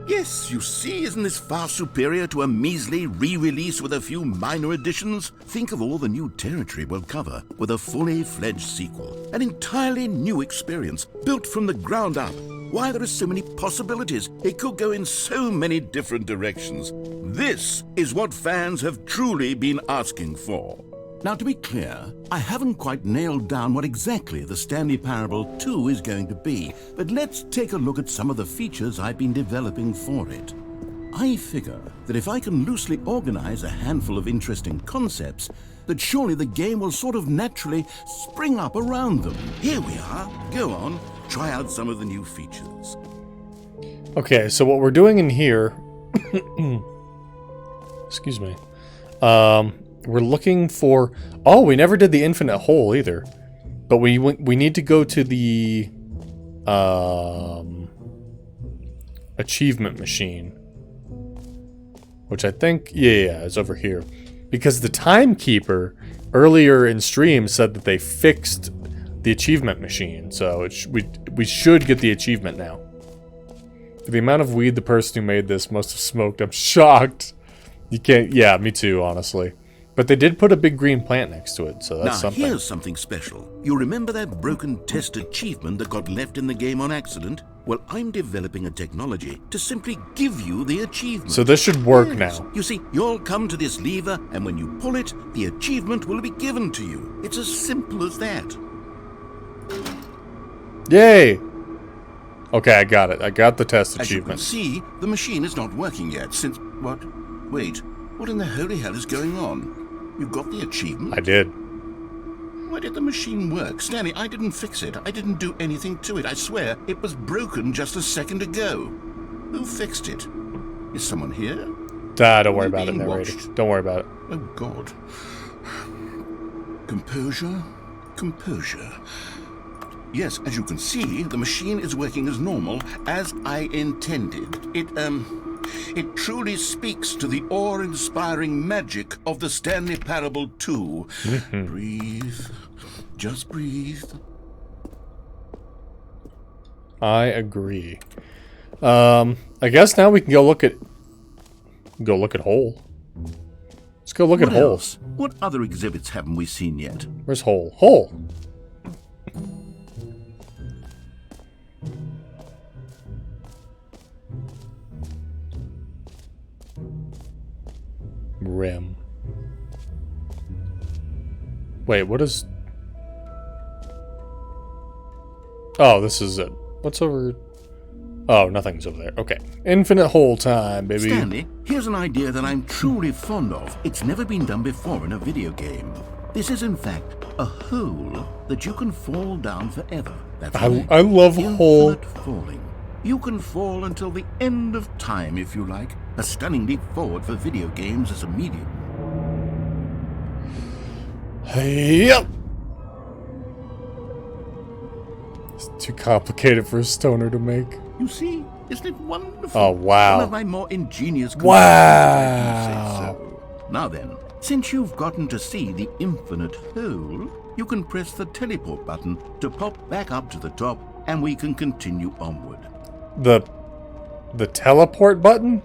Yes, you see, isn't this far superior to a measly re-release with a few minor additions? Think of all the new territory we'll cover with a fully fledged sequel. An entirely new experience, built from the ground up. Why, there are so many possibilities. It could go in so many different directions. This is what fans have truly been asking for. Now, to be clear, I haven't quite nailed down what exactly the Stanley Parable 2 is going to be, but let's take a look at some of the features I've been developing for it. I figure that if I can loosely organize a handful of interesting concepts, that surely the game will sort of naturally spring up around them. Here we are. Go on, try out some of the new features. Okay, so what we're doing in here... excuse me. We're looking for... Oh, we never did the infinite hole either. But we need to go to the... achievement machine. Which I think... Yeah, is over here. Because the timekeeper earlier in stream said that they fixed the achievement machine. So we should get the achievement now. For the amount of weed the person who made this must have smoked, I'm shocked. You can't... Yeah, me too, honestly. But they did put a big green plant next to it, so that's now, something. Here's something special. You remember that broken test achievement that got left in the game on accident? Well, I'm developing a technology to simply give you the achievement. So this should work now. You see, you'll come to this lever, and when you pull it, the achievement will be given to you. It's as simple as that. Yay! Okay, I got it. I got the test achievement. As you can see, the machine is not working yet since... What? Wait, what in the holy hell is going on? You got the achievement? I did. Why did the machine work? Stanley, I didn't fix it. I didn't do anything to it. I swear, it was broken just a second ago. Who fixed it? Is someone here? Don't worry about it, narrator. Don't worry about it. Oh, God. Composure. Composure. Yes, as you can see, the machine is working as normal, as I intended. It truly speaks to the awe-inspiring magic of the Stanley Parable 2. Breathe. Just breathe. I agree. I guess now we can go look at Hole. Let's go look at Hole. Else? What other exhibits haven't we seen yet? Where's Hole? Hole! Rim. Wait, what is... Oh, this is it. What's over... Oh, nothing's over there. Okay. Infinite hole time, baby. Stanley, here's an idea that I'm truly fond of. It's never been done before in a video game. This is, in fact, a hole that you can fall down forever. That's I love hole. Infinite falling. You can fall until the end of time, if you like. A stunning leap forward for video games as a medium. Yep. It's too complicated for a stoner to make. You see, isn't it wonderful? Oh, wow. One of my more ingenious Wow. Now then, since you've gotten to see the infinite hole, you can press the teleport button to pop back up to the top, and we can continue onward. The teleport button?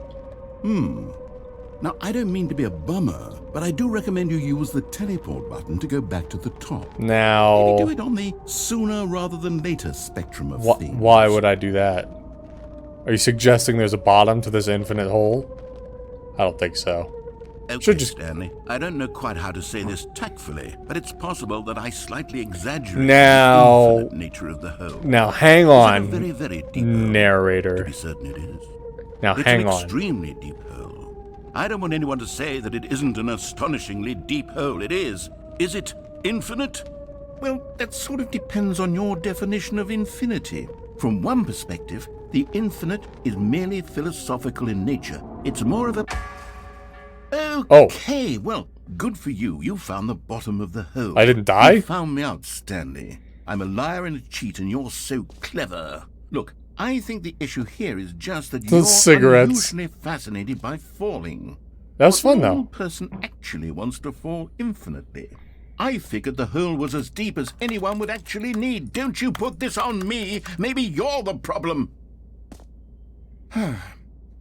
Now, I don't mean to be a bummer, but I do recommend you use the teleport button to go back to the top. Now... Maybe do it on the sooner rather than later spectrum of things. Why would I do that? Are you suggesting there's a bottom to this infinite hole? I don't think so. Okay, Stanley, I don't know quite how to say this tactfully, but it's possible that I slightly exaggerated the infinite nature of the hole. Now, hang on, very, very deep narrator. To be certain it is. Now, hang on. It's an extremely deep hole. I don't want anyone to say that it isn't an astonishingly deep hole. It is. Is it infinite? Well, that sort of depends on your definition of infinity. From one perspective, the infinite is merely philosophical in nature. It's more of a... Okay, well, good for you. You found the bottom of the hole. I didn't die? You found me out, Stanley. I'm a liar and a cheat, and you're so clever. Look, I think the issue here is just that you're unusually fascinated by falling. That was fun, though. No person actually wants to fall infinitely. I figured the hole was as deep as anyone would actually need. Don't you put this on me. Maybe you're the problem.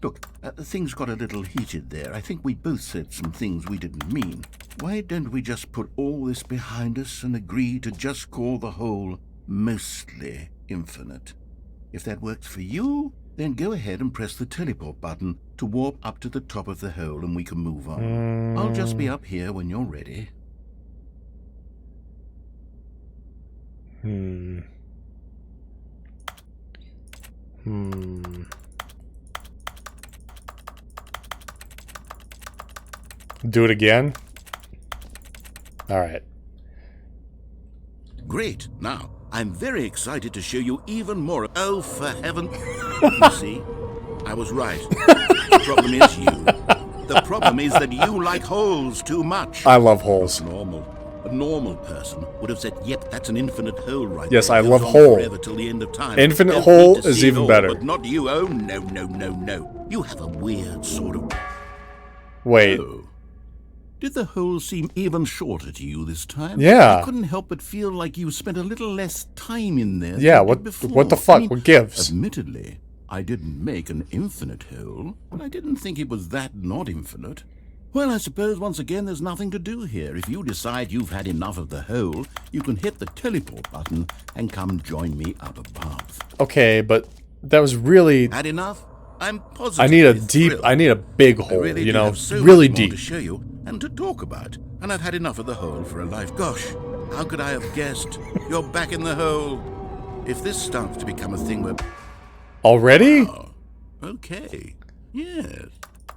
Look, things got a little heated there. I think we both said some things we didn't mean. Why don't we just put all this behind us and agree to just call the hole mostly infinite? If that works for you, then go ahead and press the teleport button to warp up to the top of the hole and we can move on. I'll just be up here when you're ready. Do it again? Alright. Great. Now, I'm very excited to show you even more. Oh, for heaven. You see? I was right. The problem is you. The problem is that you like holes too much. I love holes. A normal person would have said, yep, that's an infinite hole right yes, there. I love hole. Till the end of time. Infinite hole is even better. But not you. Oh, no, no, no, no. You have a weird sort of... Wait. Oh. Did the hole seem even shorter to you this time? Yeah. I couldn't help but feel like you spent a little less time in there. Yeah, what the fuck? I mean, what gives? Admittedly, I didn't make an infinite hole, but I didn't think it was that not infinite. Well, I suppose once again there's nothing to do here. If you decide you've had enough of the hole, you can hit the teleport button and come join me up above. Okay, but that was really... Had enough? I'm positive. I need a big hole, really you know, so really much deep. More to show you and to talk about. And I've had enough of the hole for a life. Gosh, how could I have guessed? You're back in the hole. If this starts to become a thing where... Already? Oh, okay. Yes.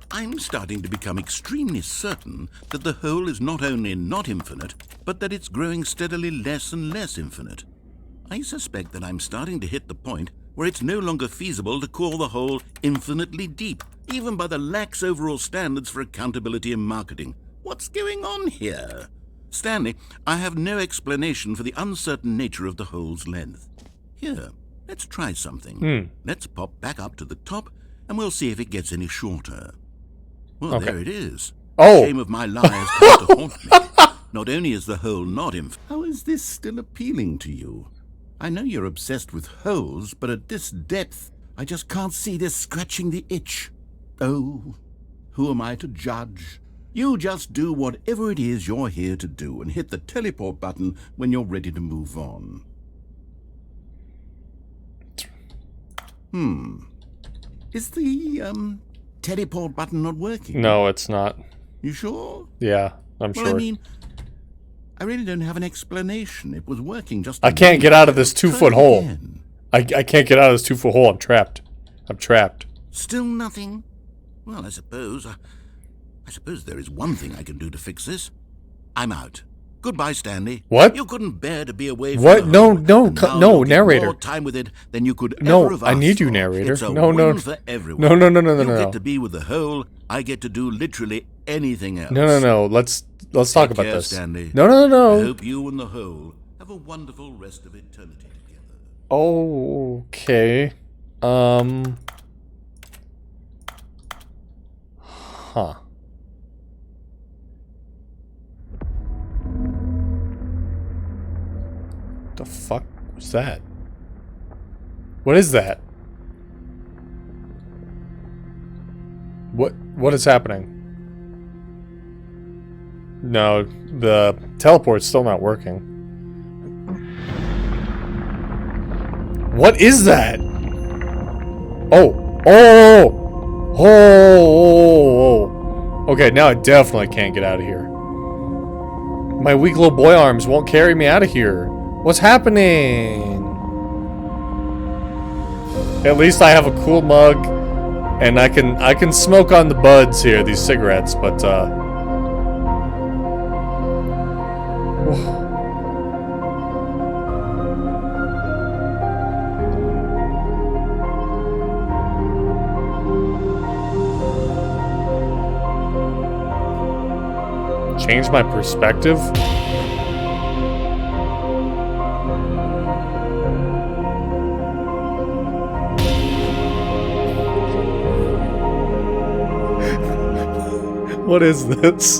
I'm starting to become extremely certain that the hole is not only not infinite, but that it's growing steadily less and less infinite. I suspect that I'm starting to hit the point where it's no longer feasible to call the hole infinitely deep, even by the lax overall standards for accountability and marketing. What's going on here? Stanley, I have no explanation for the uncertain nature of the hole's length. Here, let's try something. Let's pop back up to the top, and we'll see if it gets any shorter. Well, okay. There it is. Oh! The shame of my lies come to haunt me. Not only is the hole not infinite, how is this still appealing to you? I know you're obsessed with holes, but at this depth, I just can't see this scratching the itch. Oh, who am I to judge? You just do whatever it is you're here to do and hit the teleport button when you're ready to move on. Is the, teleport button not working? No, it's not. You sure? Yeah, I'm sure. I mean, I really don't have an explanation. It was working just... I can't get out of this 2-foot hole. I can't get out of this 2-foot hole. I'm trapped. I'm trapped. Still nothing? Well, I suppose there is one thing I can do to fix this. I'm out. Goodbye, Stanley. What? You couldn't bear to be away from What? No, home, no, and now no, you'll get narrator. More time with it than you could No, ever have I asked need you, for. narrator. It's a No, no. win for everyone. No, no, no, no, no, You no. get to be with the whole. I get to do literally anything else. No, no, no. Let's talk Take about care, this. Stanley. No, no, I no. hope you and the whole have a wonderful rest of eternity together. Okay. Huh. The fuck was that? What is that? What is happening? No, the teleport's still not working. What is that? Oh, oh, oh, oh. Okay, now I definitely can't get out of here. My weak little boy arms won't carry me out of here. What's happening? At least I have a cool mug, and I can smoke on the buds here, these cigarettes, but change my perspective? What is this?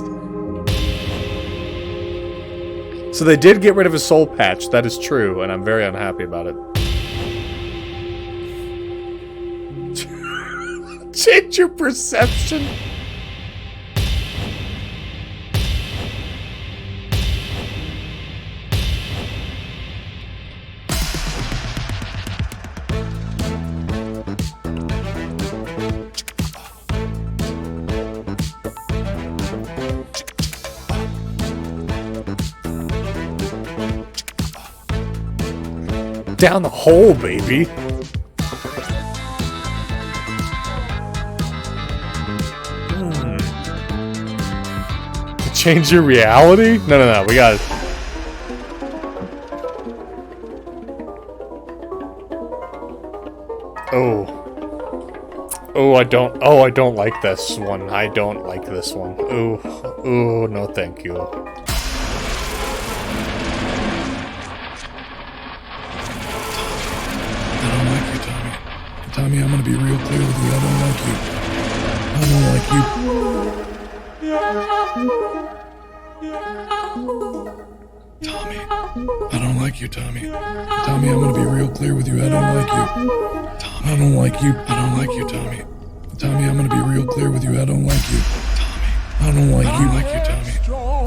So they did get rid of his soul patch, that is true, and I'm very unhappy about it. Change your perception? Down the hole, baby. To change your reality? No, no, no. We got it. Oh. Oh, I don't like this one. I don't like this one. Oh. Oh, no, thank you. Tommy, I'm gonna be real clear with you. I don't like you. I don't like you. Tommy, I don't like you, Tommy. Tommy, I'm gonna be real clear with you. I don't like you. Tommy, I don't like you. I don't like you, Tommy. Tommy, I'm gonna be real clear with you. I don't like you. Tommy, I don't like you. Tommy.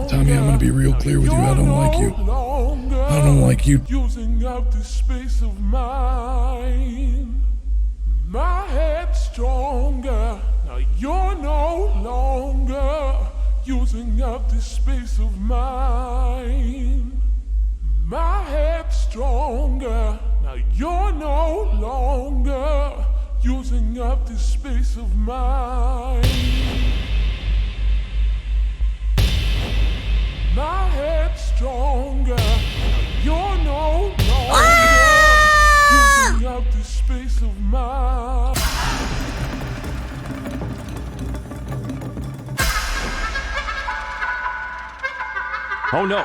Tommy, I'm gonna be real clear with you. I don't like you. I don't like you. Using up this space of mine. My head's stronger, now you're no longer using up this space of mine. My head's stronger, now you're no longer using up this space of mine. My head's stronger, now you're no longer using up this space of mine. Oh no!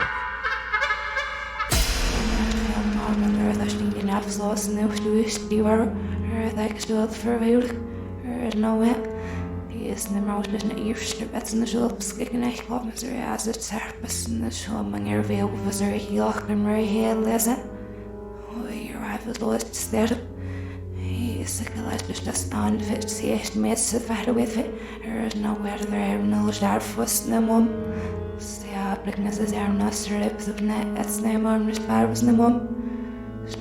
Is na mar na eerste wet na zulpskikken echt wat met er as het serpes na schoming er veel was er heel en maar heel lezen. Oh, je arrived lost ster. He is a collect just a stand fit see echt met se verder with it. Er is nowhere there no sharp was na mom. Ja, bliknes is er na strips of net it's na mom just barbs na mom.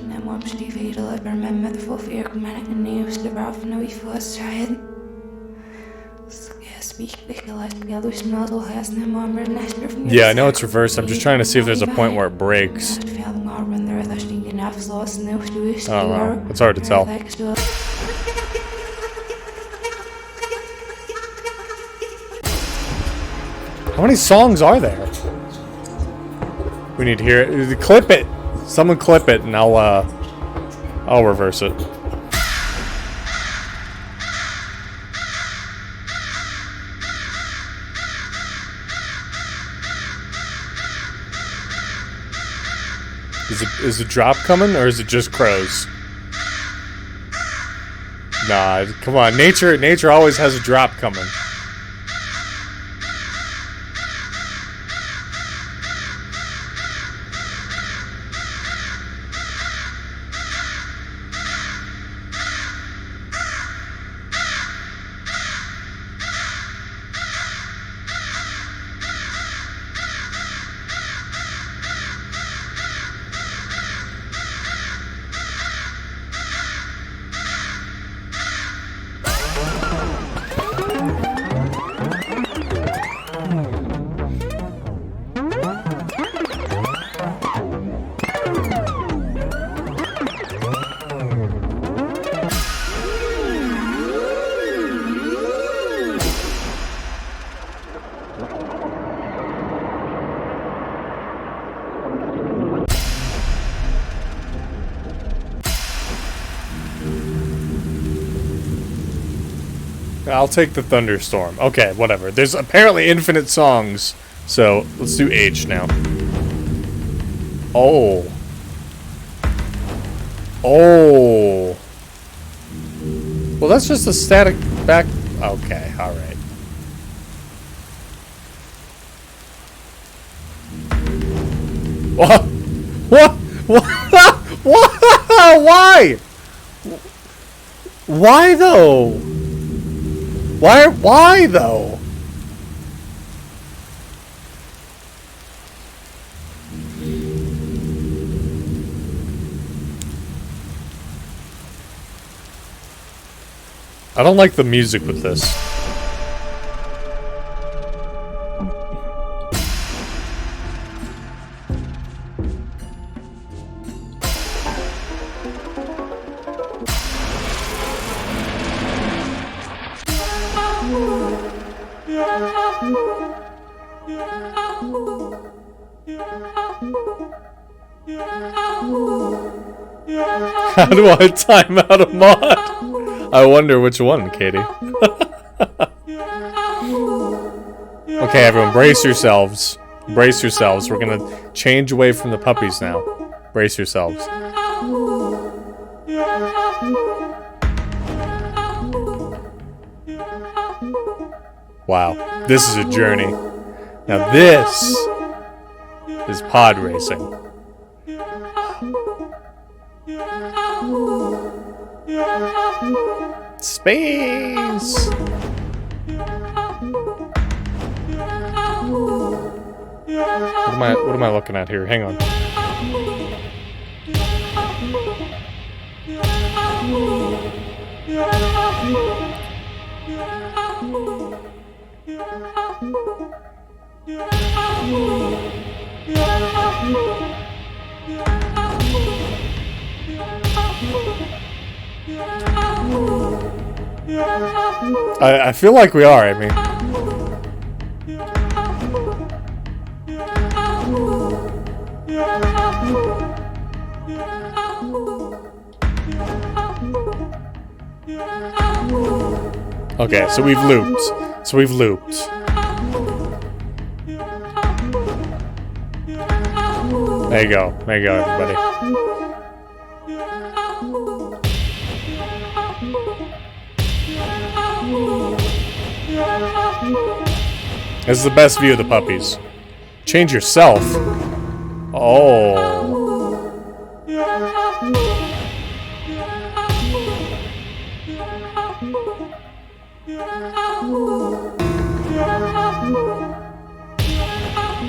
Na mom stief heel over met vol vier man en nieuws de braf no if was trying. Yeah, I know it's reversed. I'm just trying to see if there's a point where it breaks. I don't know. It's hard to tell. How many songs are there? We need to hear it. Clip it. Someone clip it, and I'll reverse it. Is the drop coming, or is it just crows? Nah, come on. Nature always has a drop coming. I'll take the thunderstorm. Okay, whatever. There's apparently infinite songs, so let's do H now. Oh. Oh. Well, that's just a static back. Okay, alright. What? What? What? What? Why? Why though? Why though? I don't like the music with this. How do I time out a mod? I wonder which one, Katie. Okay, everyone, brace yourselves. Brace yourselves. We're gonna change away from the puppies now. Brace yourselves. Wow, this is a journey. Now this is pod racing. Space! What am I looking at here? Hang on. I feel like we are, I mean. Okay, so we've looped. There you go. There you go, everybody. This is the best view of the puppies. Change yourself. Oh.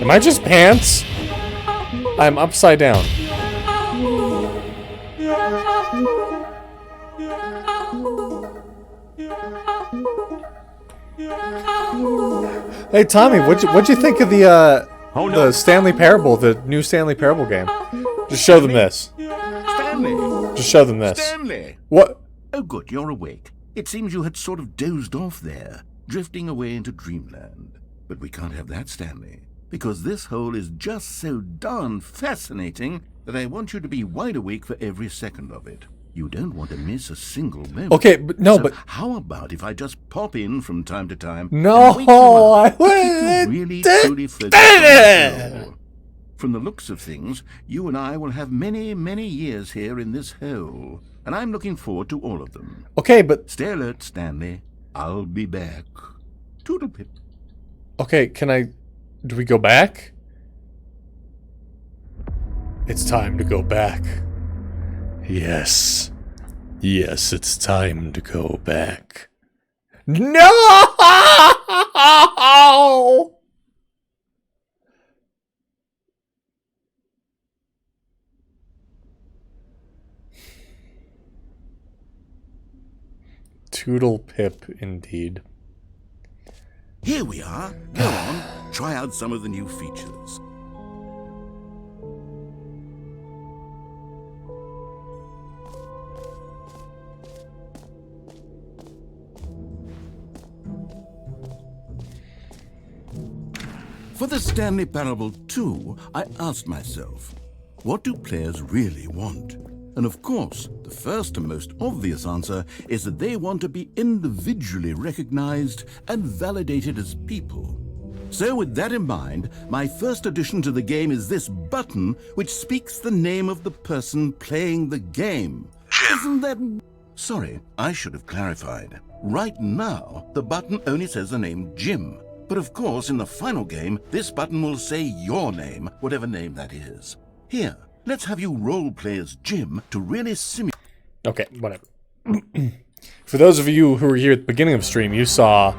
Am I just pants? I'm upside down. Hey Tommy, what'd you think of the Stanley Parable, the new Stanley Parable game? Just show them this. Stanley! Just show them this. Stanley! What? Oh good, you're awake. It seems you had sort of dozed off there, drifting away into dreamland. But we can't have that, Stanley, because this hole is just so darn fascinating that I want you to be wide awake for every second of it. You don't want to miss a single moment. Okay, but no, so but how about if I just pop in from time to time? No, and wake you up I to keep you really truly focused on the hole? From the looks of things, you and I will have many, many years here in this hole, and I'm looking forward to all of them. Okay, but stay alert, Stanley. I'll be back. Toodlepip. Okay, do we go back? It's time to go back. Yes. Yes, it's time to go back. No! Toodle pip, indeed. Here we are. Go on, try out some of the new features. For the Stanley Parable 2, I asked myself, what do players really want? And of course, the first and most obvious answer is that they want to be individually recognized and validated as people. So with that in mind, my first addition to the game is this button which speaks the name of the person playing the game. Isn't that... Sorry, I should have clarified. Right now, the button only says the name Jim. But of course, in the final game, this button will say your name, whatever name that is. Here, let's have you role-play as Jim to really simulate... Okay, whatever. For those of you who were here at the beginning of the stream, you saw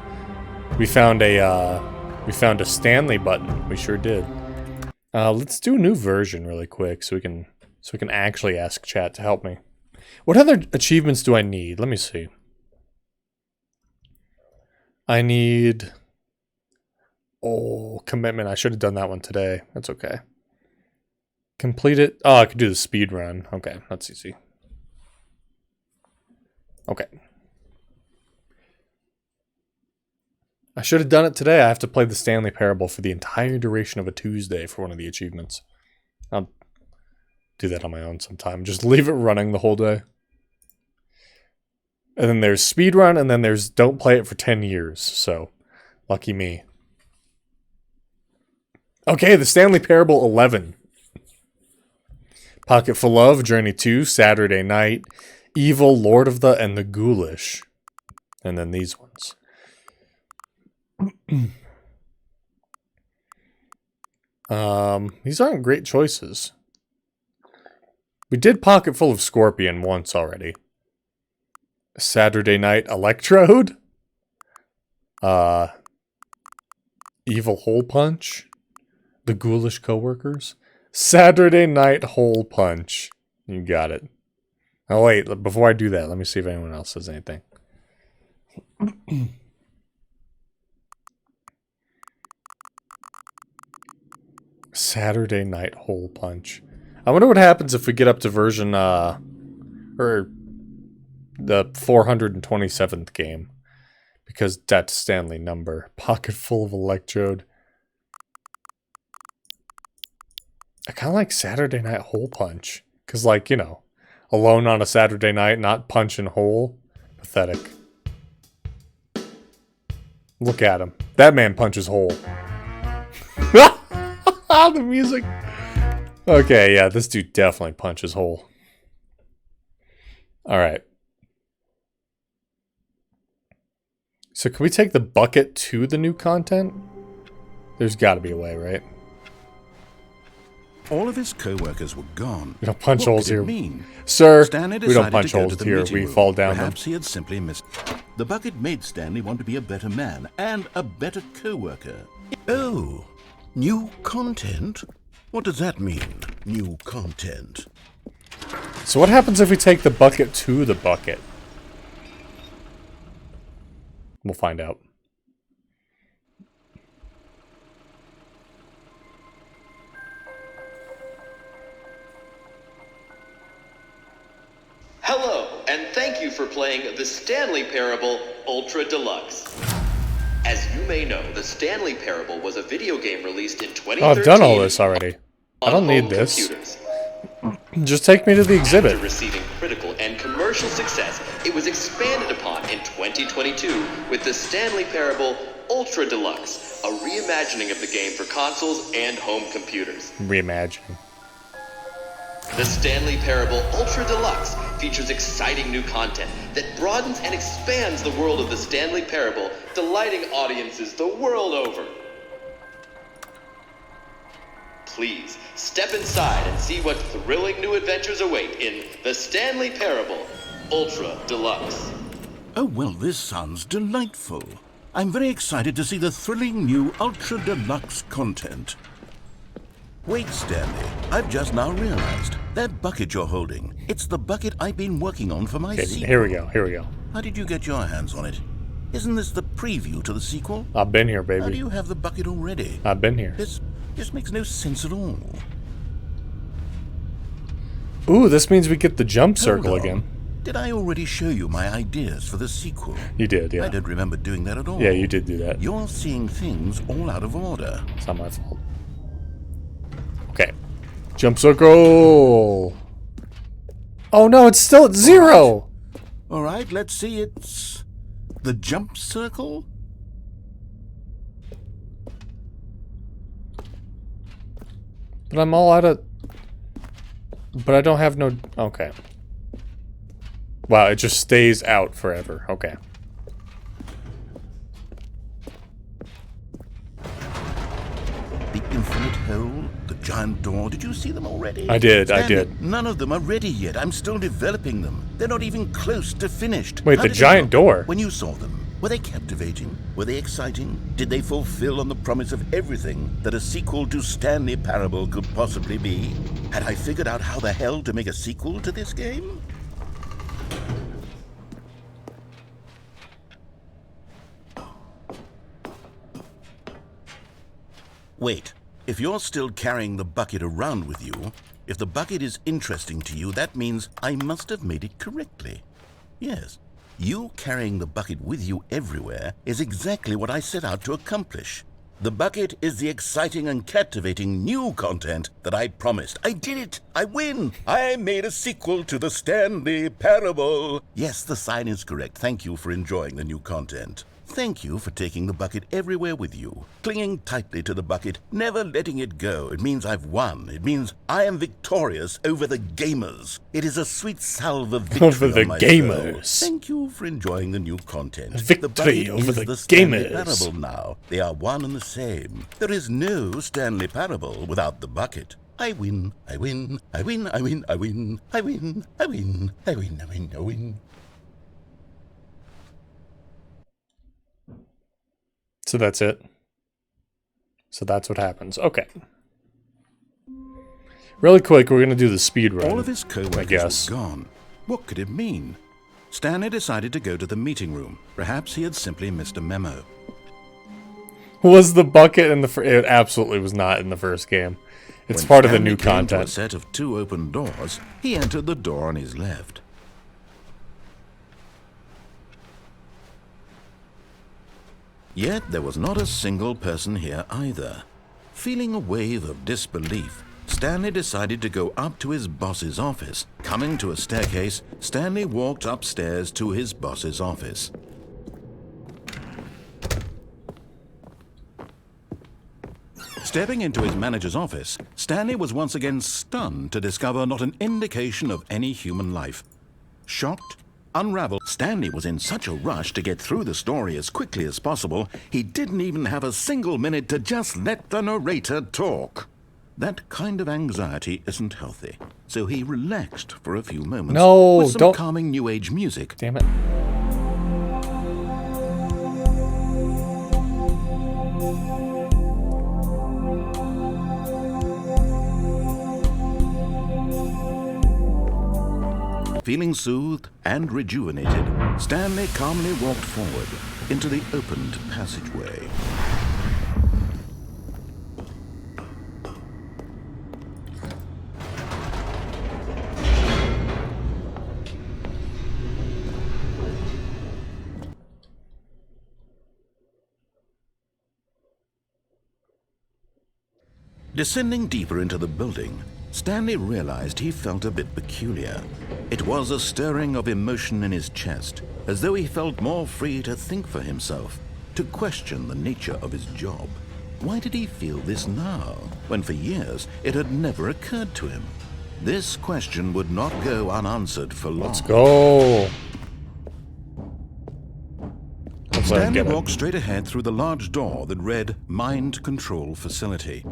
we found a Stanley button. We sure did. Let's do a new version really quick so we can actually ask chat to help me. What other achievements do I need? Let me see. I need... Oh, commitment. I should have done that one today. That's okay. Complete it. Oh, I could do the speed run. Okay, that's easy. Okay. I should have done it today. I have to play the Stanley Parable for the entire duration of a Tuesday for one of the achievements. I'll do that on my own sometime. Just leave it running the whole day. And then there's speedrun, and then there's don't play it for 10 years. So, lucky me. Okay, the Stanley Parable 11. Pocket Full of, Journey 2, Saturday Night, Evil, Lord of the, and the Ghoulish. And then these ones. These aren't great choices. We did Pocket Full of Scorpion once already. Saturday Night Electrode. Evil Hole Punch. The Ghoulish Coworkers. Saturday Night Hole Punch. You got it. Oh wait, before I do that, let me see if anyone else says anything. Saturday Night Hole Punch. I wonder what happens if we get up to version, or the 427th game. Because that's Stanley number. Pocket Full of Electrode. I kind of like Saturday Night Hole Punch. Because, like, you know, alone on a Saturday night, not punching hole. Pathetic. Look at him. That man punches hole. The music. Okay, yeah, this dude definitely punches hole. Alright. So can we take the bucket to the new content? There's got to be a way, right? All of his co-workers were gone. We don't punch holes here. Mean? Sir, Stanley we don't decided punch to go holes to the here. meeting We room. fall down them. Perhaps he had simply missed. The bucket made Stanley want to be a better man and a better co-worker. Oh, new content? What does that mean, new content? So what happens if we take the bucket to the bucket? We'll find out. Hello, and thank you for playing the Stanley Parable Ultra Deluxe. As you may know, the Stanley Parable was a video game released in 2013. Oh, I've done all this already. I don't need this. Computers. Just take me to the exhibit. After receiving critical and commercial success, it was expanded upon in 2022 with the Stanley Parable Ultra Deluxe, a reimagining of the game for consoles and home computers. Reimagining. The Stanley Parable Ultra Deluxe features exciting new content that broadens and expands the world of the Stanley Parable, delighting audiences the world over. Please, step inside and see what thrilling new adventures await in The Stanley Parable Ultra Deluxe. Oh, well, this sounds delightful. I'm very excited to see the thrilling new Ultra Deluxe content. Wait, Stanley, I've just now realized. That bucket you're holding, it's the bucket I've been working on for my sequel. Here we go, here we go. How did you get your hands on it? Isn't this the preview to the sequel? I've been here, baby. How do you have the bucket already? I've been here. This makes no sense at all. Ooh, this means we get the jump circle again. Did I already show you my ideas for the sequel? You did, yeah. I don't remember doing that at all. Yeah, you did do that. You're seeing things all out of order. It's not my fault. Okay. Jump circle! Oh no, it's still at 0! All right, let's see. It's the jump circle? But I'm all out of... But I don't have no... Okay. Wow, it just stays out forever. Okay. The infinite hole, the giant door. Did you see them already? I did, Stanley, I did. None of them are ready yet. I'm still developing them. They're not even close to finished. Wait, How the did they giant look door? When you saw them, were they captivating? Were they exciting? Did they fulfill on the promise of everything that a sequel to Stanley Parable could possibly be? Had I figured out how the hell to make a sequel to this game? Wait, if you're still carrying the bucket around with you, if the bucket is interesting to you, that means I must have made it correctly. Yes, you carrying the bucket with you everywhere is exactly what I set out to accomplish. The bucket is the exciting and captivating new content that I promised. I did it! I win! I made a sequel to the Stanley Parable! Yes, the sign is correct. Thank you for enjoying the new content. Thank you for taking the bucket everywhere with you, clinging tightly to the bucket, never letting it go. It means I've won. It means I am victorious over the gamers. It is a sweet salve of victory Over the on my gamers. soul. Thank you for enjoying the new content. Victory the over bucket the is the Stanley gamers. Parable now. They are one and the same. There is no Stanley Parable without the bucket. I win. I win. I win. I win. I win. I win. I win. I win. I win. I win. So that's it. So that's what happens. Okay. Really quick, we're gonna do the speed run. All of his co-workers were gone. What could it mean? Stanley decided to go to the meeting room. Perhaps he had simply missed a memo. Was the bucket in the it absolutely was not in the first game. It's When part of the Stanley new came to a content. set of 2 open doors, he entered the door on his left. Yet there was not a single person here either. Feeling a wave of disbelief, Stanley decided to go up to his boss's office. Coming to a staircase, Stanley walked upstairs to his boss's office. Stepping into his manager's office, Stanley was once again stunned to discover not an indication of any human life. Shocked, unraveled, Stanley was in such a rush to get through the story as quickly as possible, he didn't even have a single minute to just let the narrator talk. That kind of anxiety isn't healthy, so he relaxed for a few moments with some calming New Age music. Damn it. Feeling soothed and rejuvenated, Stanley calmly walked forward into the opened passageway. Descending deeper into the building, Stanley realized he felt a bit peculiar. It was a stirring of emotion in his chest, as though he felt more free to think for himself, to question the nature of his job. Why did he feel this now, when for years it had never occurred to him? This question would not go unanswered for long. Let's go. Stanley walked straight ahead through the large door that read Mind Control Facility.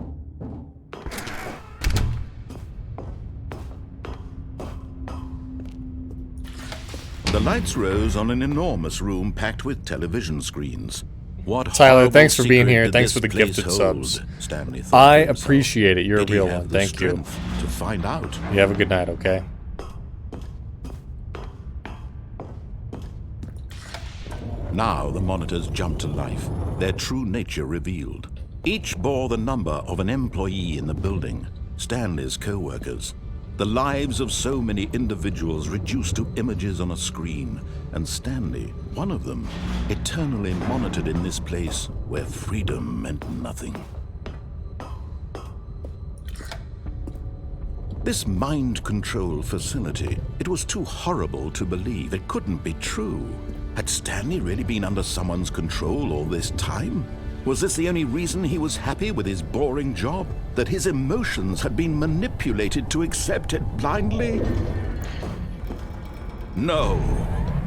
The lights rose on an enormous room packed with television screens. What Tyler, thanks for being here. Thanks for the gifted subs. I appreciate it. You're a real one. Thank you. To find out. You have a good night, okay? Now the monitors jumped to life, their true nature revealed. Each bore the number of an employee in the building, Stanley's co-workers. The lives of so many individuals reduced to images on a screen, and Stanley, one of them, eternally monitored in this place where freedom meant nothing. This mind control facility, it was too horrible to believe. It couldn't be true. Had Stanley really been under someone's control all this time? Was this the only reason he was happy with his boring job? That his emotions had been manipulated to accept it blindly? No,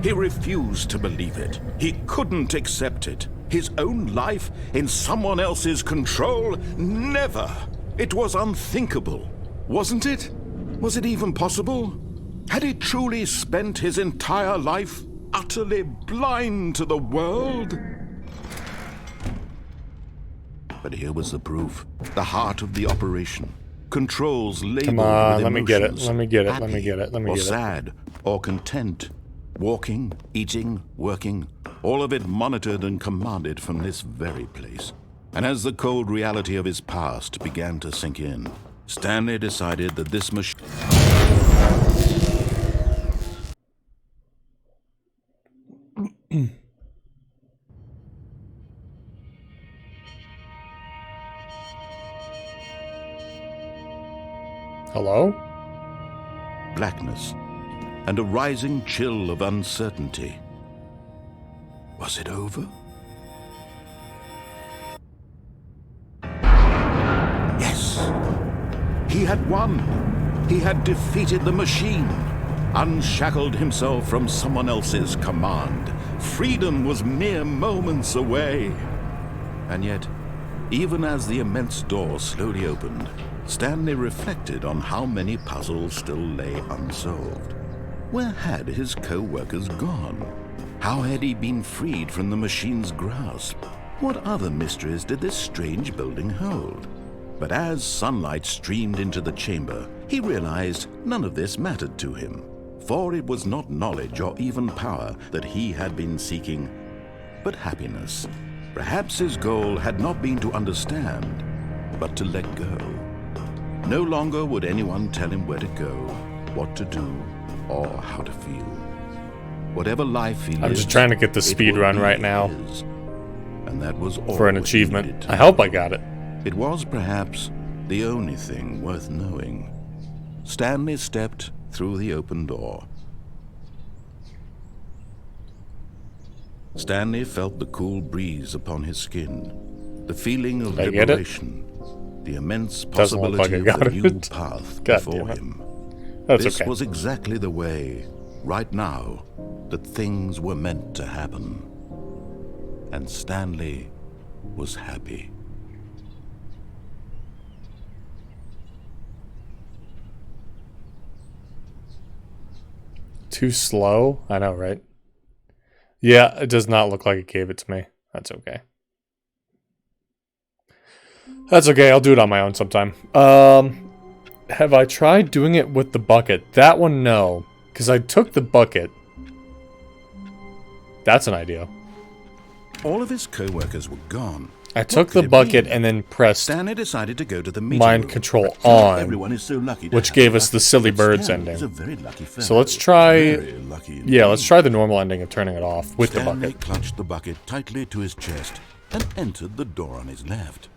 he refused to believe it. He couldn't accept it. His own life in someone else's control? Never! It was unthinkable, wasn't it? Was it even possible? Had he truly spent his entire life utterly blind to the world? But here was the proof, the heart of the operation. Controls labeled Come on, with let me get it, emotions, let me get it, happy, let me get it, let me or get it. sad, or content. Walking, eating, working, all of it monitored and commanded from this very place. And as the cold reality of his past began to sink in, Stanley decided that this machine... Hello? Blackness, and a rising chill of uncertainty. Was it over? Yes! He had won! He had defeated the machine, unshackled himself from someone else's command. Freedom was mere moments away. And yet, even as the immense door slowly opened, Stanley reflected on how many puzzles still lay unsolved. Where had his co-workers gone? How had he been freed from the machine's grasp? What other mysteries did this strange building hold? But as sunlight streamed into the chamber, he realized none of this mattered to him, for it was not knowledge or even power that he had been seeking, but happiness. Perhaps his goal had not been to understand, but to let go. No longer would anyone tell him where to go, what to do, or how to feel. Whatever life he lived, I'm just trying to get the speed run right now. And that was all for an achievement. I hope I got it. It was perhaps the only thing worth knowing. Stanley stepped through the open door. Stanley felt the cool breeze upon his skin, the feeling of liberation, the immense possibility of a new path before him. This was exactly the way, right now, that things were meant to happen. And Stanley was happy. Too slow? I know, right? Yeah, it does not look like it gave it to me. That's okay. That's okay, I'll do it on my own sometime. Have I tried doing it with the bucket? That one, no. Because I took the bucket. That's an idea. All of his co-workers were gone. I took the bucket and then pressed Stanley decided to go to the meeting mind room. control on, Everyone is so lucky to which have gave you. us the silly birds Stanley ending. is a very lucky fellow. So let's try, Very lucky yeah, let's try the normal ending of turning it off with Stanley the bucket. clutched the bucket tightly to his chest and entered the door on his left.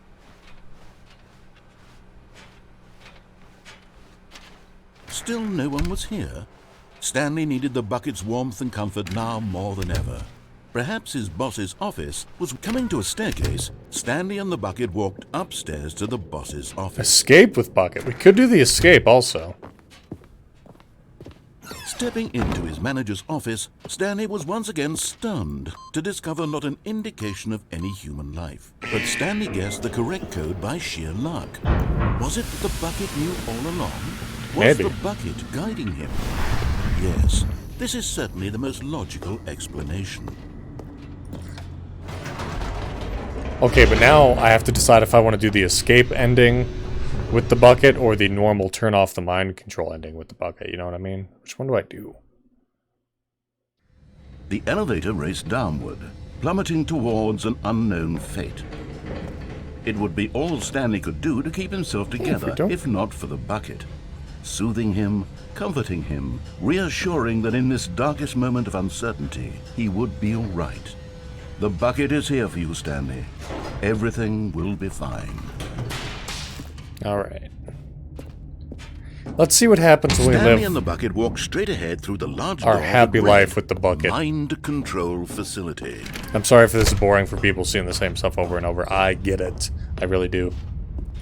still no one was here. Stanley needed the bucket's warmth and comfort now more than ever. Perhaps his boss's office was coming to a staircase. Stanley and the bucket walked upstairs to the boss's office. Escape with bucket. We could do the escape also. Stepping into his manager's office, Stanley was once again stunned to discover not an indication of any human life. But Stanley guessed the correct code by sheer luck. Was it that the bucket knew all along? Was Maybe. the bucket guiding him? Yes, this is certainly the most logical explanation. Okay, but now I have to decide if I want to do the escape ending with the bucket or the normal turn off the mind control ending with the bucket. You know what I mean? Which one do I do? The elevator raced downward, plummeting towards an unknown fate. It would be all Stanley could do to keep himself together, if not for the bucket. Soothing him, comforting him, reassuring that in this darkest moment of uncertainty, he would be all right. The bucket is here for you, Stanley. Everything will be fine. Alright. Let's see what happens when we Stanley live and the bucket walked straight ahead through the large our door happy of the life with the bucket. mind control facility. I'm sorry if this is boring for people seeing the same stuff over and over. I get it. I really do.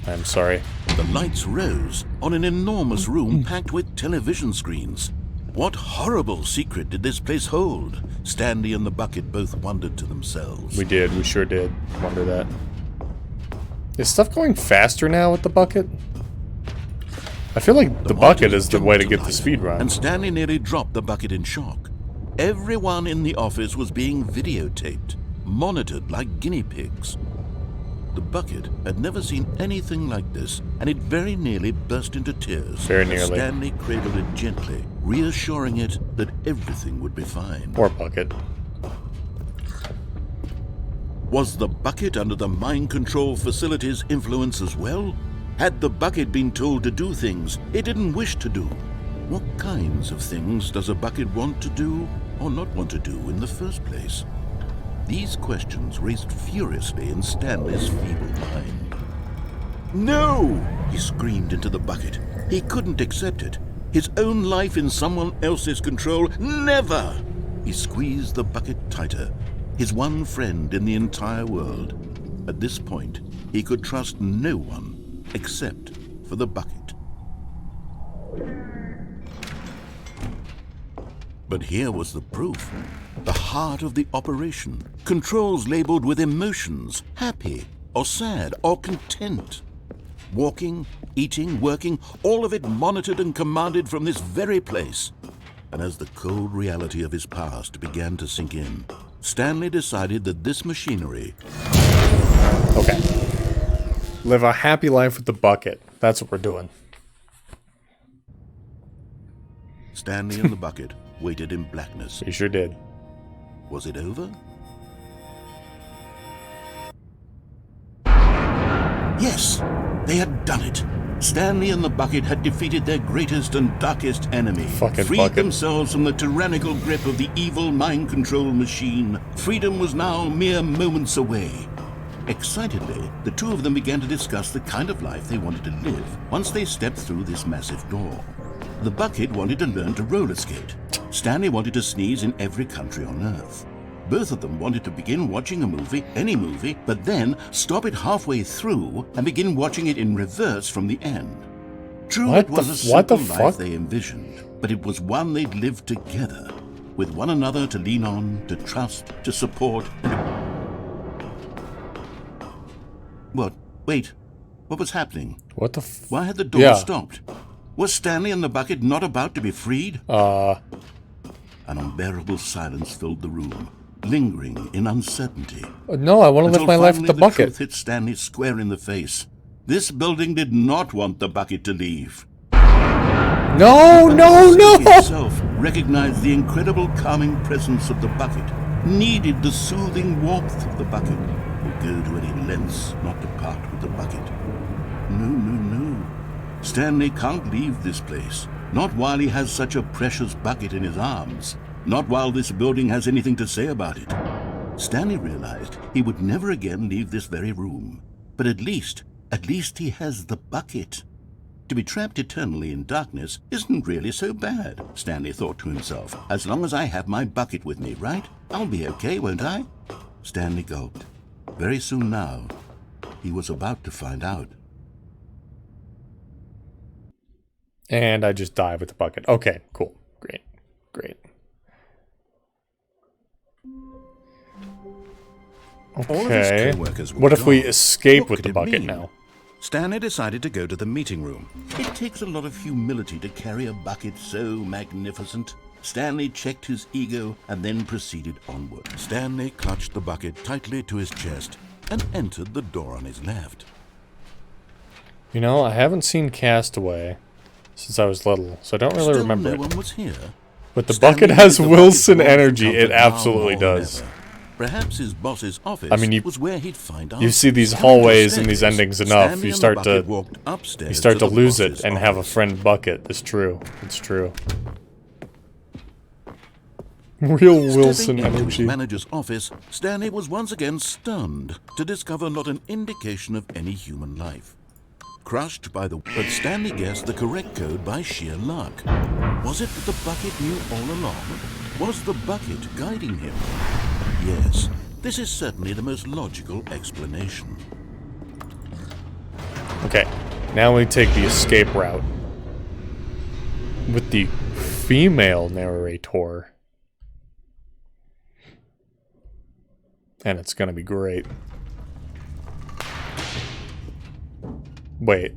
I'm sorry. The lights rose on an enormous room packed with television screens. What horrible secret did this place hold? Stanley and the bucket both wondered to themselves. We did. We sure did. Wonder that. Is stuff going faster now with the bucket? I feel like the bucket is the way to get the speed run. And Stanley nearly dropped the bucket in shock. Everyone in the office was being videotaped, monitored like guinea pigs. The bucket had never seen anything like this, and it very nearly burst into tears. Very as nearly. Stanley cradled it gently, reassuring it that everything would be fine. Poor bucket. Was the bucket under the mind control facility's influence as well? Had the bucket been told to do things it didn't wish to do? What kinds of things does a bucket want to do or not want to do in the first place? These questions raced furiously in Stanley's feeble mind. No! He screamed into the bucket. He couldn't accept it. His own life in someone else's control? Never! He squeezed the bucket tighter. His one friend in the entire world. At this point, he could trust no one except for the bucket. But here was the proof. The heart of the operation. Controls labeled with emotions, happy or sad or content. Walking, eating, working, all of it monitored and commanded from this very place. And as the cold reality of his past began to sink in, Stanley decided that this machinery... Okay. Live a happy life with the bucket. That's what we're doing. Stanley and the bucket waited in blackness. He sure did. Was it over? Yes, they had done it. Stanley and the bucket had defeated their greatest and darkest enemy. Freed bucket. themselves from the tyrannical grip of the evil mind control machine. Freedom was now mere moments away. Excitedly, the two of them began to discuss the kind of life they wanted to live once they stepped through this massive door. The bucket wanted to learn to roller skate. Stanley wanted to sneeze in every country on Earth. Both of them wanted to begin watching a movie, any movie, but then stop it halfway through and begin watching it in reverse from the end. True, it was a simple life they envisioned, but it was one they'd lived together, with one another to lean on, to trust, to support. What? Wait. What was happening? What the Why had the door stopped? Was Stanley and the bucket not about to be freed? An unbearable silence filled the room, lingering in uncertainty. No, I want to live my life with the bucket. The truth hit Stanley square in the face. This building did not want the bucket to leave. No, no, no! The itself recognized the incredible calming presence of the bucket, needed the soothing warmth of the bucket, would go to any lengths not to part with the bucket. No, no, no. Stanley can't leave this place. Not while he has such a precious bucket in his arms. Not while this building has anything to say about it. Stanley realized he would never again leave this very room. But at least he has the bucket. To be trapped eternally in darkness isn't really so bad, Stanley thought to himself. As long as I have my bucket with me, right? I'll be okay, won't I? Stanley gulped. Very soon now, he was about to find out. And I just dive with the bucket. Okay, cool. Great. Great. Okay. What if we escape with the bucket now? Stanley decided to go to the meeting room. It takes a lot of humility to carry a bucket so magnificent. Stanley checked his ego and then proceeded onward. Stanley clutched the bucket tightly to his chest and entered the door on his left. You know, I haven't seen Castaway since I was little, so I don't really remember no one was here. But the bucket has Wilson energy. It absolutely does. Perhaps his boss's office was where he'd find you see these hallways and these endings enough, you start to lose it and have a friend bucket. It's true. It's true. Real Wilson energy. His manager's office, Stanley was once again stunned to discover not an indication of any human life. Crushed by the... But Stanley guessed the correct code by sheer luck. Was it that the bucket knew all along? Was the bucket guiding him? Yes, this is certainly the most logical explanation. Okay, now we take the escape route with the female narrator. And it's gonna be great. Wait.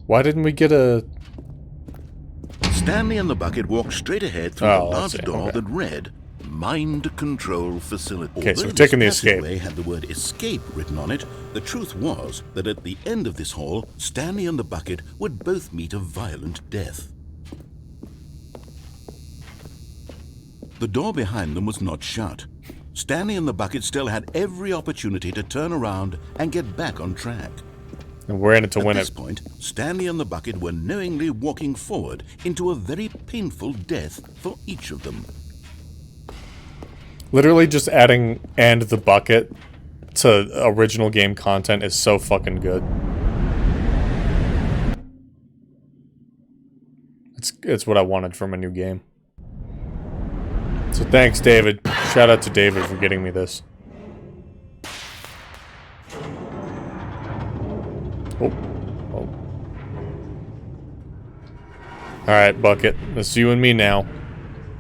Why didn't we get a... Stanley and the bucket walked straight ahead through a large door that read Mind Control Facility. Okay, so we're taking the escape. Although this passageway had the word escape written on it, the truth was that at the end of this hall, Stanley and the bucket would both meet a violent death. The door behind them was not shut. Stanley and the bucket still had every opportunity to turn around and get back on track. And we're in it to win it. At this point, Stanley and the bucket were knowingly walking forward into a very painful death for each of them. Literally just adding "and the bucket" to original game content is so fucking good. It's what I wanted from a new game. So thanks, David. Shout out to David for getting me this. Oh. Oh. Alright, bucket. It's you and me now.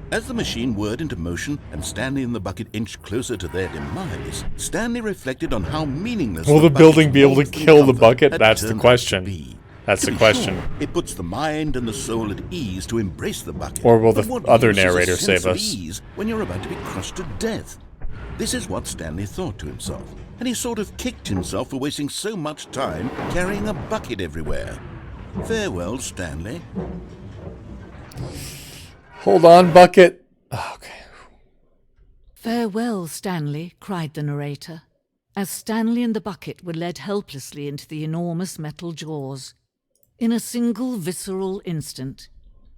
As the machine whirred into motion and Stanley and the bucket inched closer to their demise, Stanley reflected on how meaningless will the building be able to kill the bucket? That's the question. That's the question. Sure, it puts the mind and the soul at ease to embrace the bucket. Or will the other narrator save us? Ease when you're about to be crushed to death. This is what Stanley thought to himself, and he sort of kicked himself for wasting so much time carrying a bucket everywhere. Farewell, Stanley. Hold on, bucket. Oh, okay. Farewell, Stanley, cried the narrator, as Stanley and the bucket were led helplessly into the enormous metal jaws. In a single visceral instant,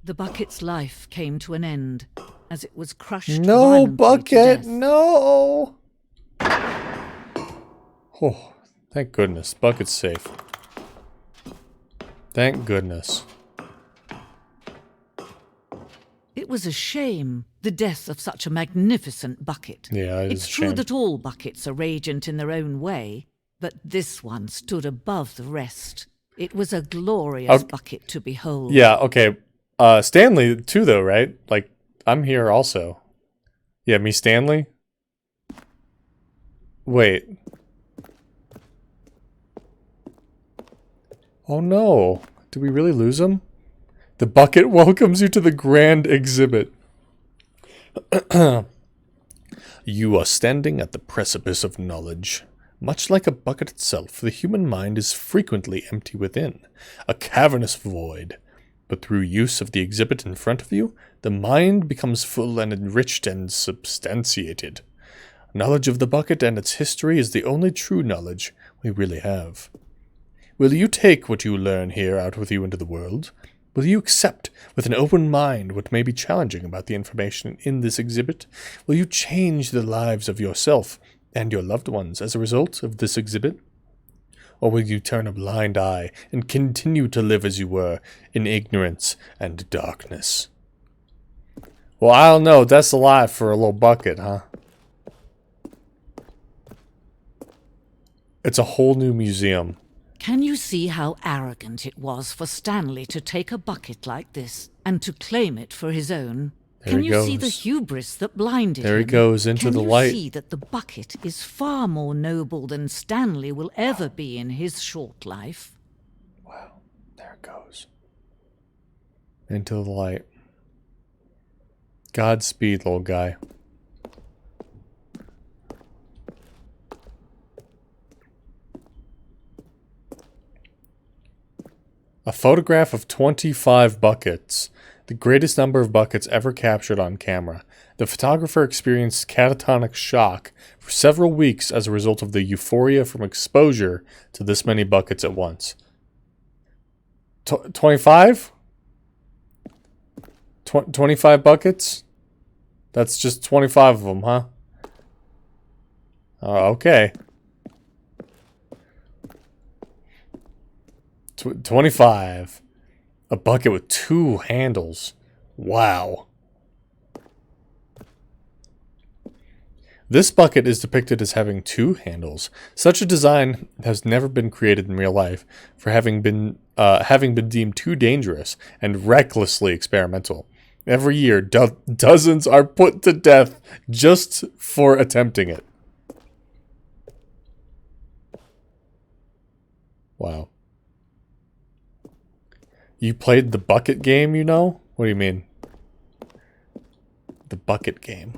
the bucket's life came to an end as it was crushed. No, bucket, no! Oh, thank goodness. Bucket's safe. Thank goodness. It was a shame, the death of such a magnificent bucket. Yeah, it's true that all buckets are radiant in their own way, but this one stood above the rest. It was a glorious bucket to behold. Yeah, okay. Stanley too, though, right? Like, I'm here also. Yeah, me, Stanley? Wait. Oh no. Did we really lose him? The bucket welcomes you to the grand exhibit. You are standing at the precipice of knowledge. Much like a bucket itself, the human mind is frequently empty within, a cavernous void. But through use of the exhibit in front of you, the mind becomes full and enriched and substantiated. Knowledge of the bucket and its history is the only true knowledge we really have. Will you take what you learn here out with you into the world? Will you accept with an open mind what may be challenging about the information in this exhibit? Will you change the lives of yourself and your loved ones as a result of this exhibit? or will you turn a blind eye and continue to live as you were, in ignorance and darkness? Well, I don't know. That's a lot for a little bucket, huh? It's a whole new museum. Can you see how arrogant it was for Stanley to take a bucket like this and to claim it for his own? Can you see the hubris that blinded him? There he goes into the light. Can you see that the bucket is far more noble than Stanley will ever be in his short life? Wow, there it goes. Into the light. Godspeed, little guy. A photograph of 25 buckets, the greatest number of buckets ever captured on camera. The photographer experienced catatonic shock for several weeks as a result of the euphoria from exposure to this many buckets at once. 25? 25 buckets? That's just 25 of them, huh? Okay. 25. A bucket with 2 handles. Wow. This bucket is depicted as having 2 handles. Such a design has never been created in real life for having been deemed too dangerous and recklessly experimental. Every year, dozens are put to death just for attempting it. Wow. You played the bucket game, you know? What do you mean? The bucket game.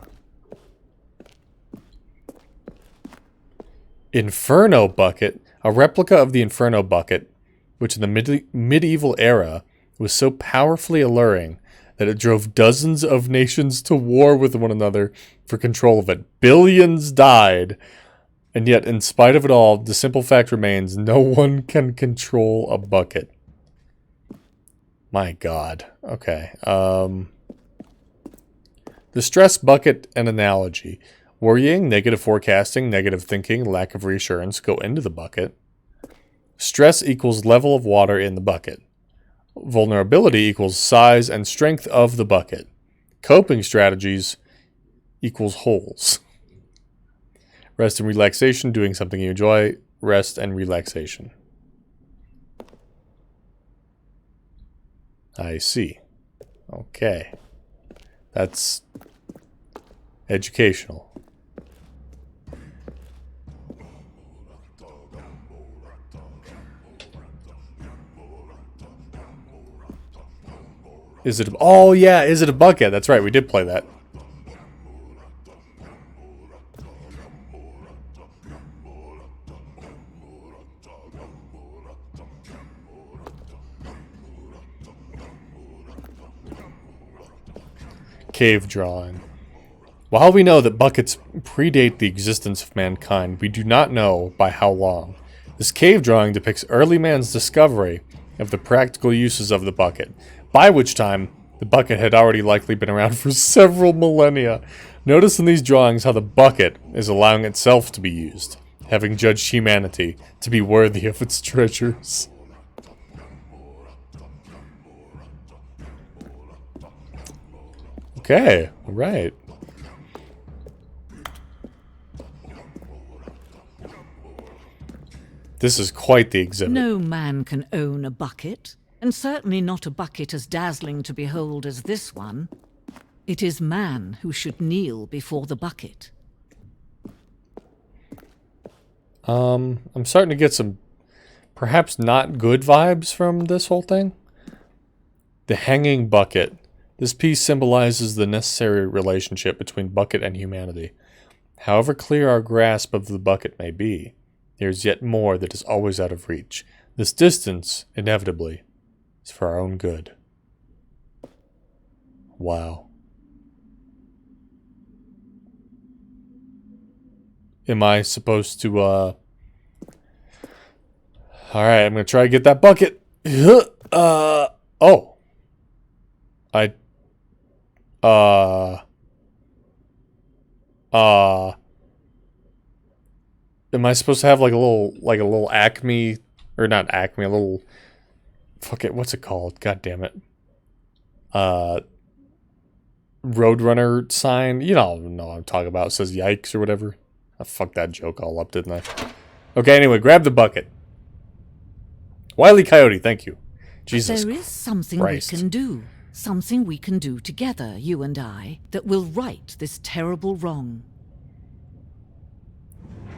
Inferno bucket. A replica of the Inferno bucket, which in the medieval era was so powerfully alluring that it drove dozens of nations to war with one another for control of it. Billions died. And yet, in spite of it all, the simple fact remains, no one can control a bucket. My God. Okay. The stress bucket and analogy. Worrying, negative forecasting, negative thinking, lack of reassurance go into the bucket. Stress equals level of water in the bucket. Vulnerability equals size and strength of the bucket. Coping strategies equals holes. Rest and relaxation, doing something you enjoy. Rest and relaxation. I see. Okay. That's educational. Is it? Oh yeah, is it a bucket? That's right, we did play that. Cave drawing. While we know that buckets predate the existence of mankind, we do not know by how long. This cave drawing depicts early man's discovery of the practical uses of the bucket, by which time the bucket had already likely been around for several millennia. Notice in these drawings how the bucket is allowing itself to be used, having judged humanity to be worthy of its treasures. Okay, right. This is quite the exhibit. No man can own a bucket, and certainly not a bucket as dazzling to behold as this one. It is man who should kneel before the bucket. I'm starting to get some perhaps not good vibes from this whole thing. The hanging bucket. This piece symbolizes the necessary relationship between bucket and humanity. However clear our grasp of the bucket may be, there is yet more that is always out of reach. This distance, inevitably, is for our own good. Wow. Am I supposed to, Alright, I'm gonna try to get that bucket. Oh. Am I supposed to have like a little Acme, or not Acme, a little, fuck it, what's it called? God damn it. Roadrunner sign. You know what I'm talking about. It says yikes or whatever. I fucked that joke all up, didn't I? Okay, anyway, grab the bucket. Wile E. Coyote, thank you. Jesus There is something Christ. we can do. Something we can do together, you and I, that will right this terrible wrong.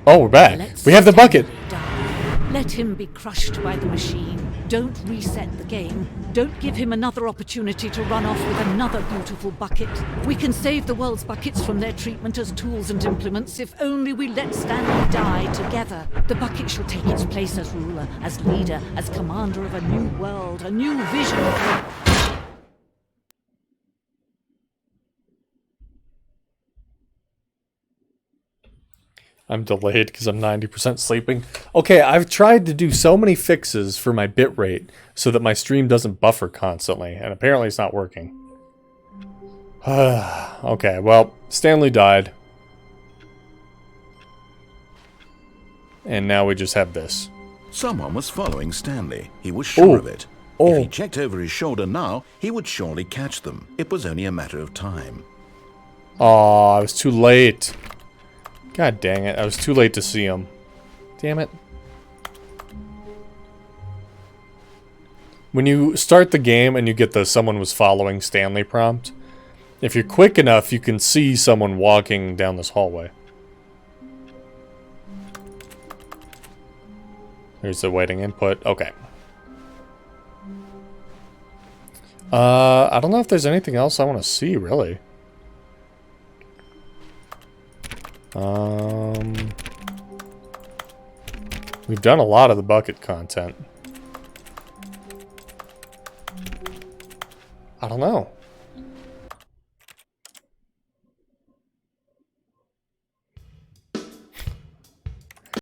Oh, we're back. Let's We have the bucket. die. Let him be crushed by the machine. Don't reset the game. Don't give him another opportunity to run off with another beautiful bucket. We can save the world's buckets from their treatment as tools and implements if only we let Stanley die together. The bucket shall take its place as ruler, as leader, as commander of a new world, a new vision. I'm delayed because I'm 90% sleeping. Okay, I've tried to do so many fixes for my bitrate so that my stream doesn't buffer constantly, and apparently it's not working. Okay, well, Stanley died. And now we just have this. Someone was following Stanley. He was sure of it. Oh. If he checked over his shoulder now, he would surely catch them. It was only a matter of time. Oh, I was too late. God dang it, I was too late to see him. Damn it. When you start the game and you get the someone was following Stanley prompt, if you're quick enough, you can see someone walking down this hallway. Here's the waiting input. Okay. I don't know if there's anything else I want to see, really. We've done a lot of the bucket content. I don't know.